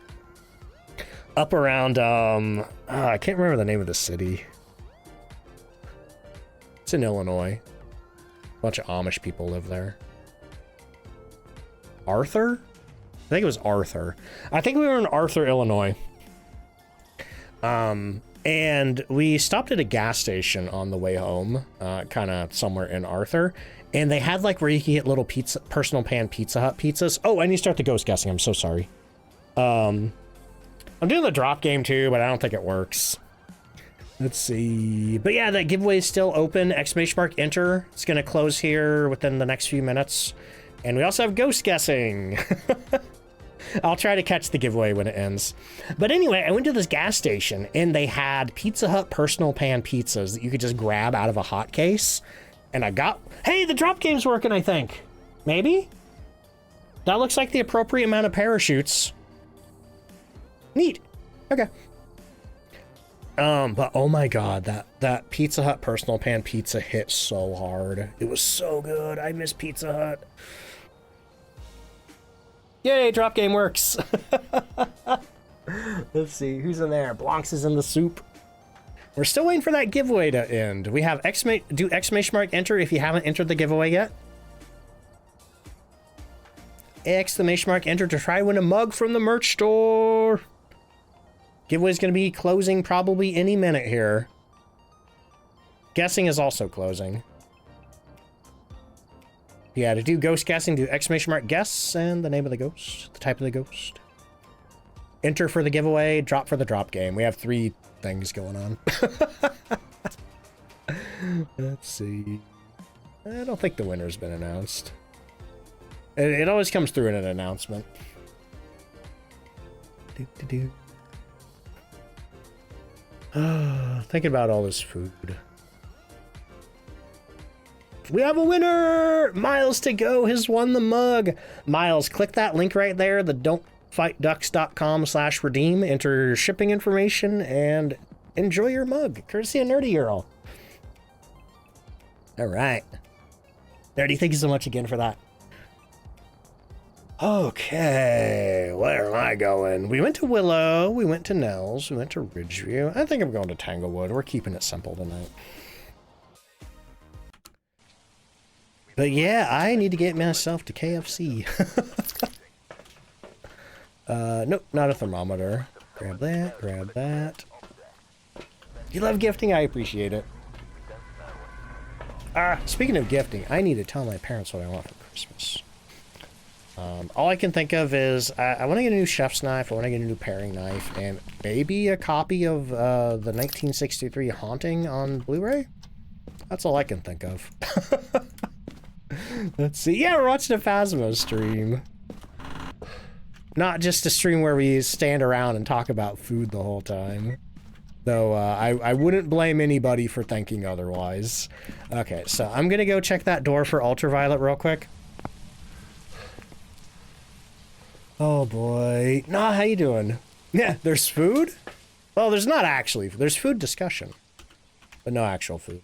Up around, I can't remember the name of the city. It's in Illinois. bunch of Amish people live there. Arthur? I think it was Arthur. I think we were in Arthur, Illinois. And we stopped at a gas station on the way home, kind of somewhere in Arthur. And they had like where you can get little pizza, personal pan Pizza Hut pizzas. Oh, I need to start the ghost guessing. I'm so sorry. I'm doing the drop game too, but I don't think it works. Let's see. But yeah, that giveaway is still open. ! Enter. It's going to close here within the next few minutes. And we also have ghost guessing. I'll try to catch the giveaway when it ends. But anyway, I went to this gas station and they had Pizza Hut personal pan pizzas that you could just grab out of a hot case. And I got, hey, the drop game's working, I think. Maybe? That looks like the appropriate amount of parachutes. Neat. Okay. But oh my God, that Pizza Hut personal pan pizza hit so hard. It was so good. I miss Pizza Hut. Yay, drop game works. Let's see, who's in there? Blancs is in the soup. We're still waiting for that giveaway to end. We have do ! Enter if you haven't entered the giveaway yet. ! Enter to try to win a mug from the merch store. Giveaway's gonna be closing probably any minute here. Guessing is also closing. Yeah, to do ghost guessing, do ! Guess and the name of the ghost, the type of the ghost. Enter for the giveaway, drop for the drop game. We have 3 things going on. Let's see. I don't think the winner's been announced. It always comes through in an announcement. Thinking about all this food. We have a winner! Miles to go has won the mug. Miles, click that link right there, the DontFightDucks.com/redeem. Enter your shipping information and enjoy your mug, courtesy of Nerdy Girl. All right. Nerdy, thank you so much again for that. Okay, where am I going? We went to Willow, we went to Nels, we went to Ridgeview. I think I'm going to Tanglewood. We're keeping it simple tonight. But yeah, I need to get myself to KFC. Nope, not a thermometer. Grab that, grab that. You love gifting, I appreciate it. Speaking of gifting, I need to tell my parents what I want for Christmas. All I can think of is, I want to get a new chef's knife, I want to get a new paring knife, and maybe a copy of the 1963 Haunting on Blu-ray? That's all I can think of. Let's see. Yeah, we're watching a Phasmo stream. Not just a stream where we stand around and talk about food the whole time. Though, I wouldn't blame anybody for thinking otherwise. Okay, so I'm gonna go check that door for ultraviolet real quick. Oh boy. Nah, how you doing? Yeah, there's food? Well, there's not actually. There's food discussion. But no actual food.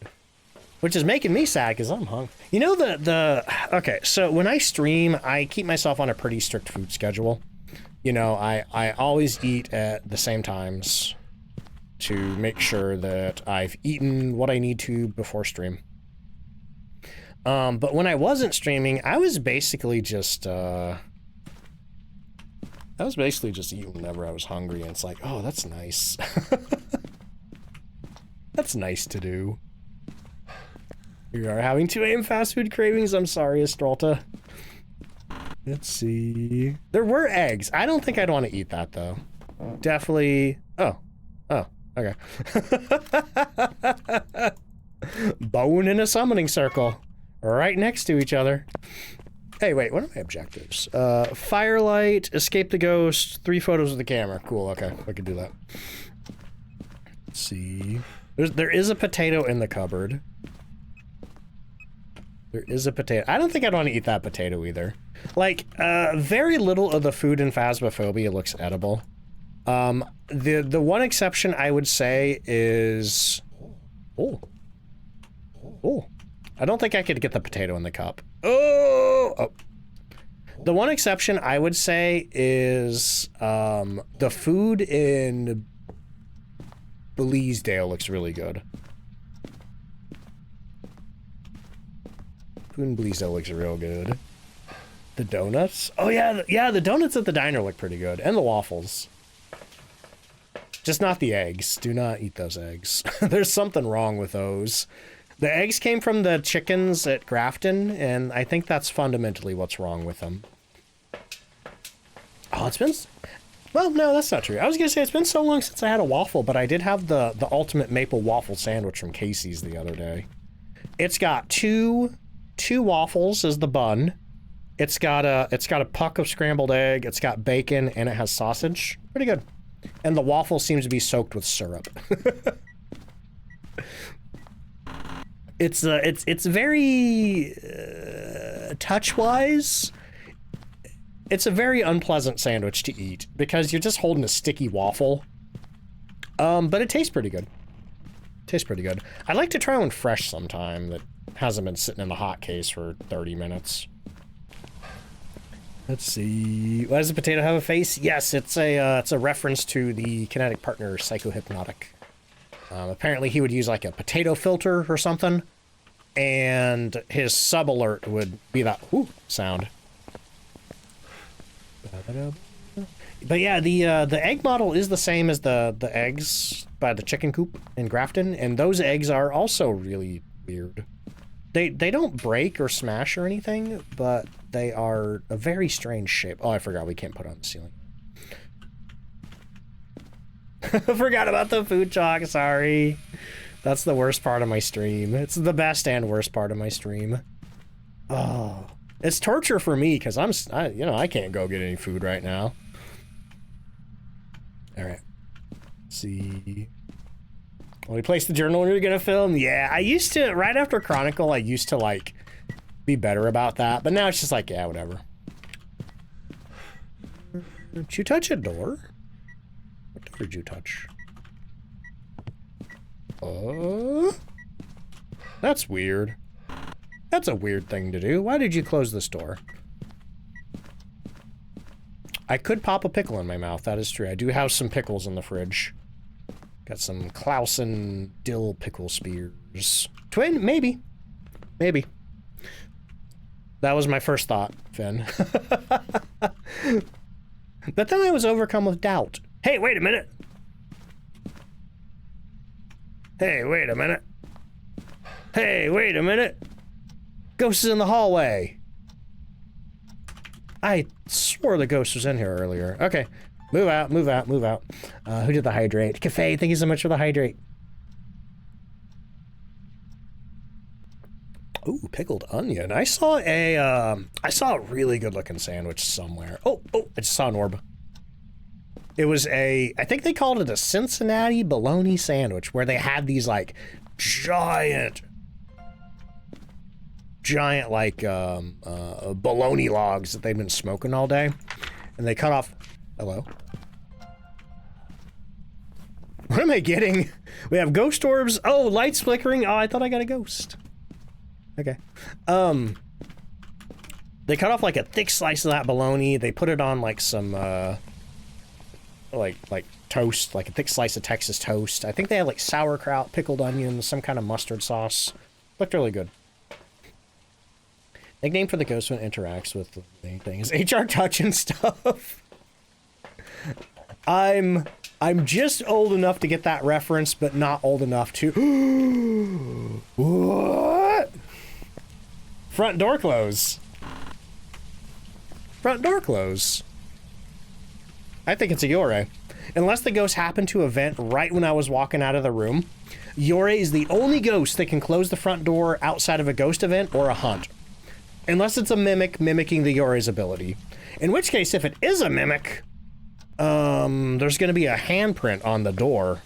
Which is making me sad because I'm hungry. You know okay, so when I stream, I keep myself on a pretty strict food schedule. You know, I always eat at the same times to make sure that I've eaten what I need to before stream. But when I wasn't streaming, I was basically just eating whenever I was hungry, and it's like, oh, that's nice. That's nice to do. We are having 2 AM fast food cravings. I'm sorry, Estralta. Let's see. There were eggs. I don't think I'd want to eat that, though. Definitely. Oh, okay. Bone in a summoning circle. Right next to each other. Hey, wait, what are my objectives? Firelight, escape the ghost, 3 photos of the camera. Cool, okay, I can do that. Let's see. There is a potato in the cupboard. There is a potato. I don't think I'd want to eat that potato either. Like, very little of the food in Phasmophobia looks edible. The one exception I would say is... Oh. I don't think I could get the potato in the cup. Oh! The one exception I would say is the food in Bleasdale looks really good. Spoon Blizo looks real good. The donuts? Oh yeah, yeah, the donuts at the diner look pretty good. And the waffles. Just not the eggs. Do not eat those eggs. There's something wrong with those. The eggs came from the chickens at Grafton, and I think that's fundamentally what's wrong with them. Oh, it's been... Well, no, that's not true. I was going to say, it's been so long since I had a waffle, but I did have the ultimate maple waffle sandwich from Casey's the other day. It's got two waffles as the bun. It's got a puck of scrambled egg, it's got bacon, and it has sausage. Pretty good. And the waffle seems to be soaked with syrup. It's very touch-wise. It's a very unpleasant sandwich to eat because you're just holding a sticky waffle. But it tastes pretty good. Tastes pretty good. I'd like to try one fresh sometime that hasn't been sitting in the hot case for 30 minutes. Let's see. Why does the potato have a face? Yes, it's a reference to the kinetic partner Psychohypnotic. Apparently he would use like a potato filter or something, and his sub alert would be that whoo sound. But yeah, the egg model is the same as the eggs by the chicken coop in Grafton, and those eggs are also really weird. They don't break or smash or anything, but they are a very strange shape. Oh, I forgot we can't put it on the ceiling. I forgot about the food talk, sorry. That's the worst part of my stream. It's the best and worst part of my stream. Oh, it's torture for me because I can't go get any food right now. All right. Let's see. Well, we placed the journal we were gonna film. Yeah, I used to, right after Chronicle, I used to like be better about that, but now it's just like, yeah, whatever. Did you touch a door? What door did you touch? That's weird. That's a weird thing to do. Why did you close this door? I could pop a pickle in my mouth, that is true. I do have some pickles in the fridge. Got some Clausen dill pickle spears. Twin? Maybe. Maybe. That was my first thought, Finn. But then I was overcome with doubt. Hey, wait a minute! Hey, wait a minute! Hey, wait a minute! Ghost is in the hallway! I swore the ghost was in here earlier. Okay. Move out, move out, move out. Who did the hydrate? Cafe, thank you so much for the hydrate. Ooh, pickled onion. I saw a really good looking sandwich somewhere. Oh, I just saw an orb. It was I think they called it a Cincinnati bologna sandwich, where they had these like giant like bologna logs that they've been smoking all day, and they cut off. Hello. What am I getting? We have ghost orbs. Oh, lights flickering. Oh, I thought I got a ghost. Okay. They cut off like a thick slice of that bologna. They put it on like some like toast, like a thick slice of Texas toast. I think they had like sauerkraut, pickled onions, some kind of mustard sauce. Looked really good. Nickname for the ghost when it interacts with the things. HR touch and stuff. I'm just old enough to get that reference, but not old enough to. What? Front door close. Front door close. I think it's a Yore. Unless the ghost happened to event right when I was walking out of the room, Yore is the only ghost that can close the front door outside of a ghost event or a hunt. Unless it's a mimic mimicking the Yore's ability. In which case, if it is a mimic, there's gonna be a handprint on the door.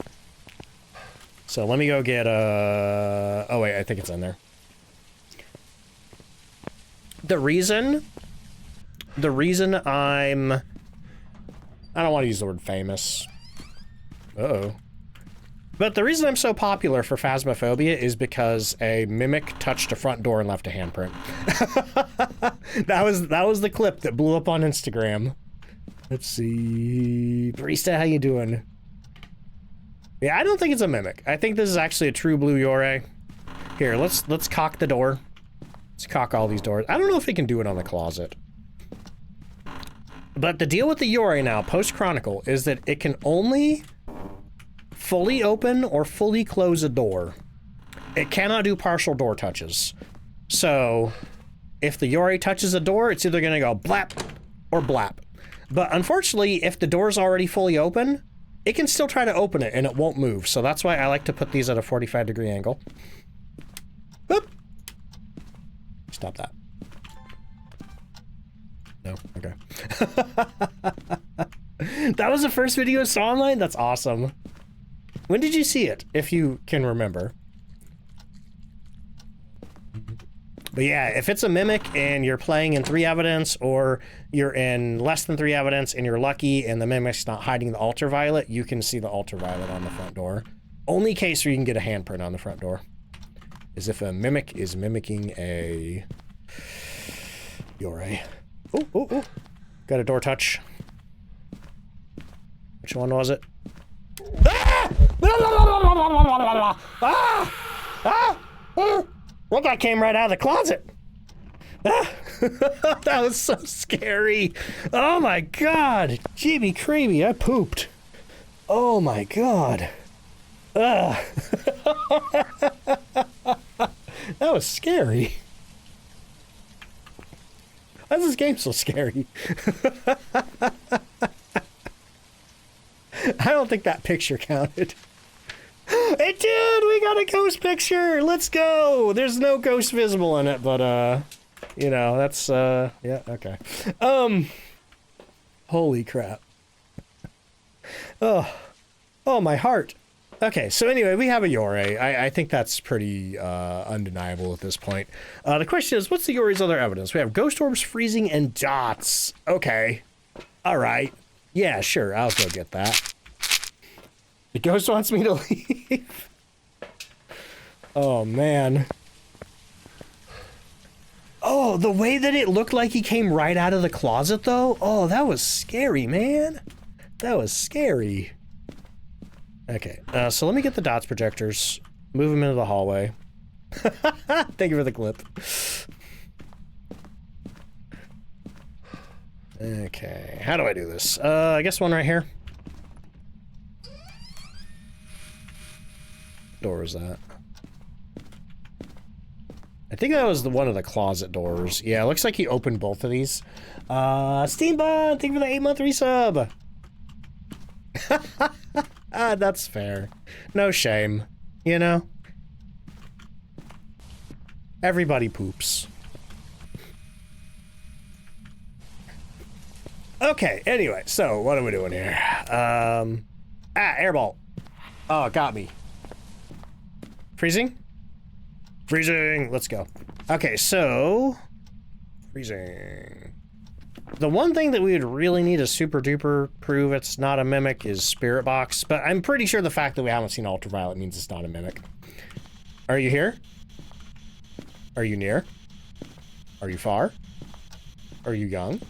So let me go get oh wait, I think it's in there. The reason I don't want to use the word famous. Uh-oh. But the reason I'm so popular for Phasmophobia is because a mimic touched a front door and left a handprint. That was the clip that blew up on Instagram. Let's see. Barista, how you doing? Yeah, I don't think it's a mimic. I think this is actually a true blue Yore. Here, let's cock the door. Let's cock all these doors. I don't know if it can do it on the closet. But the deal with the Yuri now, post-Chronicle, is that it can only fully open or fully close a door. It cannot do partial door touches. So, if the Yuri touches a door, it's either gonna go blap or blap. But unfortunately, if the door's already fully open, it can still try to open it and it won't move. So that's why I like to put these at a 45-degree angle. Boop. Stop that. No? Okay. That was the first video I saw online? That's awesome. When did you see it, if you can remember? But yeah, if it's a mimic and you're playing in 3 evidence, or you're in less than 3 evidence and you're lucky and the mimic's not hiding the ultraviolet, you can see the ultraviolet on the front door. Only case where you can get a handprint on the front door is if a mimic is mimicking a Yuri. Oh, oh, oh. Got a door touch. Which one was it? Ah! Ah! Ah! Ah! Well, that came right out of the closet. Ah! That was so scary. Oh my god. Jeebie creamy, I pooped. Oh my god. That was scary. Why is this game so scary? I don't think that picture counted. It did! We got a ghost picture! Let's go! There's no ghost visible in it, but, you know, that's, yeah, okay. Holy crap. Oh, my heart. Okay, so anyway, we have a Yuri. I think that's pretty, undeniable at this point. The question is, what's the Yuri's other evidence? We have ghost orbs, freezing, and dots. Okay. Alright. Yeah, sure, I'll go get that. The ghost wants me to leave. Oh, man. Oh, the way that it looked like he came right out of the closet, though? Oh, that was scary, man. That was scary. Okay, so let me get the dots projectors. Move them into the hallway. Thank you for the clip. Okay, how do I do this? I guess one right here. Door is that? I think that was one of the closet doors. Yeah, it looks like he opened both of these. Steambot, thank you for the 8-month resub. That's fair. No shame, you know? Everybody poops. Okay, anyway, so what are we doing here? Airball. Oh, it got me. Freezing? Freezing! Let's go. Okay, so... Freezing. The one thing that we would really need to super duper prove it's not a mimic is Spirit Box, but I'm pretty sure the fact that we haven't seen Ultraviolet means it's not a mimic. Are you here? Are you near? Are you far? Are you young?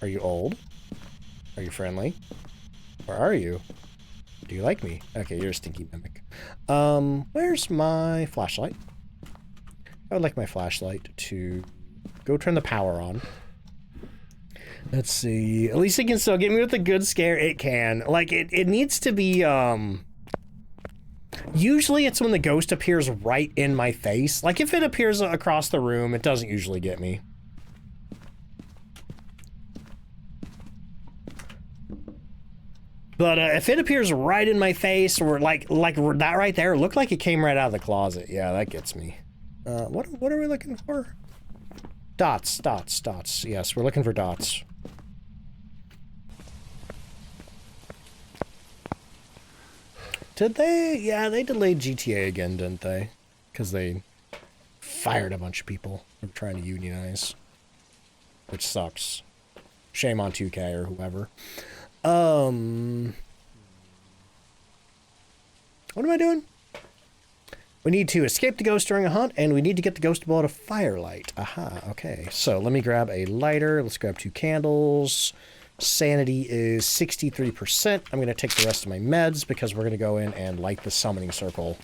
Are you old? Are you friendly? Where are you? Do you like me? Okay, you're a stinky mimic. Where's my flashlight? I would like my flashlight to go turn the power on. Let's see. At least it can still get me with a good scare. It can. Like, it needs to be, usually it's when the ghost appears right in my face. Like, if it appears across the room, it doesn't usually get me. But if it appears right in my face, or like that right there, it looked like it came right out of the closet. Yeah, that gets me. What are we looking for? Dots, dots, dots. Yes, we're looking for dots. Did they? Yeah, they delayed GTA again, didn't they? Because they fired a bunch of people for trying to unionize. Which sucks. Shame on 2K or whoever. What am I doing? We need to escape the ghost during a hunt, and we need to get the ghost to blow out a firelight. Aha, okay. So let me grab a lighter. Let's grab 2 candles. Sanity is 63%. I'm going to take the rest of my meds because we're going to go in and light the summoning circle.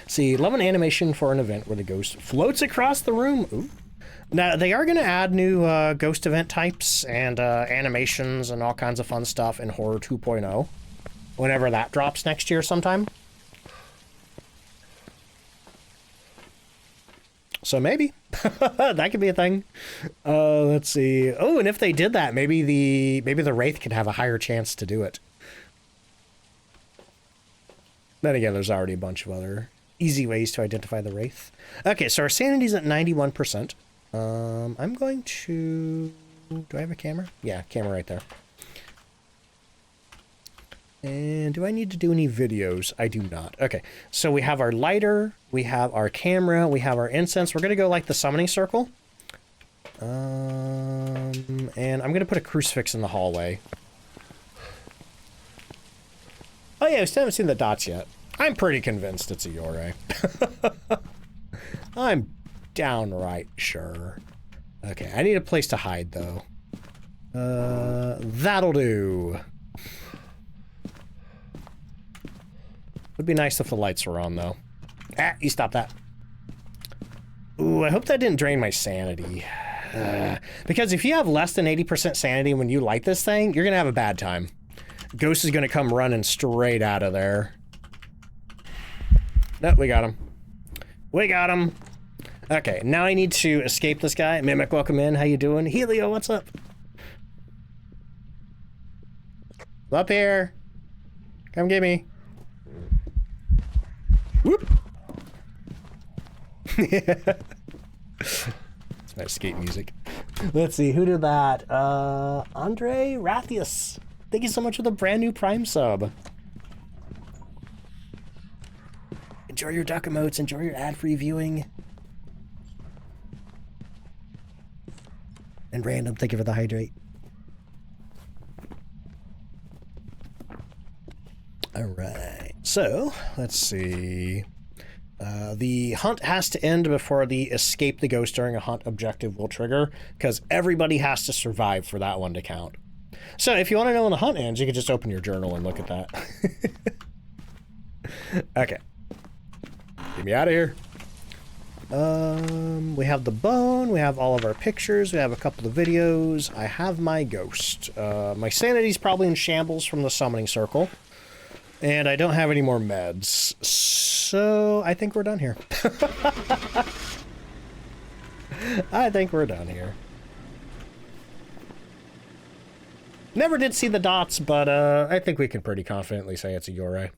See, love an animation for an event where the ghost floats across the room. Ooh. Now, they are going to add new ghost event types and animations and all kinds of fun stuff in Horror 2.0 whenever that drops next year sometime. So maybe. That could be a thing. Let's see. Oh, and if they did that, maybe the Wraith could have a higher chance to do it. Then again, there's already a bunch of other easy ways to identify the Wraith. Okay, so our sanity's at 91%. I'm going to... Do I have a camera? Yeah, camera right there. And do I need to do any videos? I do not. Okay, so we have our lighter, we have our camera, we have our incense. We're going to go like the summoning circle. And I'm going to put a crucifix in the hallway. Oh yeah, we still haven't seen the dots yet. I'm pretty convinced it's a Yore. I'm downright sure. Okay, I need a place to hide though. That'll do. Would be nice if the lights were on, though. Ah, you stop that. Ooh, I hope that didn't drain my sanity. Because if you have less than 80% sanity when you light this thing, you're going to have a bad time. Ghost is going to come running straight out of there. Nope, we got him. We got him. Okay, now I need to escape this guy. Mimic, welcome in. How you doing? Helio, what's up? Up here. Come get me. Whoop! It's my skate music. Let's see, who did that? Andre Rathius. Thank you so much for the brand new Prime sub. Enjoy your duck emotes, enjoy your ad-free viewing. And random, thank you for the hydrate. Alright, so, let's see. The hunt has to end before the escape the ghost during a hunt objective will trigger, because everybody has to survive for that one to count. So, if you want to know when the hunt ends, you can just open your journal and look at that. Okay. Get me out of here. We have the bone, we have all of our pictures, we have a couple of videos, I have my ghost. My sanity's probably in shambles from the summoning circle. And I don't have any more meds, so I think we're done here. I think we're done here. Never did see the dots, but I think we can pretty confidently say it's a Yore.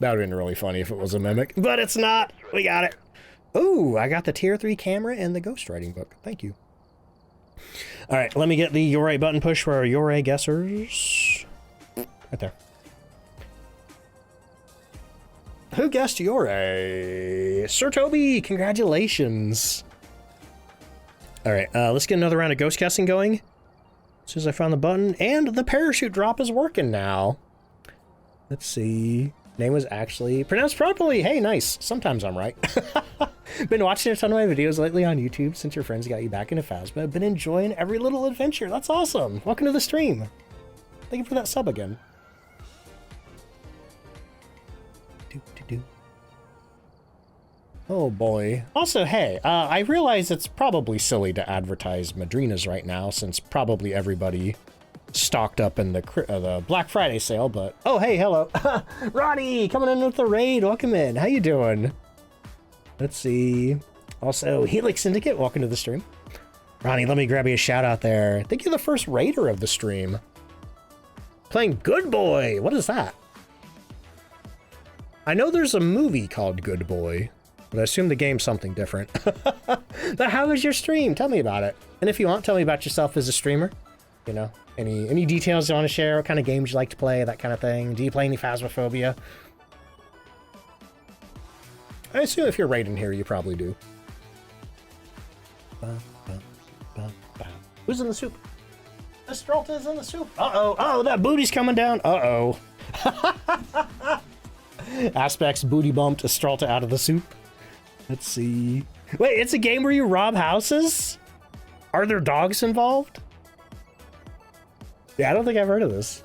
That would have been really funny if it was a Mimic, but it's not. We got it. Ooh, I got the tier 3 camera and the ghostwriting book. Thank you. All right, let me get the Yore button push for our Yore guessers. Right there. Who guessed Yore? Sir Toby, congratulations. All right, let's get another round of ghost guessing going. As soon as I found the button, and the parachute drop is working now. Let's see. Name was actually pronounced properly. Hey, nice. Sometimes I'm right. Been watching a ton of my videos lately on YouTube since your friends got you back into Phasma. Been enjoying every little adventure. That's awesome. Welcome to the stream. Thank you for that sub again. Oh boy. Also, hey, I realize it's probably silly to advertise Madrinas right now, since probably everybody stocked up in the Black Friday sale, but... Oh, hey, hello. Ronnie, coming in with the raid. Welcome in. How you doing? Let's see. Also, Helix Syndicate, welcome to the stream. Ronnie, let me grab you a shout out there. I think you're the first raider of the stream. Playing Good Boy. What is that? I know there's a movie called Good Boy, but I assume the game's something different. But how was your stream? Tell me about it. And if you want, tell me about yourself as a streamer. You know, any details you want to share, what kind of games you like to play, that kind of thing. Do you play any Phasmophobia? I assume if you're raiding here, you probably do. Who's in the soup? Estralta's in the soup. Uh-oh. Oh, that booty's coming down. Uh-oh. Aspects booty bumped Estralta out of the soup. Let's see. Wait, it's a game where you rob houses? Are there dogs involved? Yeah, I don't think I've heard of this.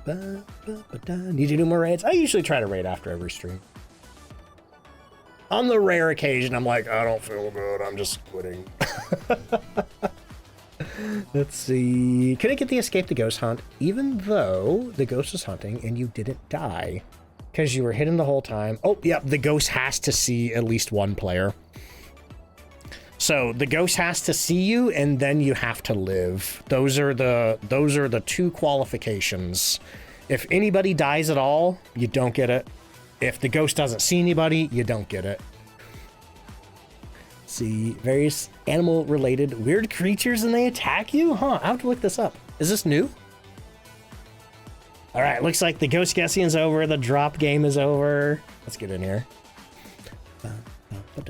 Need to do more raids? I usually try to raid after every stream. On the rare occasion, I'm like, I don't feel good, I'm just quitting. Let's see. Couldn't get the escape the ghost hunt, even though the ghost was hunting and you didn't die. Because you were hidden the whole time. Oh, yep, the ghost has to see at least one player. So the ghost has to see you, and then you have to live. Those are the two qualifications. If anybody dies at all, you don't get it. If the ghost doesn't see anybody, you don't get it. See, various animal-related weird creatures and they attack you? Huh, I have to look this up. Is this new? All right, looks like the ghost guessing's over. The drop game is over. Let's get in here.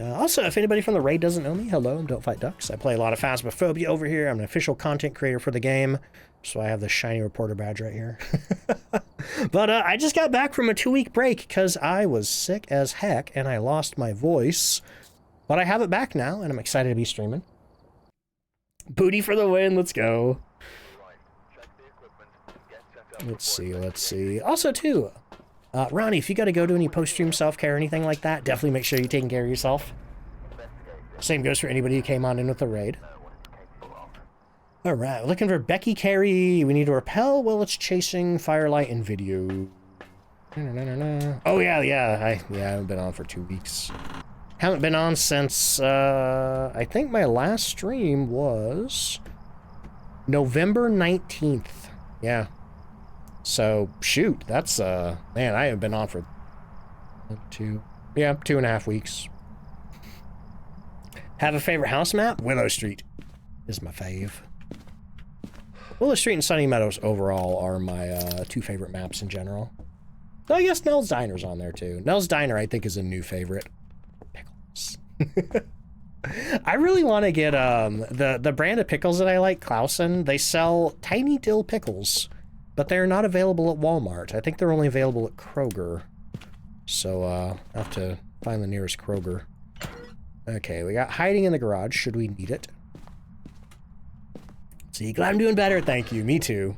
Also, if anybody from the raid doesn't know me, hello, I'm DontFightDucks. I play a lot of Phasmophobia over here. I'm an official content creator for the game, so I have the shiny reporter badge right here. But I just got back from a 2-week break because I was sick as heck and I lost my voice. But I have it back now, and I'm excited to be streaming. Booty for the win, let's go. Let's see. Also, too, Ronnie, if you got to go to any post-stream self-care or anything like that, definitely make sure you're taking care of yourself. Same goes for anybody who came on in with the raid. All right, looking for Becky Carey. We need to repel while it's chasing Firelight and video. Oh, yeah, I haven't been on for 2 weeks. Haven't been on since, I think my last stream was November 19th. Yeah. So, shoot, that's, man, I haven't been on for 2.5 weeks. Have a favorite house map? Willow Street is my fave. Willow Street and Sunny Meadows overall are my, 2 favorite maps in general. Though I guess Nell's Diner's on there, too. Nell's Diner, I think, is a new favorite. Pickles. I really want to get, the brand of pickles that I like, Clausen, they sell tiny dill pickles. But they're not available at Walmart. I think they're only available at Kroger. So, I'll have to find the nearest Kroger. Okay, we got hiding in the garage, should we need it. See, glad I'm doing better, thank you. Me too.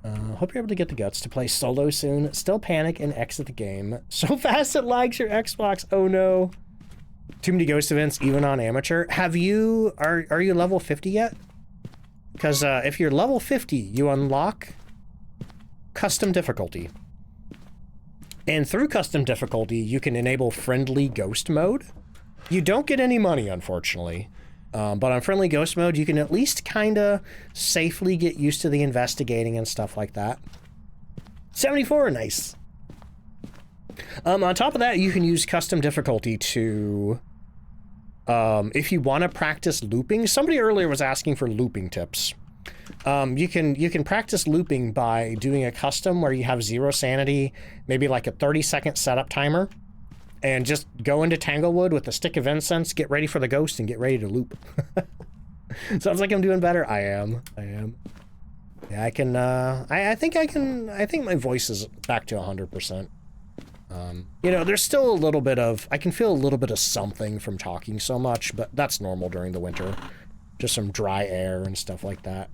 Hope you're able to get the guts to play solo soon. Still panic and exit the game. So fast it lags your Xbox, oh no. Too many ghost events, even on amateur. Have you, are you level 50 yet? Because if you're level 50, you unlock custom difficulty. And through custom difficulty, you can enable friendly ghost mode. You don't get any money, unfortunately. But on friendly ghost mode, you can at least kind of safely get used to the investigating and stuff like that. 74, nice. On top of that, you can use custom difficulty to... if you want to practice looping, somebody earlier was asking for looping tips. You can practice looping by doing a custom where you have 0 sanity, maybe like a 30-second setup timer, and just go into Tanglewood with a stick of incense, get ready for the ghost, and get ready to loop. Sounds like I'm doing better. I am. Yeah, I can. I think my voice is back to 100%. You know, there's still a little bit of, I can feel a little bit of something from talking so much, but that's normal during the winter. Just some dry air and stuff like that.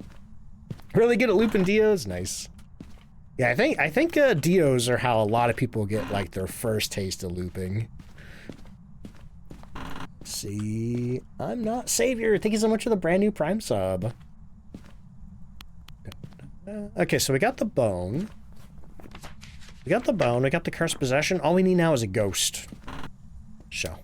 Really good at looping Dios? Nice. Yeah, I think Dios are how a lot of people get, like, their first taste of looping. Let's see, I'm not Savior. Thank you so much for the brand new Prime sub. Okay, so we got the bone. We got the cursed possession. All we need now is a ghost. So.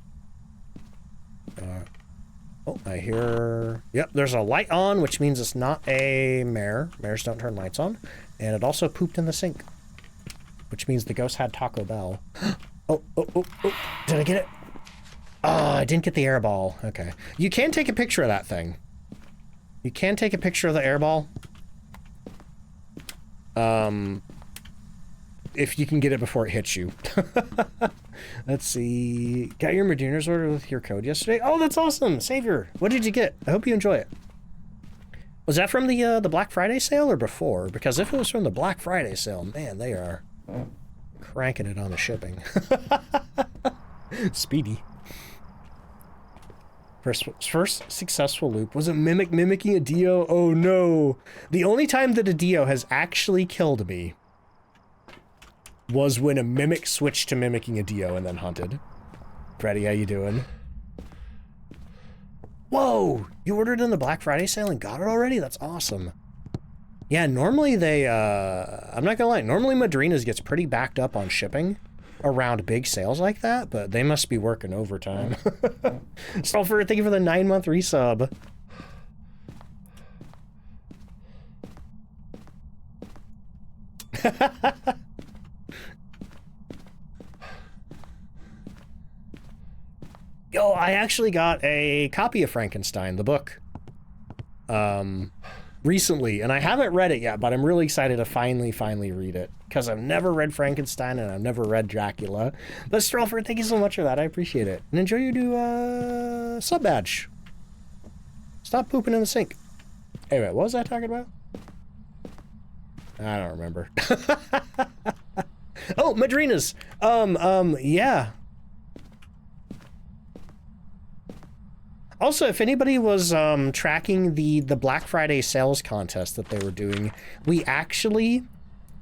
Oh, I hear... Yep, there's a light on, which means it's not a mare. Mares don't turn lights on. And it also pooped in the sink. Which means the ghost had Taco Bell. Oh. Did I get it? Oh, I didn't get the air ball. Okay. You can take a picture of that thing. You can take a picture of the air ball. If you can get it before it hits you. Let's see. Got your Moderna's order with your code yesterday? Oh, that's awesome. Savior. What did you get? I hope you enjoy it. Was that from the Black Friday sale or before? Because if it was from the Black Friday sale, man, they are cranking it on the shipping. Speedy. First successful loop was a mimic mimicking a Dio. Oh no. The only time that a Dio has actually killed me was when a mimic switched to mimicking a Dio and then hunted. Freddy, how you doing? Whoa! You ordered in the Black Friday sale and got it already? That's awesome. Yeah, normally they, I'm not gonna lie, normally Madrina's gets pretty backed up on shipping around big sales like that, but they must be working overtime. Sulfur, thank you for the 9-month resub. Yo, I actually got a copy of Frankenstein, the book, recently, and I haven't read it yet, but I'm really excited to finally read it, because I've never read Frankenstein and I've never read Dracula. But Strolford, thank you so much for that. I appreciate it. And enjoy your new sub badge. Stop pooping in the sink. Anyway, what was I talking about? I don't remember. Oh, Madrina's. Yeah. Also, if anybody was tracking the Black Friday sales contest that they were doing, we actually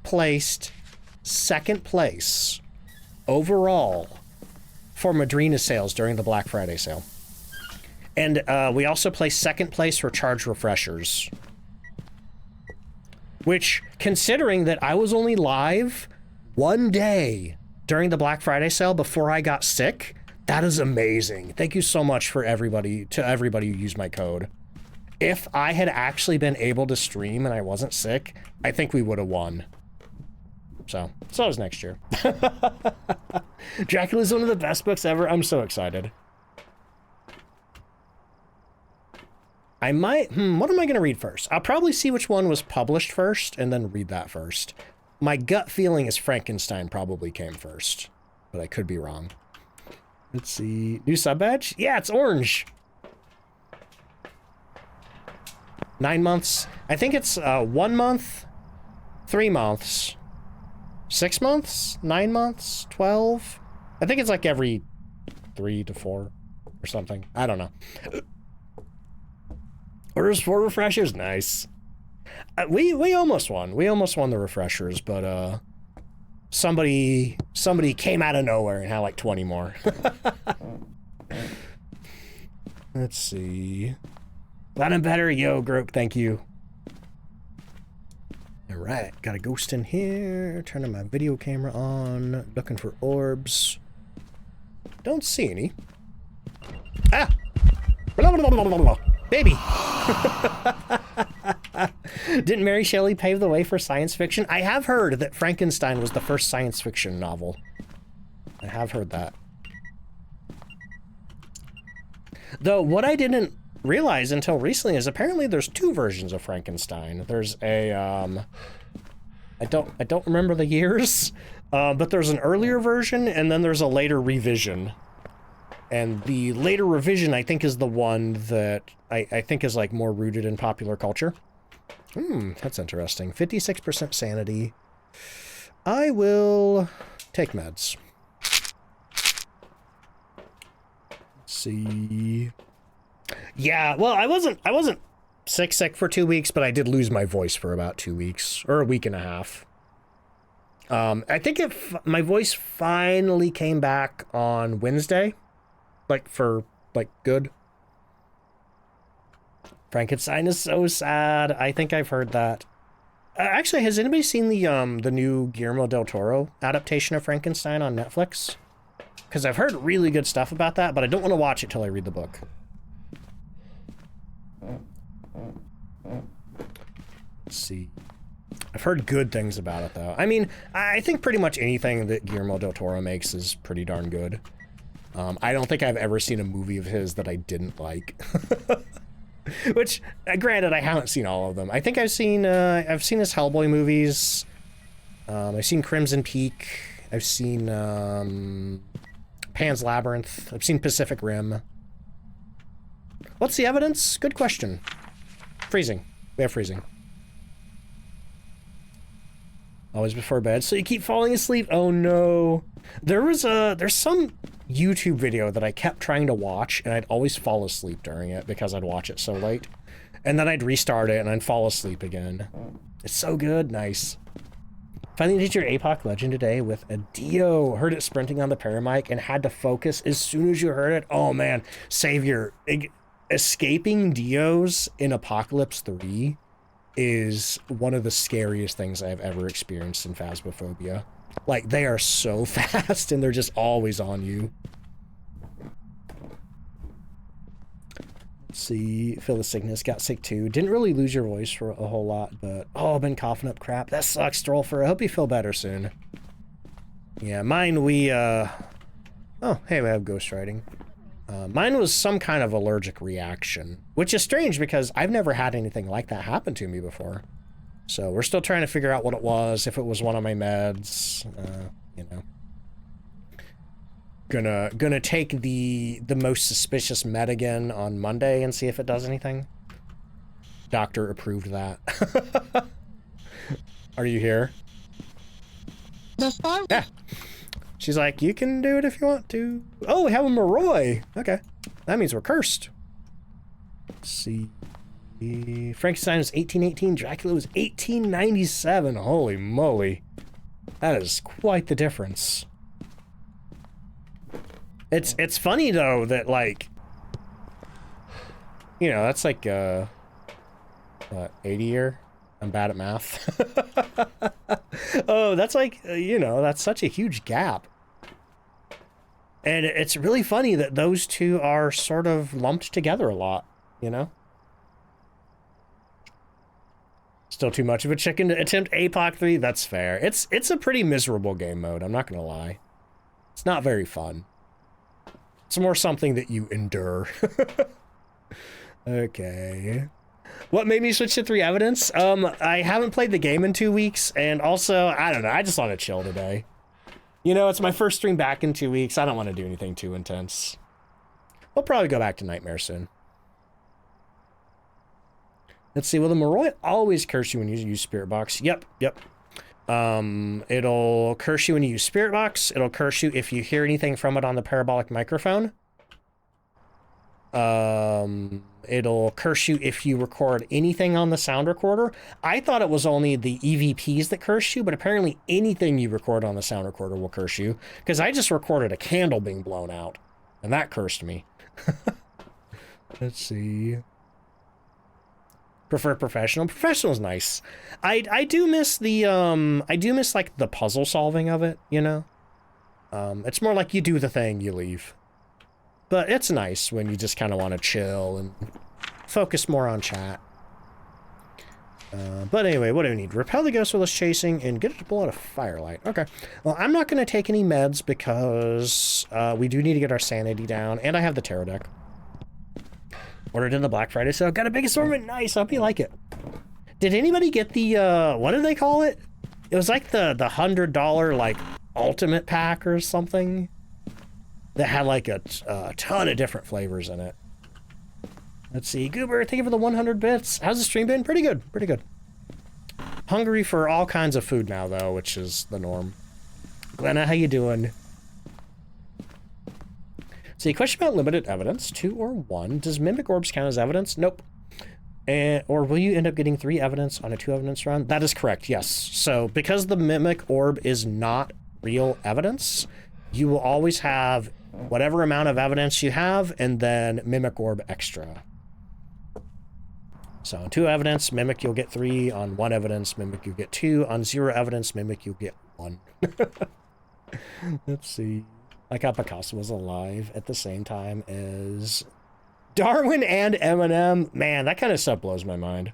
placed 2nd place overall for Madrina sales during the Black Friday sale. And we also placed 2nd place for charge refreshers. Which, considering that I was only live 1 day during the Black Friday sale before I got sick, that is amazing. Thank you so much for everybody who used my code. If I had actually been able to stream and I wasn't sick, I think we would have won. So is next year. Dracula's one of the best books ever. I'm so excited. I might, what am I gonna read first? I'll probably see which one was published first and then read that first. My gut feeling is Frankenstein probably came first, but I could be wrong. Let's see. New sub badge? Yeah, it's orange. 9 months. I think it's 1 month, 3 months, 6 months, 9 months, 12. I think it's like every 3 to 4 or something. I don't know. Orders 4 refreshers. Nice. We almost won. We almost won the refreshers, but somebody came out of nowhere and had like 20 more. Let's see. Glad I'm better. Yo, Grope, thank you. All right, got a ghost in here. Turning my video camera on. Looking for orbs. Don't see any. Ah! Blah, blah, blah, blah, blah. Baby! Didn't Mary Shelley pave the way for science fiction? I have heard that Frankenstein was the first science fiction novel. I have heard that. Though what I didn't realize until recently is apparently there's 2 versions of Frankenstein. There's a I don't remember the years, but there's an earlier version and then there's a later revision. And the later revision, I think, is the one that I think is like more rooted in popular culture. That's interesting. 56% sanity. I will take meds. Let's see. Yeah, well, I wasn't sick for 2 weeks, but I did lose my voice for about 2 weeks or a week and a half. I think my voice finally came back on Wednesday. Like, for, like, good. Frankenstein is so sad. I think I've heard that. Actually, has anybody seen the new Guillermo del Toro adaptation of Frankenstein on Netflix? Because I've heard really good stuff about that, but I don't want to watch it till I read the book. Let's see. I've heard good things about it, though. I mean, I think pretty much anything that Guillermo del Toro makes is pretty darn good. I don't think I've ever seen a movie of his that I didn't like. Which, granted, I haven't seen all of them. I think I've seen his Hellboy movies. I've seen Crimson Peak. I've seen Pan's Labyrinth. I've seen Pacific Rim. What's the evidence? Good question. Freezing. We have freezing. Always before bed. So you keep falling asleep? Oh no. There's some YouTube video that I kept trying to watch, and I'd always fall asleep during it because I'd watch it so late. And then I'd restart it and I'd fall asleep again. It's so good. Nice. Finally did your APOC Legend today with a Dio. Heard it sprinting on the paramic and had to focus as soon as you heard it. Oh man, Savior. Escaping Dios in Apocalypse 3 is one of the scariest things I've ever experienced in Phasmophobia. Like, they are so fast and they're just always on you. Let's see, feel the sickness, got sick too. Didn't really lose your voice for a whole lot, but oh, I've been coughing up crap. That sucks, Strollfer. I hope you feel better soon. Yeah, mine oh, hey, we have ghostwriting. Mine was some kind of allergic reaction, which is strange because I've never had anything like that happen to me before. So we're still trying to figure out what it was, if it was one of my meds, you know. Gonna take the most suspicious med again on Monday and see if it does anything. Doctor approved that. Are you here? Yeah. She's like, you can do it if you want to. Oh, we have a Moroi. Okay. That means we're cursed. Let's see. Frankenstein was 1818. Dracula was 1897. Holy moly. That is quite the difference. It's funny though that, like, you know, that's like what, 80 year? I'm bad at math. Oh, that's like, you know, that's such a huge gap. And it's really funny that those two are sort of lumped together a lot, you know? Still too much of a chicken to attempt APOC 3? That's fair. It's a pretty miserable game mode, I'm not gonna lie. It's not very fun. It's more something that you endure. Okay. What made me switch to 3 evidence? I haven't played the game in 2 weeks, and also, I don't know, I just want to chill today. You know, it's my first stream back in 2 weeks. I don't want to do anything too intense. We'll probably go back to Nightmare soon. Let's see, will the Moroi always curse you when you use Spirit Box? Yep. It'll curse you when you use Spirit Box. It'll curse you if you hear anything from it on the parabolic microphone. It'll curse you if you record anything on the sound recorder. I thought it was only the EVPs that curse you, but apparently anything you record on the sound recorder will curse you, because I just recorded a candle being blown out, and that cursed me. Let's see. Prefer professional. Professional's nice. I do miss the like the puzzle solving of it, you know? It's more like you do the thing, you leave. But it's nice when you just kind of want to chill and focus more on chat. But anyway, what do we need? Repel the ghost while it's chasing and get it to pull out a firelight. Okay. Well, I'm not going to take any meds because we do need to get our sanity down, and I have the tarot deck. Ordered in the Black Friday, so got a big assortment. Nice. I hope you like it. Did anybody get the, what do they call it? It was like the $100, like, ultimate pack or something that had, like, a ton of different flavors in it. Let's see. Goober, thank you for the 100 bits. How's the stream been? Pretty good. Pretty good. Hungry for all kinds of food now, though, which is the norm. Glenna, how you doing? So, a question about limited evidence, 2 or 1. Does mimic orbs count as evidence? Nope. Or will you end up getting 3 evidence on a 2 evidence run? That is correct, yes. So, because the mimic orb is not real evidence, you will always have whatever amount of evidence you have, and then mimic orb extra. So, on 2 evidence, mimic you'll get 3. On 1 evidence, mimic you'll get 2. On 0 evidence, mimic you'll get 1. Let's see. Like how Picasso was alive at the same time as Darwin and Eminem. Man, that kind of stuff blows my mind.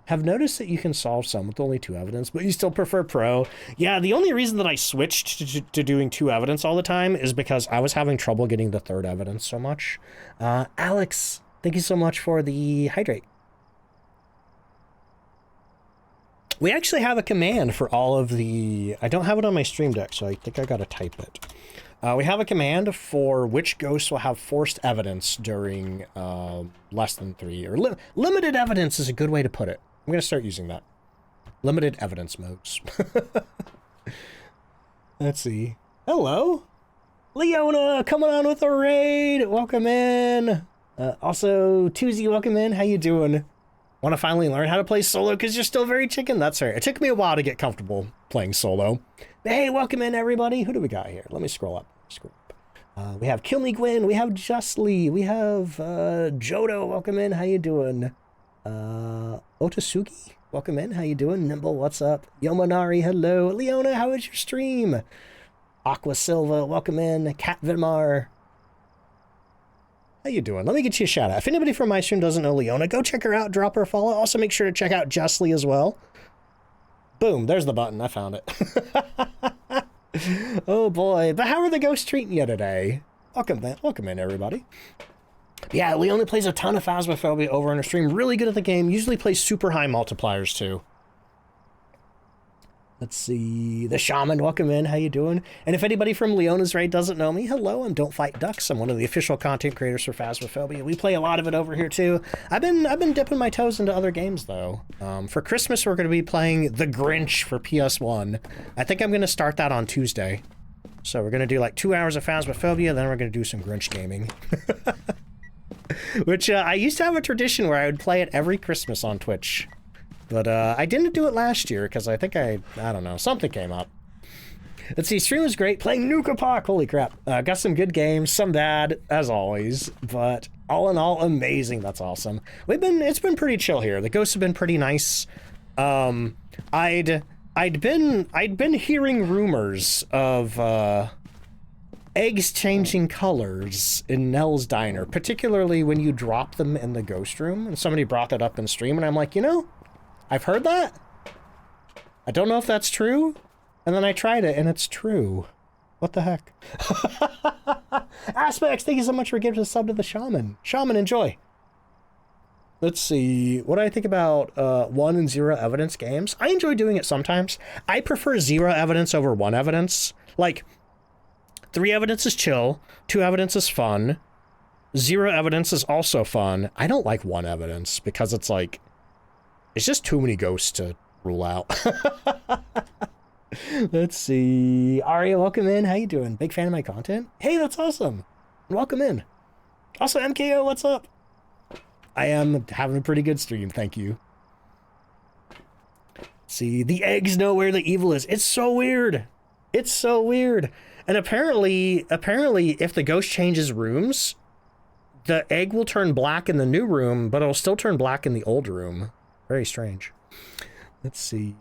Have noticed that you can solve some with only 2 evidence, but you still prefer pro. Yeah, the only reason that I switched to doing 2 evidence all the time is because I was having trouble getting the 3rd evidence so much. Alex, thank you so much for the hydrate. We actually have a command for all of the... I don't have it on my stream deck, so I think I gotta type it. We have a command for which ghosts will have forced evidence during less than 3, or limited evidence is a good way to put it. I'm gonna start using that. Limited evidence modes. Let's see. Hello. Leona, coming on with a raid. Welcome in. Also, Tuesday, welcome in. How you doing? Want to finally learn how to play solo because you're still very chicken? That's right. It took me a while to get comfortable playing solo. But hey, welcome in, everybody. Who do we got here? Let me scroll up. We have Kill Me Gwen. We have Justly. We have Jodo. Welcome in. How you doing? Otasugi. Welcome in. How you doing? Nimble, what's up? Yomanari, hello. Leona, how was your stream? Aqua Silva, welcome in. Cat Vidmar. How you doing? Let me get you a shout out. If anybody from my stream doesn't know Leona, go check her out, drop her a follow. Also make sure to check out Justly as well. Boom, there's the button. I found it. Oh boy. But how are the ghosts treating you today? Welcome in, everybody. Yeah, Leona plays a ton of Phasmophobia over on her stream. Really good at the game. Usually plays super high multipliers too. Let's see. The Shaman, welcome in. How you doing? And if anybody from Leona's raid doesn't know me, hello, I'm DontFightDucks. I'm one of the official content creators for Phasmophobia. We play a lot of it over here too. I've been dipping my toes into other games though. For Christmas, we're going to be playing The Grinch for PS1. I think I'm going to start that on Tuesday. So we're going to do like 2 hours of Phasmophobia, then we're going to do some Grinch gaming. Which I used to have a tradition where I would play it every Christmas on Twitch. But I didn't do it last year because I think I don't know, something came up. Let's see, stream was great. Playing Nuka-Pak, holy crap. Got some good games, some bad, as always. But all in all, amazing. That's awesome. It's been pretty chill here. The ghosts have been pretty nice. I'd been hearing rumors of eggs changing colors in Nell's Diner, particularly when you drop them in the ghost room. And somebody brought that up in stream, and I'm like, you know, I've heard that. I don't know if that's true. And then I tried it, and it's true. What the heck? Aspects, thank you so much for giving a sub to the Shaman. Shaman, enjoy. Let's see. What do I think about 1 and 0 evidence games? I enjoy doing it sometimes. I prefer 0 evidence over 1 evidence. Like, 3 evidence is chill. 2 evidence is fun. 0 evidence is also fun. I don't like 1 evidence because it's like, it's just too many ghosts to rule out. Let's see. Aria, welcome in. How you doing? Big fan of my content? Hey, that's awesome. Welcome in. Also, MKO, what's up? I am having a pretty good stream, thank you. Let's see, the eggs know where the evil is. It's so weird. It's so weird. And apparently, if the ghost changes rooms, the egg will turn black in the new room, but it'll still turn black in the old room. Very strange. Let's see.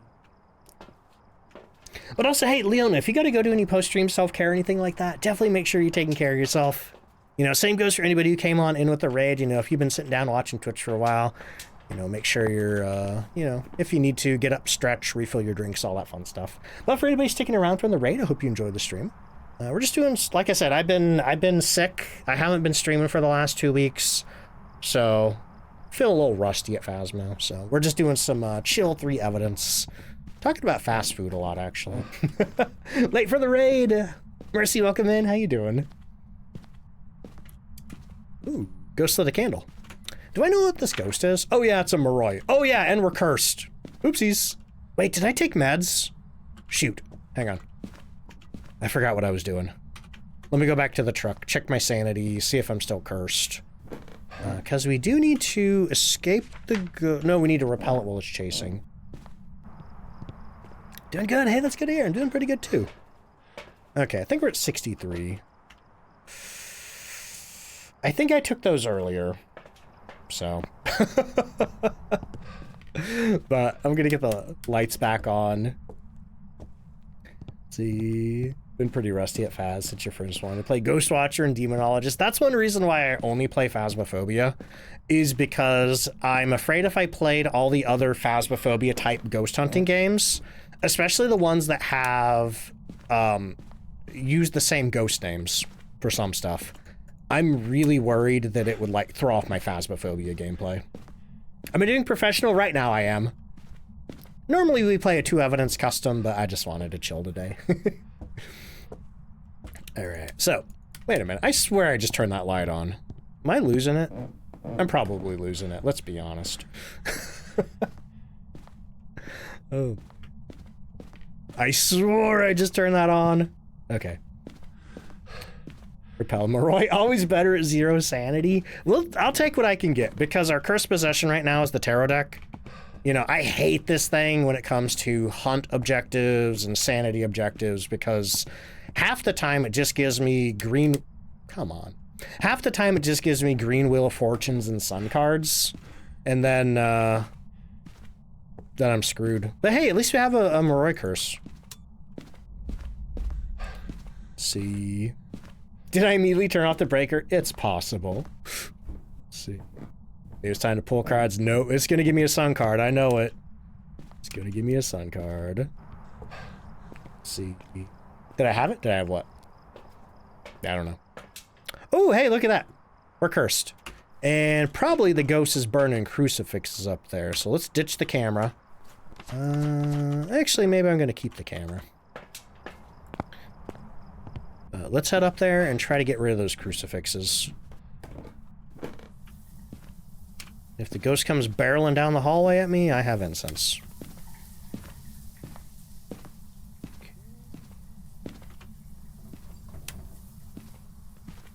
But also, hey, Leona, if you got to go do any post-stream self-care or anything like that, definitely make sure you're taking care of yourself. You know, same goes for anybody who came on in with the raid. You know, if you've been sitting down watching Twitch for a while, you know, make sure you're, you know, if you need to, get up, stretch, refill your drinks, all that fun stuff. But for anybody sticking around from the raid, I hope you enjoyed the stream. We're just doing, like I said, I've been sick. I haven't been streaming for the last 2 weeks, so feel a little rusty at Phasmo. So we're just doing some chill 3 evidence. Talking about fast food a lot, actually. Late for the raid. Mercy, welcome in. How you doing? Ooh, ghost lit a candle. Do I know what this ghost is? Oh yeah, it's a Moroi. Oh yeah, and we're cursed. Oopsies. Wait, did I take meds? Shoot. Hang on. I forgot what I was doing. Let me go back to the truck, check my sanity, see if I'm still cursed. Because we do need to escape the no, we need to repel it while it's chasing. Doing good. Hey, that's good to hear. I'm doing pretty good too. Okay, I think we're at 63. I think I took those earlier. So. But I'm gonna get the lights back on. Let's see. Been pretty rusty at Phas since your first one. I play Ghostwatcher and Demonologist. That's one reason why I only play Phasmophobia, is because I'm afraid if I played all the other Phasmophobia type ghost hunting games, especially the ones that have used the same ghost names for some stuff, I'm really worried that it would like throw off my Phasmophobia gameplay. I'm doing professional right now, I am. Normally we play a 2 evidence custom, but I just wanted to chill today. Alright, so, wait a minute. I swear I just turned that light on. Am I losing it? I'm probably losing it, let's be honest. Oh. I swore I just turned that on. Okay. Repel Moroi, always better at 0 sanity. Well, I'll take what I can get, because our Cursed Possession right now is the Tarot deck. You know, I hate this thing when it comes to hunt objectives and sanity objectives, because half the time it just gives me green... Come on. Half the time it just gives me green Wheel of Fortunes and Sun cards, and then I'm screwed. But hey, at least we have a Moroi Curse. Let's see... Did I immediately turn off the breaker? It's possible. Let's see. It was time to pull cards. No, it's gonna give me a Sun card. I know it. It's gonna give me a Sun card. Let's see. Did I have it? Did I have what? I don't know. Oh, hey, look at that. We're cursed. And probably the ghost is burning crucifixes up there. So let's ditch the camera. Actually, maybe I'm gonna keep the camera. Let's head up there and try to get rid of those crucifixes. If the ghost comes barreling down the hallway at me, I have incense. Okay.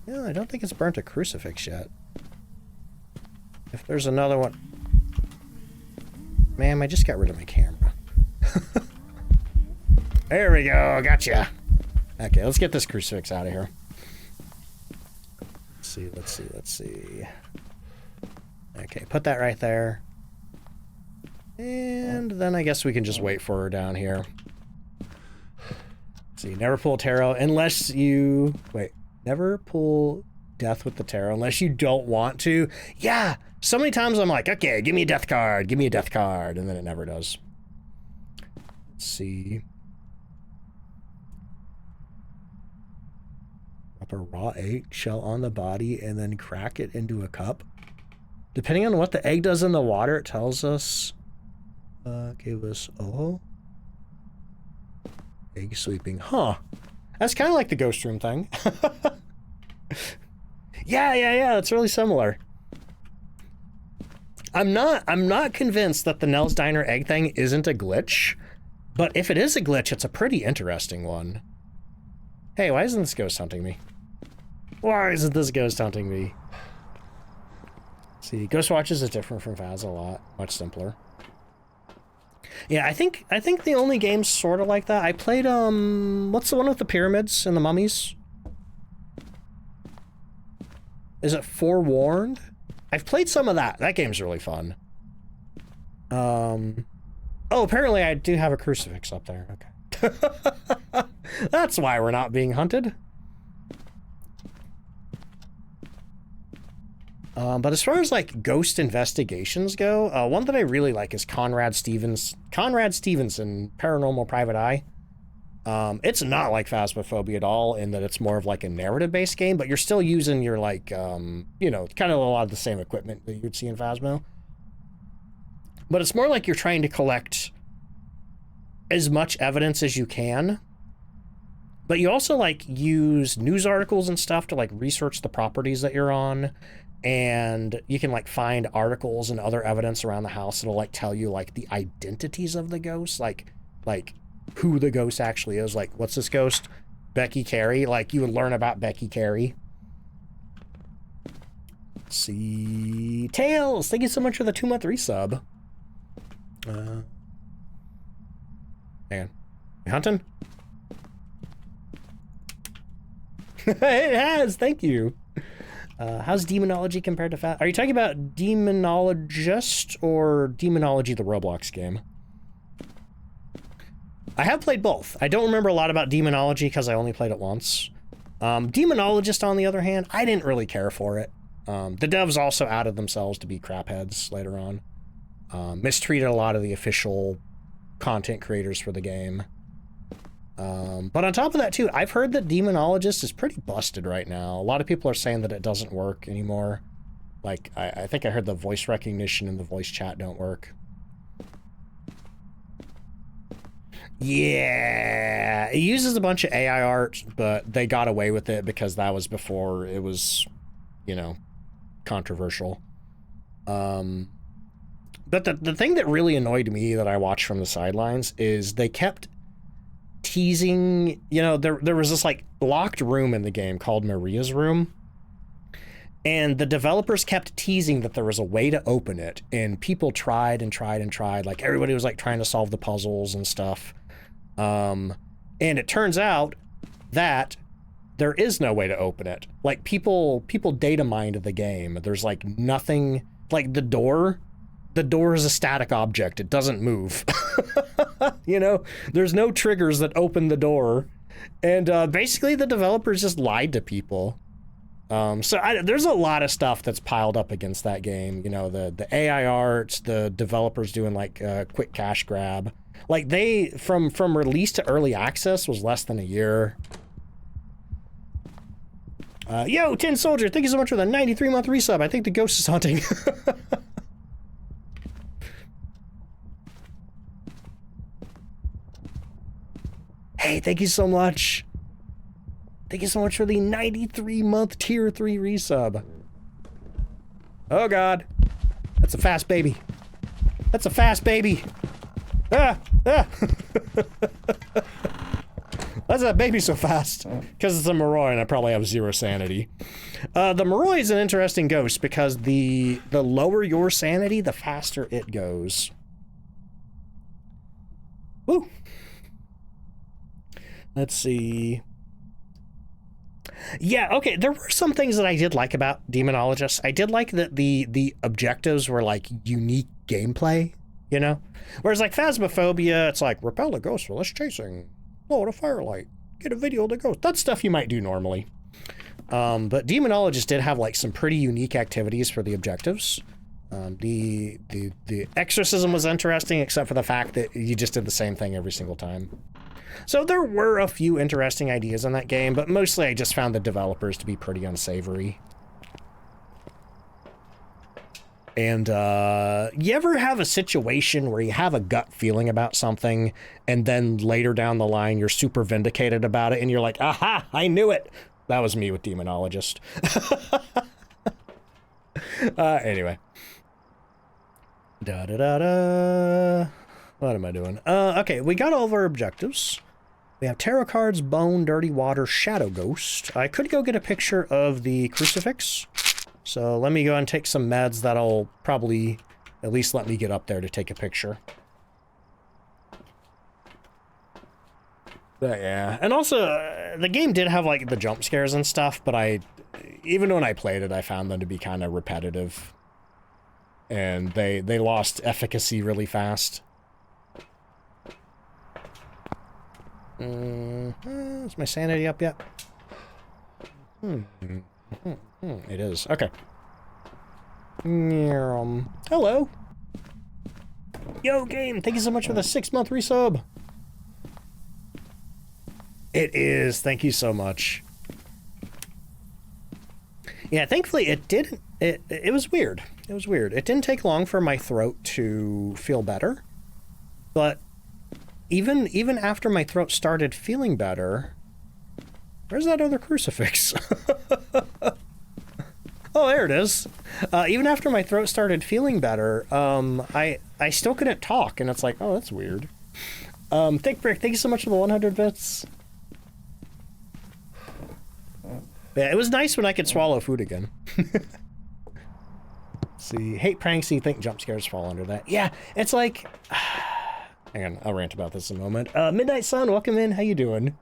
Yeah, I don't think it's burnt a crucifix yet. If there's another one... Ma'am, I just got rid of my camera. There we go, gotcha! Okay, let's get this crucifix out of here. Let's see. Okay, put that right there. And then I guess we can just wait for her down here. See, never pull tarot unless you... Wait, never pull death with the tarot unless you don't want to. Yeah, so many times I'm like, okay, give me a death card, give me a death card, and then it never does. Let's see... a raw egg shell on the body and then crack it into a cup. Depending on what the egg does in the water, it tells us... give us... Oh. Egg sweeping. Huh. That's kind of like the ghost room thing. Yeah, that's really similar. I'm not convinced that the Nell's Diner egg thing isn't a glitch, but if it is a glitch, it's a pretty interesting one. Hey, why isn't this ghost hunting me? Why isn't this ghost hunting me? See, Ghost Watches is different from Phas a lot. Much simpler. Yeah, I think the only game's sort of like that. I played, what's the one with the pyramids and the mummies? Is it Forewarned? I've played some of that. That game's really fun. Oh, apparently I do have a crucifix up there. Okay. That's why we're not being hunted. But as far as like ghost investigations go, one that I really like is Conrad Stevenson, Paranormal Private Eye. It's not like Phasmophobia at all in that it's more of like a narrative-based game, but you're still using your like, you know, kind of a lot of the same equipment that you would see in Phasmo. But it's more like you're trying to collect as much evidence as you can. But you also like use news articles and stuff to like research the properties that you're on. And you can like find articles and other evidence around the house that'll like tell you like the identities of the ghosts, like who the ghost actually is. Like, what's this ghost? Becky Carey. Like, you would learn about Becky Carey. Let's see, Tails, thank you so much for the 2-month resub. Hang on. You hunting? It has, thank you. How's Demonology compared to Phas? Are you talking about Demonologist or Demonology, the Roblox game? I have played both. I don't remember a lot about Demonology because I only played it once. Demonologist, on the other hand, I didn't really care for it. The devs also outed themselves to be crapheads later on. Mistreated a lot of the official content creators for the game. But on top of that too, I've heard that Demonologist is pretty busted right now. A lot of people are saying that it doesn't work anymore. Like, I think I heard the voice recognition and the voice chat don't work. Yeah, it uses a bunch of AI art, but they got away with it because that was before it was, you know, controversial. But the thing that really annoyed me that I watched from the sidelines is they kept teasing, you know, there was this like locked room in the game called Maria's room. And the developers kept teasing that there was a way to open it, and people tried and tried and tried. Like, everybody was like trying to solve the puzzles and stuff. And it turns out that there is no way to open it. Like, people data mined the game. There's like nothing, like the door is a static object. It doesn't move. You know, there's no triggers that open the door. And basically the developers just lied to people. There's a lot of stuff that's piled up against that game. You know, the AI arts, the developers doing like quick cash grab. Like, they, from release to early access was less than a year. Yo, Tin Soldier, thank you so much for the 93-month resub. I think the ghost is haunting. Hey, thank you so much. Thank you so much for the 93-month tier 3 resub. Oh god. That's a fast baby. That's a fast baby. Ah! Ah! Why's that baby so fast? Because it's a Moroi and I probably have 0 sanity. The Moroi is an interesting ghost because the lower your sanity, the faster it goes. Woo! Let's see. Yeah, okay, there were some things that I did like about Demonologist. I did like that the objectives were like unique gameplay, you know? Whereas like Phasmophobia, it's like repel a ghost while it's chasing, blow out a firelight, get a video of the ghost. That's stuff you might do normally. But Demonologist did have like some pretty unique activities for the objectives. The exorcism was interesting, except for the fact that you just did the same thing every single time. So there were a few interesting ideas in that game, but mostly I just found the developers to be pretty unsavory. And you ever have a situation where you have a gut feeling about something, and then later down the line you're super vindicated about it, and you're like, aha, I knew it! That was me with Demonologist. Anyway. Da-da-da-da. What am I doing? Okay, we got all of our objectives. We have tarot cards, bone, dirty water, shadow ghost. I could go get a picture of the crucifix. So let me go and take some meds that'll probably at least let me get up there to take a picture. But yeah, and also the game did have like the jump scares and stuff, but even when I played it, I found them to be kind of repetitive. And they lost efficacy really fast. Is my sanity up yet? It is. Okay. Hello. Yo, game. Thank you so much for the 6-month resub. It is. Thank you so much. Yeah, thankfully it didn't. It was weird. It was weird. It didn't take long for my throat to feel better, but even after my throat started feeling better, where's that other crucifix? Oh, there it is. Even after my throat started feeling better, I still couldn't talk, and it's like, oh, that's weird. Thick Brick, thank you so much for the 100 bits. Yeah, it was nice when I could swallow food again. See, hate pranks, you think jump scares fall under that. Yeah, it's like... Hang on, I'll rant about this in a moment. Midnight Sun, welcome in, how you doing?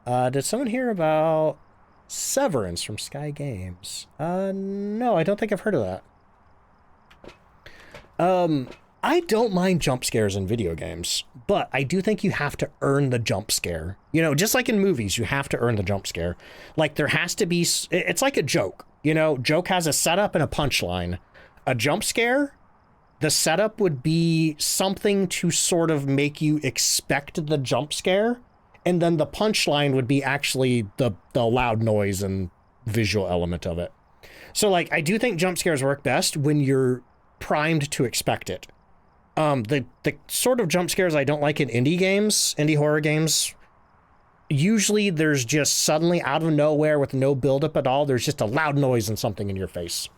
Did someone hear about Severance from Sky Games? No, I don't think I've heard of that. I don't mind jump scares in video games, but I do think you have to earn the jump scare. You know, just like in movies, you have to earn the jump scare. Like, there has to be... It's like a joke. You know, joke has a setup and a punchline. A jump scare, the setup would be something to sort of make you expect the jump scare, and then the punchline would be actually the loud noise and visual element of it. So, like, I do think jump scares work best when you're primed to expect it. The sort of jump scares I don't like in indie horror games, usually there's just suddenly out of nowhere with no buildup at all, there's just a loud noise and something in your face.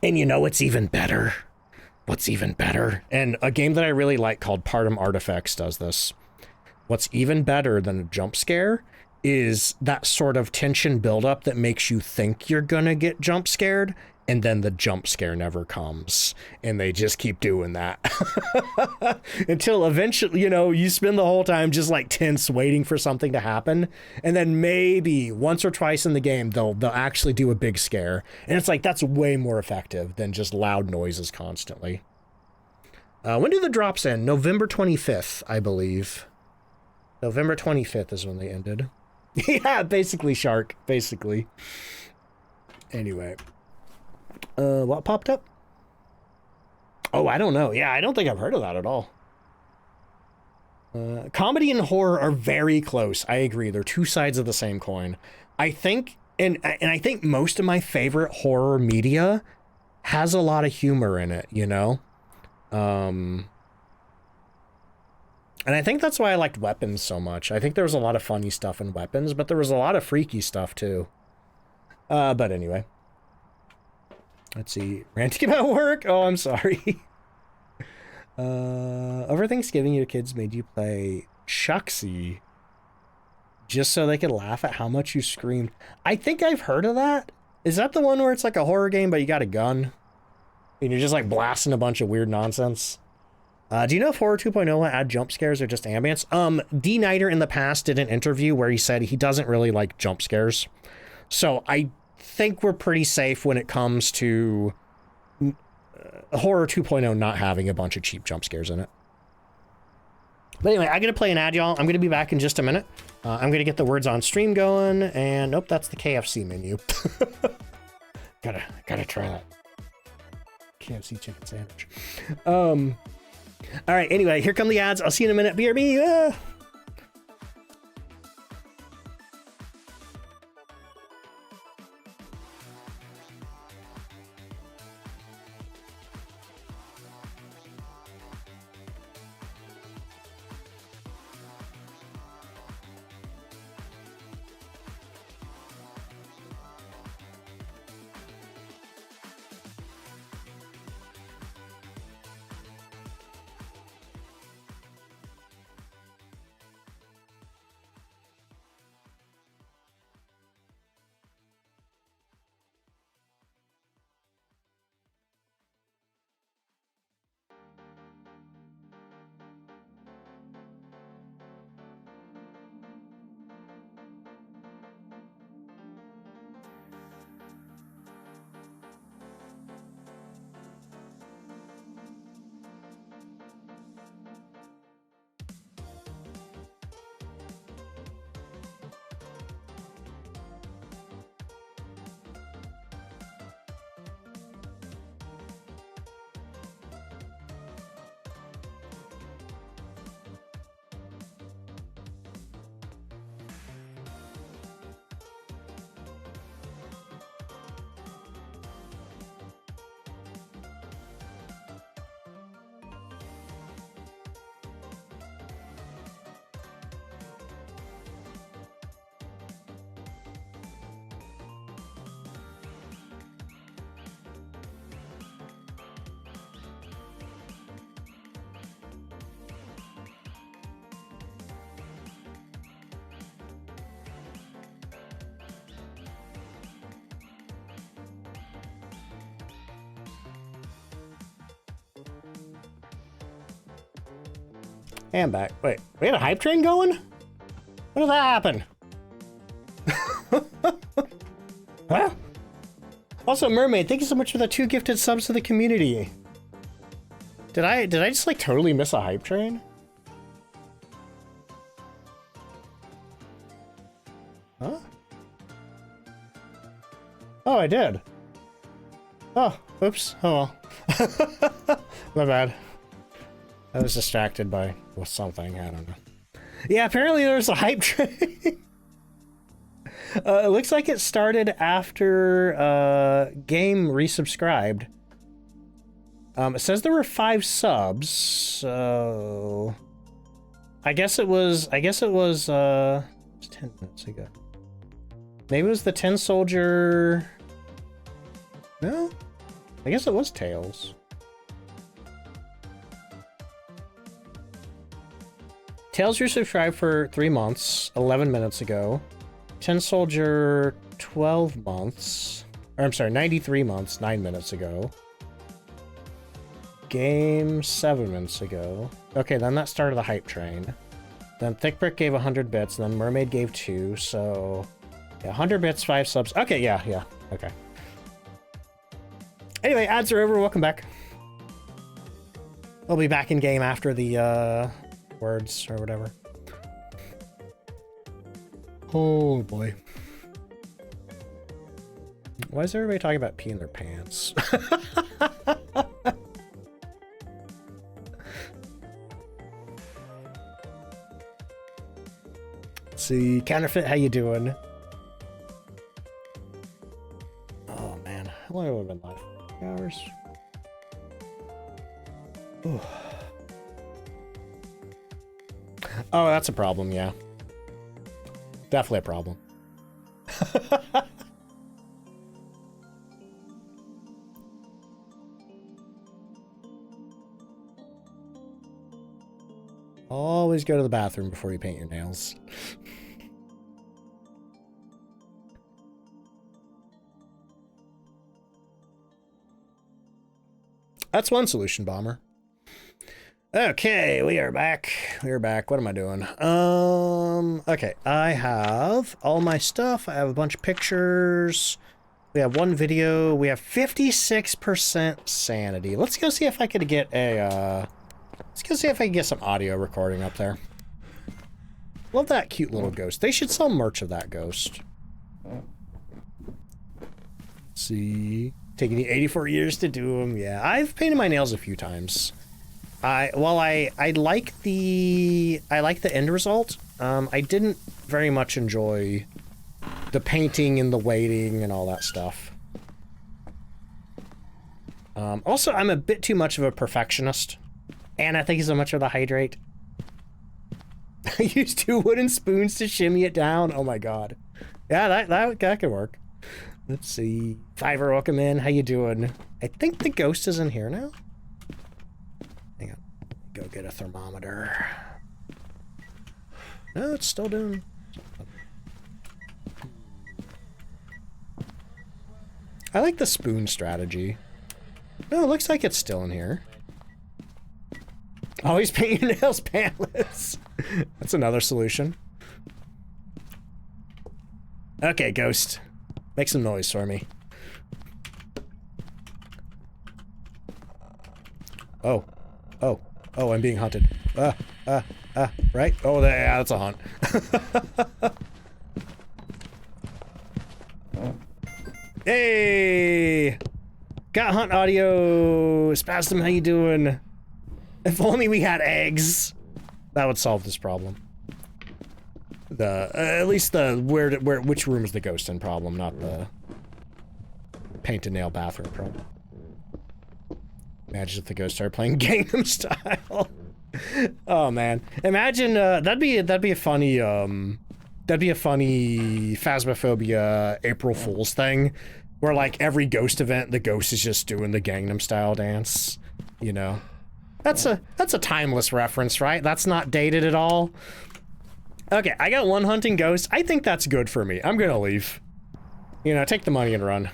And you know what's even better? What's even better? And a game that I really like called Partum Artifacts does this. what's even better than a jump scare is that sort of tension buildup that makes you think you're gonna get jump scared, and then the jump scare never comes, and they just keep doing that until eventually, you know, you spend the whole time just like tense waiting for something to happen, and then maybe once or twice in the game they'll actually do a big scare, and it's like that's way more effective than just loud noises constantly. When do the drops end? November 25th, I believe. November 25th is when they ended. Yeah, basically, Shark. Basically. Anyway. What popped up? Oh, I don't know. Yeah, I don't think I've heard of that at all. Comedy and horror are very close. I agree. They're two sides of the same coin. I think, and I think most of my favorite horror media has a lot of humor in it, you know? And I think that's why I liked Weapons so much. I think there was a lot of funny stuff in Weapons, but there was a lot of freaky stuff too. But anyway. Let's see. Ranting about work? Oh, I'm sorry. Over Thanksgiving, your kids made you play Chucksy just so they could laugh at how much you screamed. I think I've heard of that. Is that the one where it's like a horror game, but you got a gun? And you're just like blasting a bunch of weird nonsense? Do you know if Horror 2.0 will add jump scares or just ambience? D. Nider in the past did an interview where he said he doesn't really like jump scares. So I think we're pretty safe when it comes to Horror 2.0 not having a bunch of cheap jump scares in it. But anyway, I'm going to play an ad, y'all. I'm going to be back in just a minute. I'm going to get the words on stream going, and nope, that's the KFC menu. Gotta try that. KFC chicken sandwich. All right, anyway, here come the ads. I'll see you in a minute. BRB. Hey, I'm back. Wait, we had a hype train going? When did that happen? Huh? Also, Mermaid, thank you so much for the 2 gifted subs to the community. Did I just like totally miss a hype train? Huh? Oh, I did. Oh, oops. Oh well. My bad. I was distracted by something. I don't know. Yeah, apparently there's a hype train. It looks like it started after Game resubscribed. It says there were 5 subs, so I guess it was 10 minutes ago. Maybe it was the 10 soldier. No, I guess it was Tails. Tails, you're subscribed for 3 months, 11 minutes ago. Tin Soldier, 12 months. Or, I'm sorry, 93 months, 9 minutes ago. Game, 7 minutes ago. Okay, then that started the hype train. Then Thick Brick gave 100 bits, and then Mermaid gave 2, so... Yeah, 100 bits, 5 subs. Okay, yeah, okay. Anyway, ads are over, welcome back. We'll be back in game after the, words or whatever. Oh boy. Why is everybody talking about peeing their pants? Let's see, Counterfeit, how you doing? Oh man, how long have I been live? 3 hours? Ooh. Oh, that's a problem, yeah. Definitely a problem. Always go to the bathroom before you paint your nails. That's one solution, Bomber. Okay, we are back. We are back. What am I doing? Okay, I have all my stuff. I have a bunch of pictures. We have one video. We have 56% sanity. Let's go see if I could get a, let's go see if I can get some audio recording up there. Love that cute little ghost. They should sell merch of that ghost. Let's see. Taking you 84 years to do them. Yeah, I've painted my nails a few times. I like the end result. I didn't very much enjoy the painting and the waiting and all that stuff. Also, I'm a bit too much of a perfectionist, and I think so much of the hydrate. I used 2 wooden spoons to shimmy it down. Oh my god. Yeah, that could work. Let's see. Fiverr, welcome in. How you doing? I think the ghost is in here now. Hang on. Go get a thermometer. No, it's still doing... I like the spoon strategy. No, it looks like it's still in here. Always paint your nails pantless. That's another solution. Okay, ghost. Make some noise for me. Oh, I'm being hunted. Right? Oh, yeah, that's a hunt. Hey! Got hunt audio. Spasm, how you doing? If only we had eggs. That would solve this problem. At least the which room is the ghost in problem, not the paint and nail bathroom problem. Imagine if the ghost started playing Gangnam Style. Oh man, imagine that'd be a funny Phasmophobia April Fool's thing, where like every ghost event the ghost is just doing the Gangnam Style dance. You know, that's a timeless reference, right? That's not dated at all. Okay, I got 1 hunting ghost. I think that's good for me. I'm gonna leave. You know, take the money and run.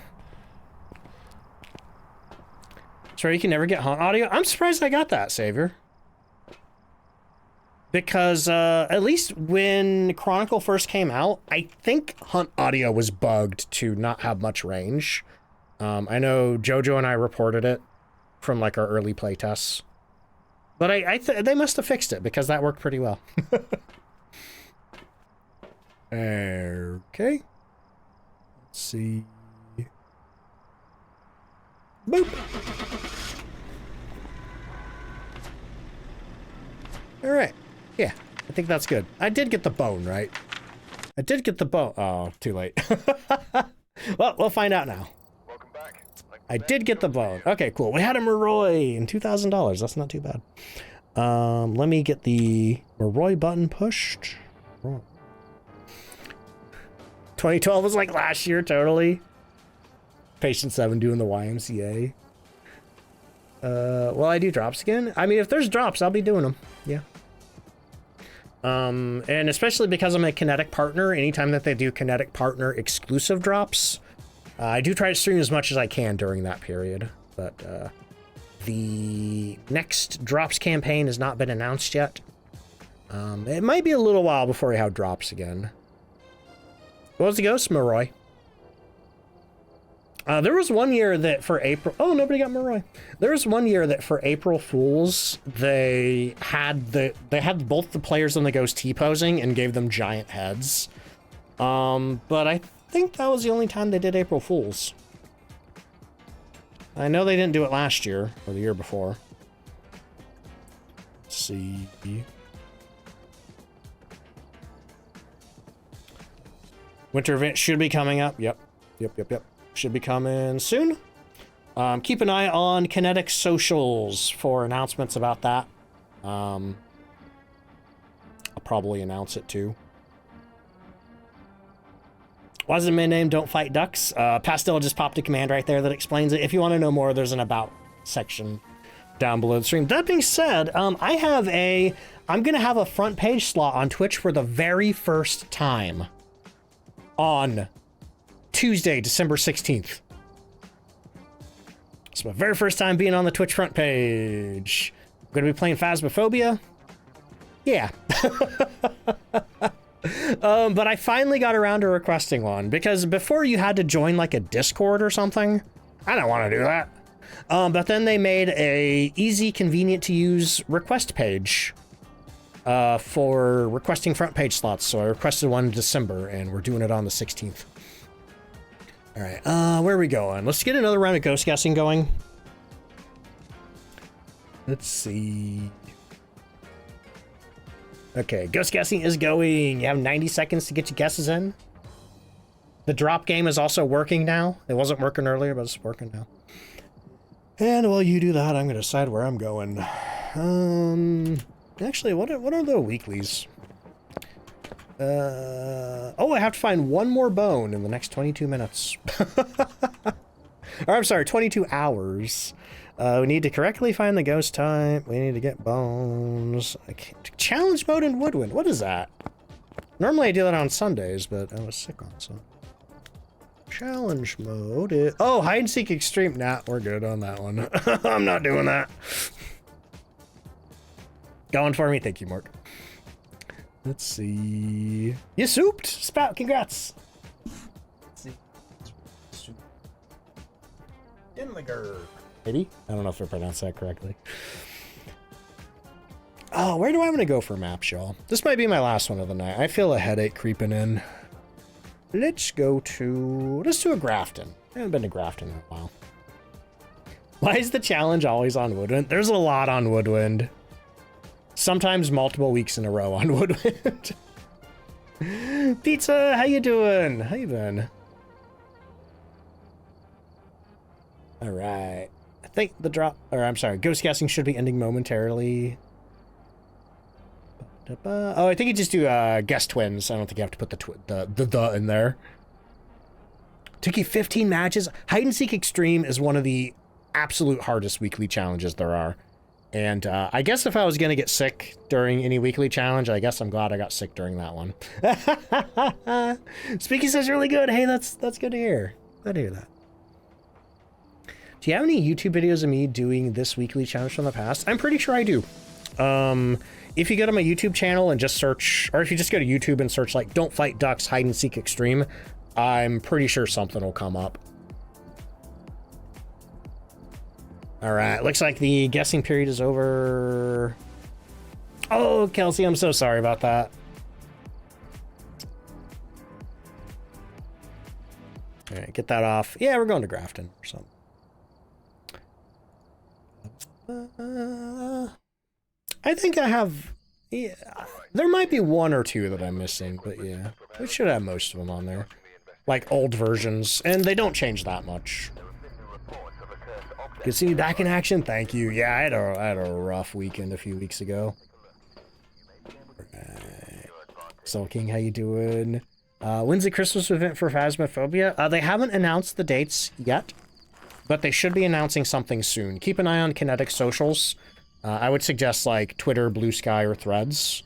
Sorry, you can never get hunt audio? I'm surprised I got that, Savior. Because, at least when Chronicle first came out, I think hunt audio was bugged to not have much range. I know Jojo and I reported it from, like, our early playtests. But they must have fixed it, because that worked pretty well. Okay. Let's see. Boop. All right. Yeah, I think that's good. I did get the bone, right? I did get the bone. Oh, too late. Well, we'll find out now. Welcome back. I did get the bone. Okay, cool. We had a Moroi and $2,000. That's not too bad. Let me get the Moroi button pushed. 2012 was like last year, totally. Patient 7 doing the YMCA. Well, I do drops again. I mean, if there's drops, I'll be doing them. Yeah. And especially because I'm a Kinetic partner, anytime that they do Kinetic partner exclusive drops, I do try to stream as much as I can during that period. But the next drops campaign has not been announced yet. It might be a little while before we have drops again. What was the ghost, Maroy? There was one year that for April... Oh, nobody got Maroy. There was one year that for April Fools, they had both the players and the ghost T-posing and gave them giant heads. But I think that was the only time they did April Fools. I know they didn't do it last year, or the year before. Let's see... Winter event should be coming up. Yep. Should be coming soon. Keep an eye on Kinetic socials for announcements about that. I'll probably announce it too. Why is the main name DontFightDucks? Pastel just popped a command right there that explains it. If you want to know more, there's an about section down below the stream. That being said, I'm going to have a front page slot on Twitch for the very first time on Tuesday, December 16th. It's my very first time being on the Twitch front page. I'm going to be playing Phasmophobia. Yeah. But I finally got around to requesting one, because before you had to join like a Discord or something. I don't want to do that. But then they made a easy, convenient to use request page for requesting front page slots. So I requested one in December, and we're doing it on the 16th. All right, where are we going? Let's get another round of ghost guessing going. Let's see. Okay, ghost guessing is going. You have 90 seconds to get your guesses in. The drop game is also working now. It wasn't working earlier, but it's working now. And while you do that, I'm going to decide where I'm going. Actually, what are the weeklies? Oh, I have to find one more bone in the next 22 minutes. Or, I'm sorry, 22 hours. We need to correctly find the ghost type. We need to get bones. Challenge mode in Woodwind. What is that? Normally I do that on Sundays, but I was sick on Sunday. Challenge mode is... Oh, hide and seek extreme. Nah, we're good on that one. I'm not doing that. Going for me. Thank you, Mark. Let's see. You souped! Spout, congrats! Let's see. Dinliger. Maybe? I don't know if I pronounced that correctly. Oh, where do I want to go for maps, y'all? This might be my last one of the night. I feel a headache creeping in. Let's do a Grafton. I haven't been to Grafton in a while. Why is the challenge always on Woodwind? There's a lot on Woodwind. Sometimes multiple weeks in a row on Woodwind. Pizza, how you doing? How you been? All right. I think the drop, or I'm sorry, ghost guessing should be ending momentarily. Oh, I think you just do guess twins. I don't think you have to put the in there. Took you 15 matches. Hide and seek extreme is one of the absolute hardest weekly challenges there are. And I guess if I was going to get sick during any weekly challenge, I guess I'm glad I got sick during that one. Speaky says really good. Hey, that's good to hear. Glad to hear that. Do you have any YouTube videos of me doing this weekly challenge from the past? I'm pretty sure I do. If you go to my YouTube channel and just search, or if you just go to YouTube and search like DontFightDucks Hide and Seek Extreme, I'm pretty sure something will come up. All right, looks like the guessing period is over. Oh, Kelsey, I'm so sorry about that. All right, get that off. Yeah, we're going to Grafton or something. I think I have... Yeah, there might be one or two that I'm missing, but yeah. We should have most of them on there. Like old versions, and they don't change that much. Good to see you back in action. Thank you. Yeah, I had a rough weekend a few weeks ago. Right. Soul King, how you doing? When's the Christmas event for Phasmophobia? They haven't announced the dates yet, but they should be announcing something soon. Keep an eye on Kinetic socials. I would suggest like Twitter, Blue Sky, or Threads.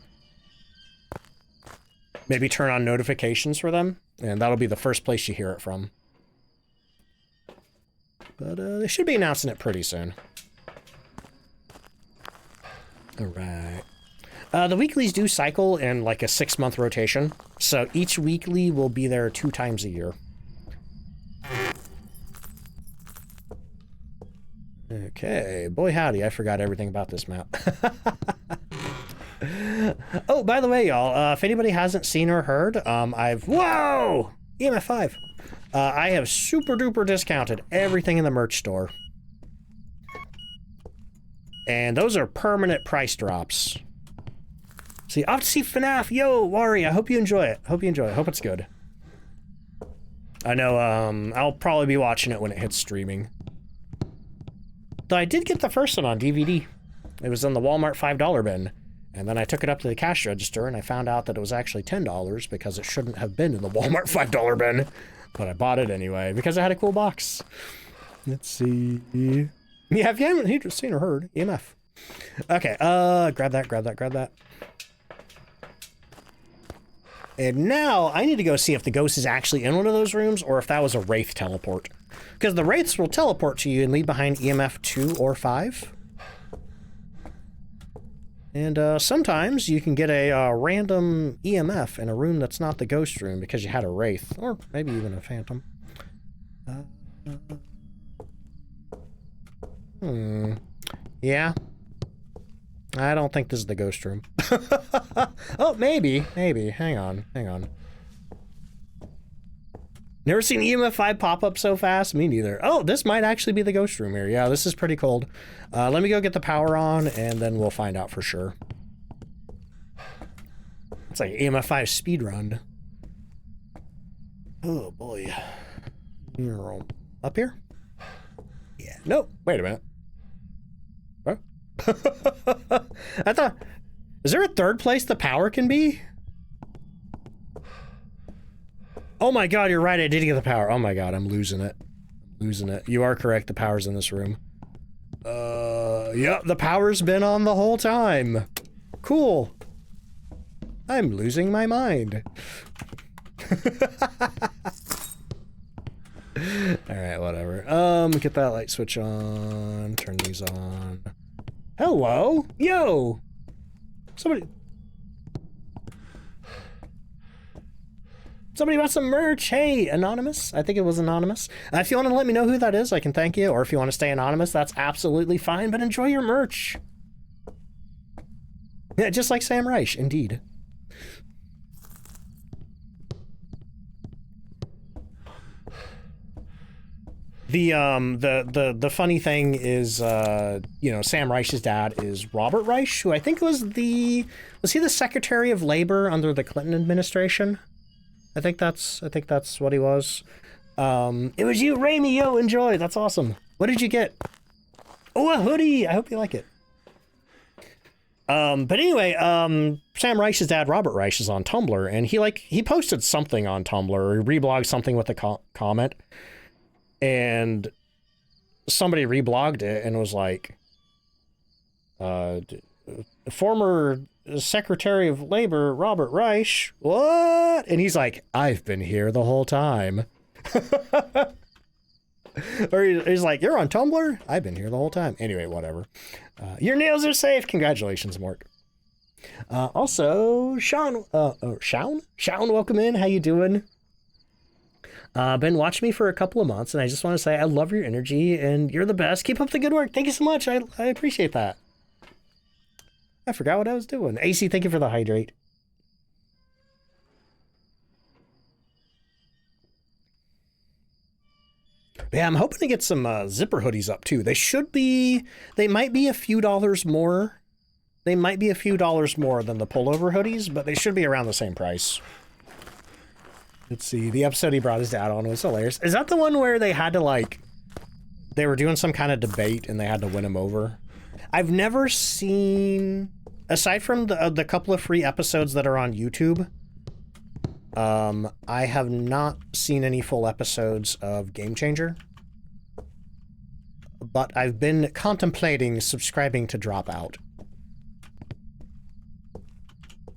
Maybe turn on notifications for them, and that'll be the first place you hear it from. But they should be announcing it pretty soon. All right. The weeklies do cycle in like a 6-month rotation, so each weekly will be there 2 times a year. Okay, boy howdy, I forgot everything about this map. Oh, by the way, y'all, if anybody hasn't seen or heard, whoa! EMF 5. I have super duper discounted everything in the merch store. And those are permanent price drops. See, off to see FNAF. Yo, Wari, I hope you enjoy it. Hope it's good. I know, I'll probably be watching it when it hits streaming. Though I did get the first one on DVD. It was in the Walmart $5 bin. And then I took it up to the cash register and I found out that it was actually $10 because it shouldn't have been in the Walmart $5 bin. But I bought it anyway because it had a cool box. Let's see. Yeah, if you haven't seen or heard, EMF. Okay, grab that. And now I need to go see if the ghost is actually in one of those rooms or if that was a Wraith teleport. Because the Wraiths will teleport to you and leave behind EMF 2 or 5. And sometimes you can get a random EMF in a room that's not the ghost room because you had a Wraith, or maybe even a Phantom. Yeah. I don't think this is the ghost room. Oh, maybe. Hang on. Never seen EMF 5 pop up so fast? Me neither. Oh, this might actually be the ghost room here. Yeah, this is pretty cold. Let me go get the power on, and then we'll find out for sure. It's like EMF 5 speedrun. Oh, boy. Up here? Yeah. No, wait a minute. What? I thought... Is there a third place the power can be? Oh my god, you're right, I did get the power. Oh my god, I'm losing it. You are correct, the power's in this room. Yep, the power's been on the whole time. Cool. I'm losing my mind. Alright, whatever. Get that light switch on. Turn these on. Hello? Yo! Somebody bought some merch. Hey, Anonymous. I think it was Anonymous. If you want to let me know who that is, I can thank you. Or if you want to stay anonymous, that's absolutely fine, but enjoy your merch. Yeah, just like Sam Reich, indeed. The funny thing is, you know, Sam Reich's dad is Robert Reich, who I think was he the Secretary of Labor under the Clinton administration? I think that's what he was. It was you, Raimi. Yo, enjoy. That's awesome. What did you get? Oh, a hoodie. I hope you like it. But anyway, Sam Reich's dad, Robert Reich, is on Tumblr, and he posted something on Tumblr, or he reblogged something with a comment, and somebody reblogged it and was like, former Secretary of Labor Robert Reich, what? And he's like, I've been here the whole time. Or he's like, you're on Tumblr? I've been here the whole time. Anyway, whatever. Your nails are safe. Congratulations, Mark. Also, Sean, welcome in. How you doing? Been watching me for a couple of months, and I just want to say I love your energy, and you're the best. Keep up the good work. Thank you so much. I appreciate that. I forgot what I was doing. AC, thank you for the hydrate. Yeah, I'm hoping to get some zipper hoodies up too. They might be a few dollars more. They might be a few dollars more than the pullover hoodies, but they should be around the same price. Let's see. The episode he brought his dad on was hilarious. Is that the one where they had to, like, they were doing some kind of debate and they had to win him over? I've never seen, aside from the couple of free episodes that are on YouTube, I have not seen any full episodes of Game Changer. But I've been contemplating subscribing to Dropout.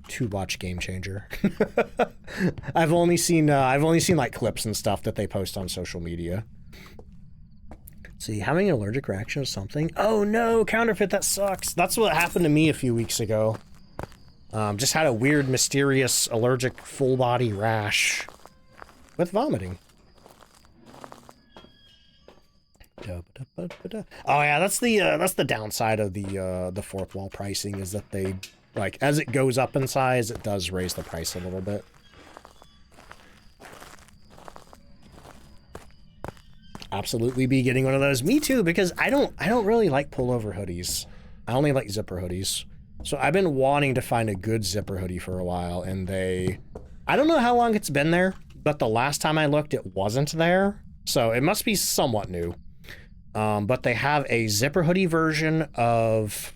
to watch Game Changer. I've only seen like clips and stuff that they post on social media. Let's see, having an allergic reaction to something. Oh no, counterfeit, that sucks. That's what happened to me a few weeks ago. Just had a weird, mysterious allergic full body rash with vomiting. Oh yeah, that's the downside of the fourth wall pricing, is that they, like, as it goes up in size, it does raise the price a little bit. Absolutely be getting one of those. Me too, because I don't really like pullover hoodies. I only like zipper hoodies. So I've been wanting to find a good zipper hoodie for a while, and I don't know how long it's been there, but the last time I looked, it wasn't there. So it must be somewhat new. But they have a zipper hoodie version of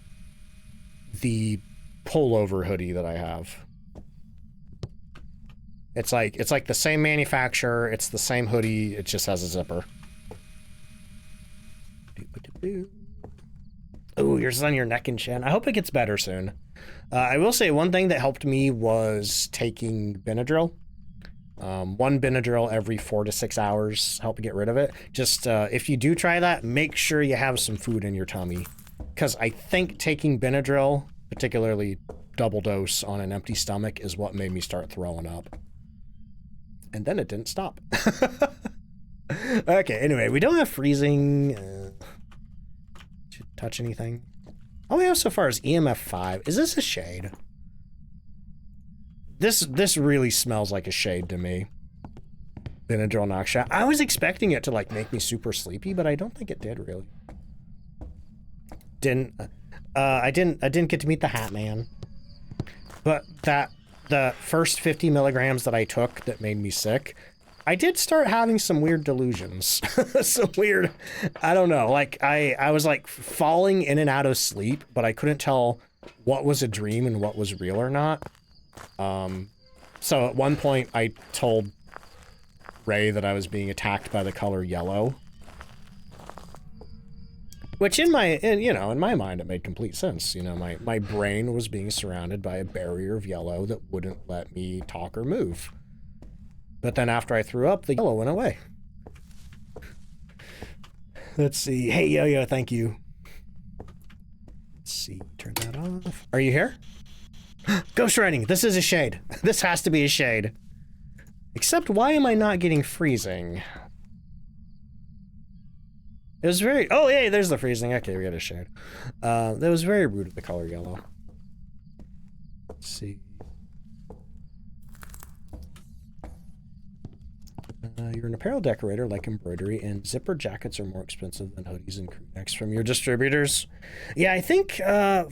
the pullover hoodie that I have. It's like the same manufacturer, it's the same hoodie, it just has a zipper. Oh, yours is on your neck and chin. I hope it gets better soon. I will say one thing that helped me was taking Benadryl. One Benadryl every 4 to 6 hours help get rid of it. Just if you do try that, make sure you have some food in your tummy, because I think taking Benadryl, particularly double dose on an empty stomach, is what made me start throwing up. And then it didn't stop. Okay, anyway, we don't have freezing. Should touch anything? All we have so far is EMF 5. Is this a shade? This really smells like a shade to me. Benadryl knocks you out. I was expecting it to like make me super sleepy, but I don't think it did really. I didn't get to meet the Hat Man. But the first 50 milligrams that I took that made me sick, I did start having some weird delusions. Some weird, I don't know, like I was like falling in and out of sleep, but I couldn't tell what was a dream and what was real or not. So at one point I told Ray that I was being attacked by the color yellow. Which in my mind it made complete sense. You know, my brain was being surrounded by a barrier of yellow that wouldn't let me talk or move. But then after I threw up, the yellow went away. Let's see. Hey, Yo-Yo, thank you. Let's see. Turn that off. Are you here? Ghost writing. This is a shade. This has to be a shade. Except, why am I not getting freezing? It was very... Oh, yeah, there's the freezing. Okay, we got a shade. That was very rude of the color yellow. Let's see. You're an apparel decorator, like embroidery, and zipper jackets are more expensive than hoodies and crew necks from your distributors. Yeah, I think,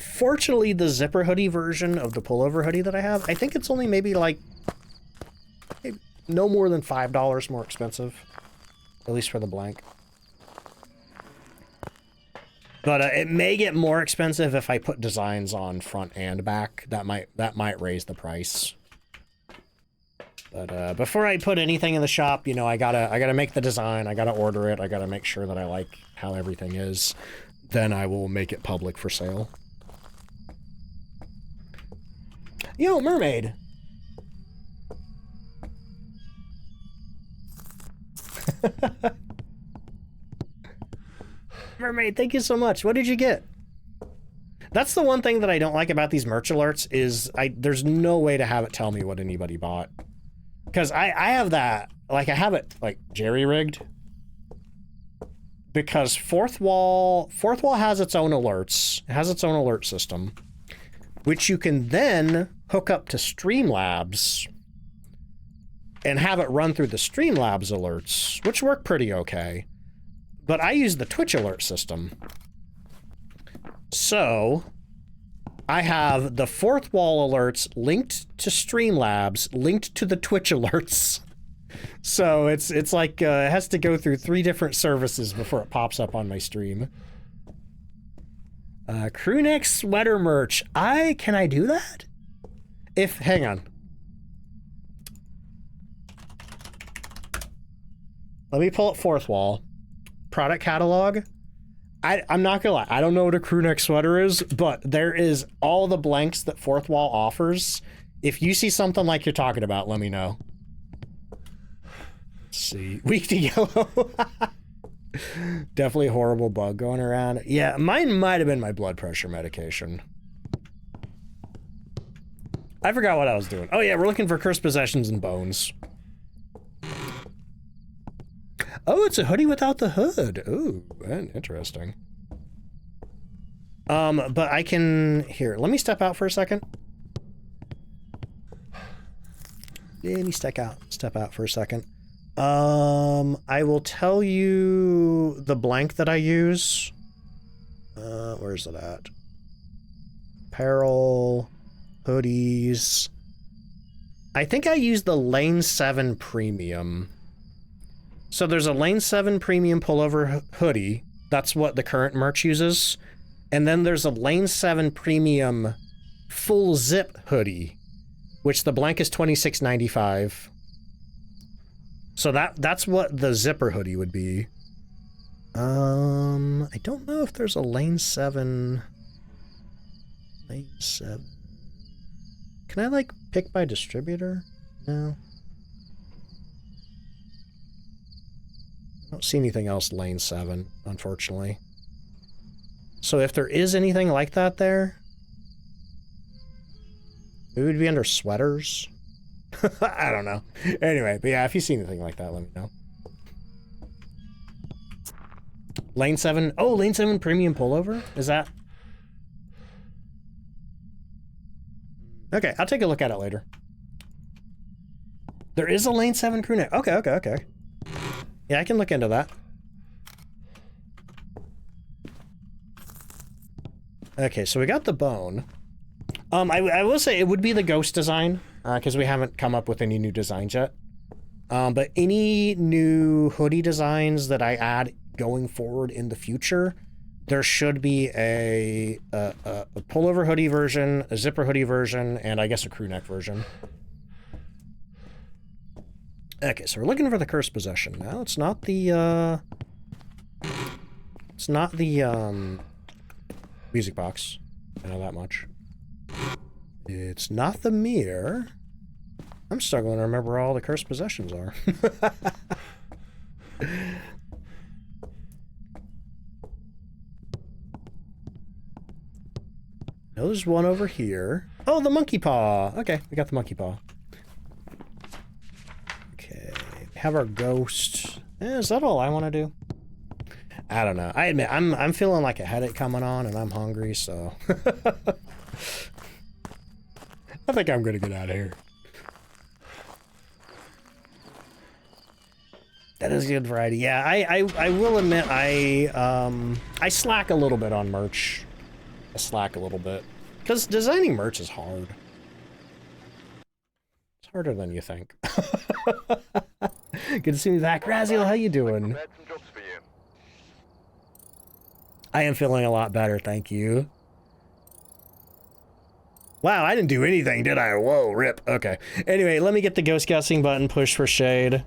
fortunately, the zipper hoodie version of the pullover hoodie that I have, I think it's only maybe like no more than $5 more expensive, at least for the blank. But it may get more expensive if I put designs on front and back. That might raise the price. But before I put anything in the shop, you know, I gotta make the design, I gotta order it, I gotta make sure that I like how everything is. Then I will make it public for sale. Yo, mermaid! Mermaid, thank you so much. What did you get? That's the one thing that I don't like about these merch alerts is there's no way to have it tell me what anybody bought. Because I have that, like, I have it, like, jerry-rigged. Because Fourth Wall has its own alerts. It has its own alert system. Which you can then hook up to Streamlabs and have it run through the Streamlabs alerts, which work pretty okay. But I use the Twitch alert system. So I have the Fourth Wall alerts linked to Streamlabs, linked to the Twitch alerts. So it's like it has to go through 3 different services before it pops up on my stream. Crewneck sweater merch. Can I do that? Hang on. Let me pull up Fourth Wall. Product catalog. I'm not gonna lie, I don't know what a crewneck sweater is, but there is all the blanks that Fourth Wall offers If you see something like you're talking about, let me know. Let's see. Weak to yellow. Definitely a horrible bug going around. Yeah, mine might have been my blood pressure medication. I forgot what I was doing. Oh yeah, we're looking for cursed possessions and bones. Oh, it's a hoodie without the hood. Ooh, interesting. But I can... Here, let me step out for a second. Let me step out for a second. I will tell you the blank that I use. Where's it at? Apparel, hoodies. I think I use the Lane 7 Premium. So there's a Lane 7 Premium pullover hoodie. That's what the current merch uses. And then there's a Lane 7 Premium full zip hoodie, which the blank is $26.95. So that's what the zipper hoodie would be. I don't know if there's a Lane 7. Lane 7. Can I like pick by distributor? No. I don't see anything else Lane 7, unfortunately. So if there is anything like that there, it would be under sweaters. I don't know. Anyway, but yeah, if you see anything like that, let me know. Lane 7. Oh, Lane 7 Premium pullover? Is that? Okay, I'll take a look at it later. There is a Lane 7 crew neck. Okay. Yeah, I can look into that. Okay, so we got the bone. I will say it would be the ghost design, because we haven't come up with any new designs yet. But any new hoodie designs that I add going forward in the future, there should be a pullover hoodie version, a zipper hoodie version, and I guess a crew neck version. Okay, so we're looking for the cursed possession now. It's not the music box. I know that much. It's not the mirror. I'm struggling to remember where all the cursed possessions are. No, there's one over here. Oh, the monkey paw. Okay, we got the monkey paw. Okay, have our ghost. Is that all I want to do? I don't know. I admit, I'm feeling like a headache coming on, and I'm hungry, so... I think I'm gonna get out of here. That is good variety. Yeah, I will admit I slack a little bit on merch. I slack a little bit. Because designing merch is hard. It's harder than you think. Good to see you back. Raziel, how you doing? I am feeling a lot better, thank you. Wow, I didn't do anything, did I? Whoa, rip. Okay. Anyway, let me get the ghost guessing button pushed for shade.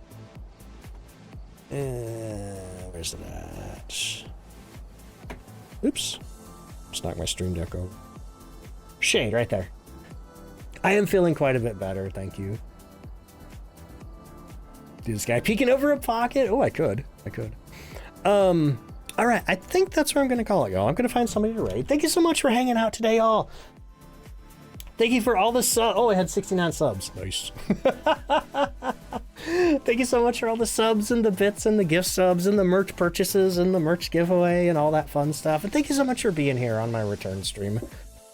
Where's it at? Oops. Just knocked my stream deck over. Shade, right there. I am feeling quite a bit better, thank you. Dude, this guy peeking over a pocket? Oh, I could. All right, I think that's where I'm going to call it, y'all. I'm going to find somebody to raid. Thank you so much for hanging out today, y'all. Thank you for all the subs. Oh, I had 69 subs. Nice. Thank you so much for all the subs and the bits and the gift subs and the merch purchases and the merch giveaway and all that fun stuff. And thank you so much for being here on my return stream.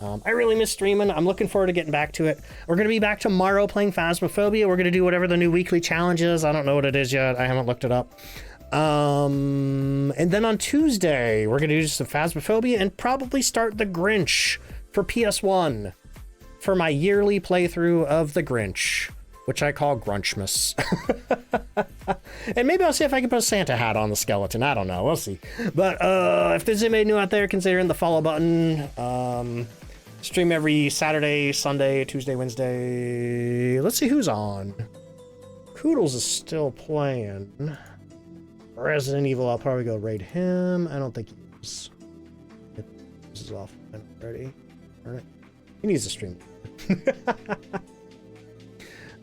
I really miss streaming. I'm looking forward to getting back to it. We're going to be back tomorrow playing Phasmophobia. We're going to do whatever the new weekly challenge is. I don't know what it is yet. I haven't looked it up. And then on Tuesday, we're going to do some Phasmophobia and probably start the Grinch for PS1 for my yearly playthrough of the Grinch, which I call Grunchmas. And maybe I'll see if I can put a Santa hat on the skeleton. I don't know. We'll see. But if there's anybody new out there, consider hitting the follow button. Stream every Saturday, Sunday, Tuesday, Wednesday. Let's see who's on. Koodles is still playing. Resident Evil, I'll probably go raid him. I don't think he is. This is off already. He needs to stream.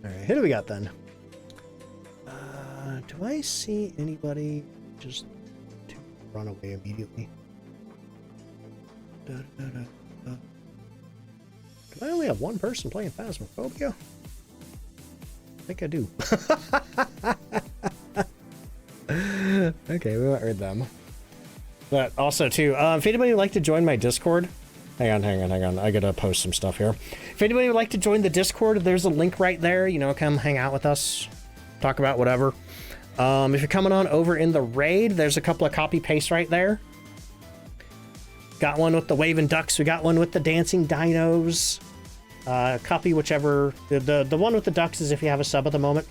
Alright, who do we got then? Do I see anybody just to run away immediately? Do I only have one person playing Phasmophobia? I think I do. Okay, we won't read them. But also, too, if anybody would like to join my Discord... Hang on. I gotta post some stuff here. If anybody would like to join the Discord, there's a link right there. You know, come hang out with us. Talk about whatever. If you're coming on over in the raid, there's a couple of copy-paste right there. Got one with the waving ducks. We got one with the dancing dinos. Copy whichever. The one with the ducks is if you have a sub at the moment.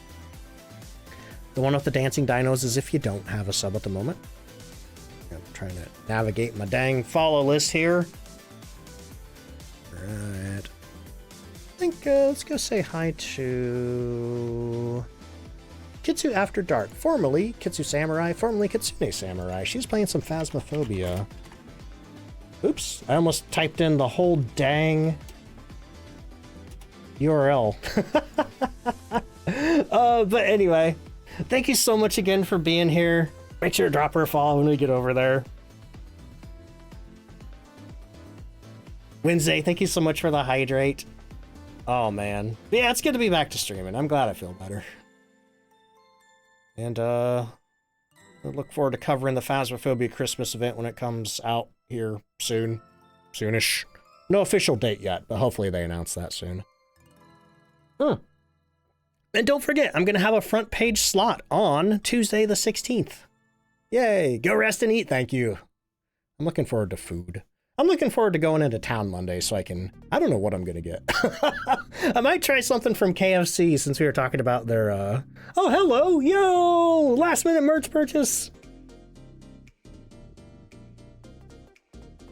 The one with the dancing dinos is if you don't have a sub at the moment. I'm trying to navigate my dang follow list here. Alright. I think let's go say hi to Kitsu After Dark, formerly Kitsu Samurai, formerly Kitsune Samurai. She's playing some Phasmophobia. Oops, I almost typed in the whole dang URL. But anyway, thank you so much again for being here. Make sure to drop her a follow when we get over there. Wednesday, thank you so much for the hydrate. Oh, man. Yeah, it's good to be back to streaming. I'm glad I feel better. And, I look forward to covering the Phasmophobia Christmas event when it comes out here soon. Soonish. No official date yet, but hopefully they announce that soon. And don't forget, I'm going to have a front page slot on Tuesday the 16th. Yay! Go rest and eat, thank you. I'm looking forward to food. I'm looking forward to going into town Monday so I don't know what I'm going to get. I might try something from KFC since we were talking about their, oh, hello, yo, last minute merch purchase.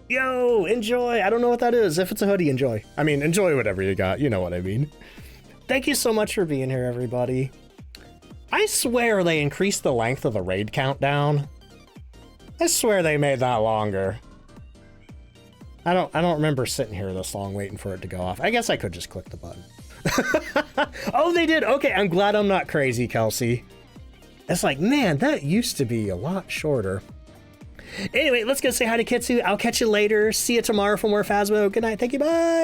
Yo, enjoy. I don't know what that is. If it's a hoodie, enjoy. I mean, enjoy whatever you got. You know what I mean. Thank you so much for being here, everybody. I swear they increased the length of the raid countdown. I swear they made that longer. I don't remember sitting here this long waiting for it to go off. I guess I could just click the button. Oh, they did. Okay, I'm glad I'm not crazy, Kelsey. It's like, man, that used to be a lot shorter. Anyway, let's go say hi to Kitsu. I'll catch you later. See you tomorrow for more Phasmo. Good night. Thank you. Bye.